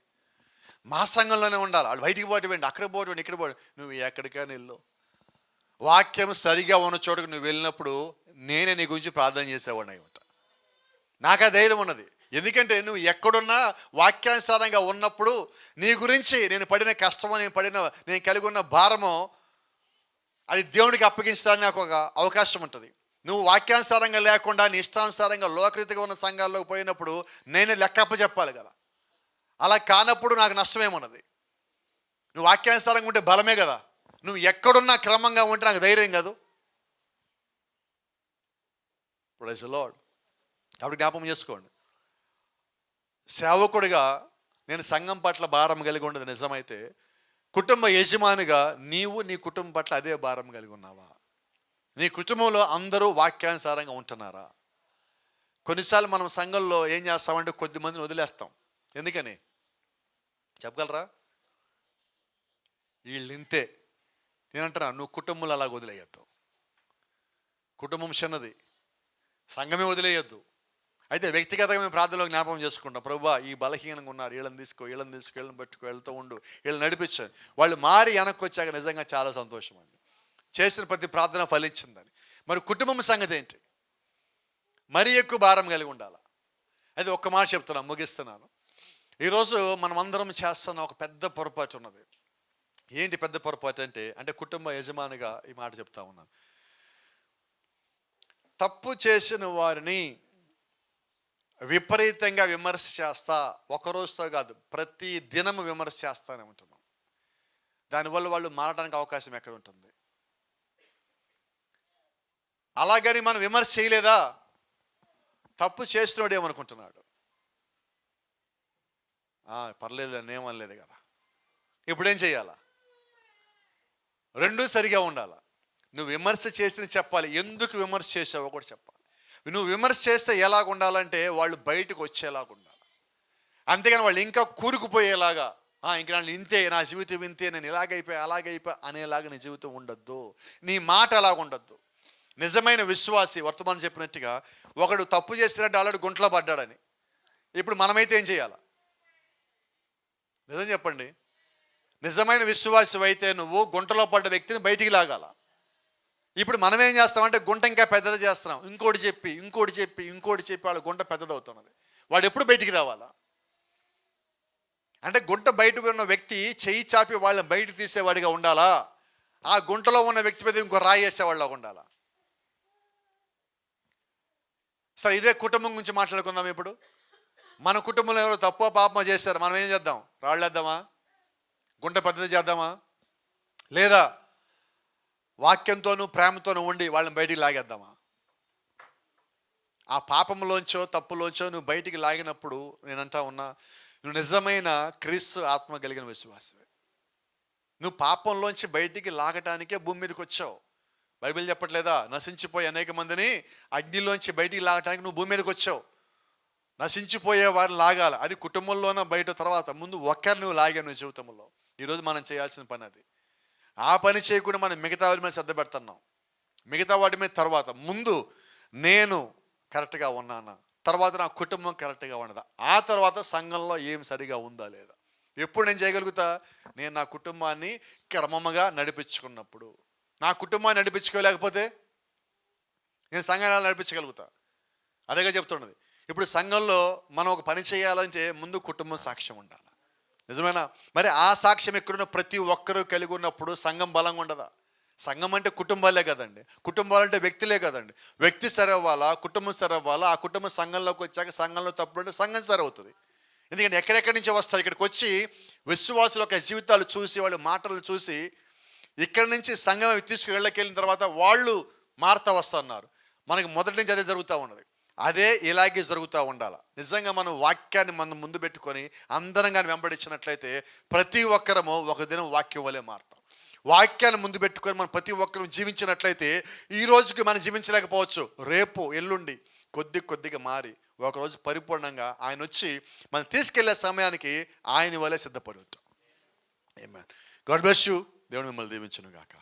మా సంఘంలోనే ఉండాలి, వాళ్ళు బయటికి పోవటం, అక్కడికి పోవటం, ఇక్కడ పోవడం. నువ్వు ఎక్కడికైనా వెళ్ళు, వాక్యం సరిగా ఉన్న చోటుకు నువ్వు వెళ్ళినప్పుడు నేనే నీ గురించి ప్రార్థన చేసేవాడిని అయి ఉంటా. నాకు ఆ ధైర్యం ఉన్నది. ఎందుకంటే నువ్వు ఎక్కడున్నా వాక్యానుసారంగా ఉన్నప్పుడు నీ గురించి నేను పడిన కష్టమో, నేను కలిగి ఉన్న భారమో అది దేవుడికి అప్పగించడానికి నాకు ఒక అవకాశం ఉంటుంది. నువ్వు వాక్యానుసారంగా లేకుండా నీ ఇష్టానుసారంగా లోకరీతిగా ఉన్న సంఘాల్లోకి పోయినప్పుడు నేనే లెక్కప్ప చెప్పాలి కదా. అలా కానప్పుడు నాకు నష్టమేమున్నది? నువ్వు వాక్యానుసారంగా ఉంటే బలమే కదా. నువ్వు ఎక్కడున్నా క్రమంగా ఉంటే నాకు ధైర్యం కాదు. Praise the lord. అప్పుడు జ్ఞాపకం చేసుకోండి, సేవకుడిగా నేను సంఘం పట్ల భారం కలిగి ఉండదు నిజమైతే, కుటుంబ యజమానిగా నీవు నీ కుటుంబం పట్ల అదే భారం కలిగి ఉన్నావా? నీ కుటుంబంలో అందరూ వాక్యానుసారంగా ఉంటున్నారా? కొన్నిసార్లు మనం సంఘంలో ఏం చేస్తామంటే కొద్ది మందిని వదిలేస్తాం. ఎందుకని చెప్పగలరా? వీళ్ళు ఇంతే. నేనంటున్నా, నువ్వు కుటుంబంలో అలాగ వదిలేయద్దు. కుటుంబం చిన్నది, సంఘమే వదిలేయద్దు. అయితే వ్యక్తిగతంగా మేము ప్రార్థనలో జ్ఞాపకం చేసుకుంటాం, ప్రభువా ఈ బలహీనంగా ఉన్నారు, వీళ్ళని తీసుకో వీళ్ళని పట్టుకో, వెళ్తూ ఉండు, వీళ్ళని నడిపించాను. వాళ్ళు మారి వెనక్కి వచ్చాక నిజంగా చాలా సంతోషం అండి. చేసిన ప్రతి ప్రార్థన ఫలించిందని. మరి కుటుంబం సంగతి ఏంటి? మరీ ఎక్కువ భారం కలిగి ఉండాలి. అయితే ఒక్క మాట చెప్తున్నాను, ముగిస్తున్నాను. ఈరోజు మనం అందరం చేస్తున్న ఒక పెద్ద పొరపాటు ఉన్నది. ఏంటి పెద్ద పొరపాటు అంటే కుటుంబ యజమానిగా ఈ మాట చెప్తా ఉన్నాను. తప్పు చేసిన వారిని విపరీతంగా విమర్శ చేస్తా, ఒకరోజుతో కాదు ప్రతి దినము విమర్శ చేస్తానే ఉంటున్నాం. దానివల్ల వాళ్ళు మారడానికి అవకాశం ఎక్కడ ఉంటుంది? అలాగని మనం విమర్శ చేయలేదా? తప్పు చేసినోడు ఏమనుకుంటున్నాడు? పర్లేదు అని ఏమనలేదు కదా. ఇప్పుడేం చేయాలా? రెండూ సరిగా ఉండాలా. నువ్వు విమర్శ చేసి చెప్పాలి, ఎందుకు విమర్శ చేసావో కూడా చెప్పాలి. నువ్వు విమర్శ చేస్తే ఎలాగ ఉండాలంటే వాళ్ళు బయటకు వచ్చేలాగా ఉండాలి. అంతేగాని వాళ్ళు ఇంకా కూరుకుపోయేలాగా, ఇంక నన్ను ఇంతే, నా జీవితం ఇంతే, నేను ఇలాగైపోయా అలాగైపోయా అనేలాగా నీ జీవితం ఉండొద్దు. నీ మాట అలాగ ఉండొద్దు. నిజమైన విశ్వాసి వర్తమానం చెప్పినట్టుగా ఒకడు తప్పు చేసినట్టు ఆల్రెడీ గుంటలో పడ్డాడని. ఇప్పుడు మనమైతే ఏం చేయాలి? నిజం చెప్పండి. నిజమైన విశ్వాసి అయితే నువ్వు గుంటలో పడ్డ వ్యక్తిని బయటికి లాగాల. ఇప్పుడు మనం ఏం చేస్తామంటే గుంట ఇంకా పెద్దది చేస్తున్నాం. ఇంకోటి చెప్పి వాళ్ళ గుంట పెద్దదవుతున్నది. వాడు ఎప్పుడు బయటికి రావాలా? అంటే గుంట బయట ఉన్న వ్యక్తి చెయ్యి చాపి వాళ్ళని బయట తీసేవాడిగా ఉండాలా? ఆ గుంటలో ఉన్న వ్యక్తి మీద ఇంకో రాయి వేసేవాళ్ళగా ఉండాలా? సరే, ఇదే కుటుంబం గురించి మాట్లాడుకుందాం. ఇప్పుడు మన కుటుంబంలో ఎవరో తప్పో పాపమో చేస్తారు, మనం ఏం చేద్దాం? రాళ్ళేద్దామా? గుంట పెద్దది చేద్దామా? లేదా వాక్యంతోనూ ప్రేమతోనూ ఉండి వాళ్ళని బయటికి లాగేద్దామా? ఆ పాపంలోంచో తప్పులోంచో నువ్వు బయటికి లాగినప్పుడు నేనంటా ఉన్నా, నువ్వు నిజమైన క్రీస్తు ఆత్మ కలిగిన విశ్వాసమే. నువ్వు పాపంలోంచి బయటికి లాగటానికే భూమి మీదకి వచ్చావు. బైబిల్ చెప్పట్లేదా? నశించిపోయే అనేక మందిని అగ్నిలోంచి బయటికి లాగటానికి నువ్వు భూమి మీదకి వచ్చావు. నశించిపోయే వారిని లాగాలి. అది కుటుంబంలోనూ బయట, తర్వాత ముందు ఒక్కరిని నువ్వు లాగావు నువ్వు జీవితంలో. ఈరోజు మనం చేయాల్సిన పని అది. ఆ పని చేయకుండా మనం మిగతా వాటి మీద శ్రద్ధ పెడుతున్నాం. మిగతా వాటి మీద తర్వాత, ముందు నేను కరెక్ట్గా ఉన్నానా, తర్వాత నా కుటుంబం కరెక్ట్గా ఉన్నదా, ఆ తర్వాత సంఘంలో ఏం సరిగా ఉందా లేదా. ఎప్పుడు నేను చేయగలుగుతా? నేను నా కుటుంబాన్ని క్రమముగా నడిపించుకున్నప్పుడు. నా కుటుంబాన్ని నడిపించుకోలేకపోతే నేను సంఘాన్ని నడిపించగలుగుతా. అదేగా చెప్తున్నది. ఇప్పుడు సంఘంలో మనం ఒక పని చేయాలంటే ముందు కుటుంబం సాక్ష్యం ఉండాలి. నిజమేనా? మరి ఆ సాక్ష్యం ఎక్కడున్న ప్రతి ఒక్కరూ కలిగి ఉన్నప్పుడు సంఘం బలంగా ఉండదా? సంఘం అంటే కుటుంబాలే కదండి. కుటుంబాలు అంటే వ్యక్తులే కదండి. వ్యక్తి సరవ్వాలా, కుటుంబం సరవ్వాలా. ఆ కుటుంబం సంఘంలోకి వచ్చాక సంఘంలో తప్పుడు అంటే సంఘం సరవుతుంది. ఎందుకంటే ఎక్కడెక్కడి నుంచి వస్తారు? ఇక్కడికి వచ్చి విశ్వాసుల యొక్క జీవితాలు చూసి, వాళ్ళ మాటలు చూసి, ఇక్కడి నుంచి సంఘం తీసుకువెళ్ళకెళ్ళిన తర్వాత వాళ్ళు మారుతా వస్తున్నారు. మనకి మొదటి నుంచి అదే జరుగుతూ ఉన్నది. అదే ఇలాగే జరుగుతూ ఉండాలి. నిజంగా మనం వాక్యాన్ని మనం ముందు పెట్టుకొని అందరం కానీ వెంబడించినట్లయితే ప్రతి ఒక్కరము ఒక దినం వాక్యం వలె మారుతాం. వాక్యాన్ని ముందు పెట్టుకొని మనం ప్రతి ఒక్కరు జీవించినట్లయితే ఈ రోజుకి మనం జీవించలేకపోవచ్చు. రేపు ఎల్లుండి కొద్దిగా మారి ఒకరోజు పరిపూర్ణంగా ఆయన వచ్చి మనం తీసుకెళ్లే సమయానికి ఆయన వలె సిద్ధపడి ఉంటాం. ఆమేన్. God bless you. దేవుడు మిమ్మల్ని దీవించును గాక.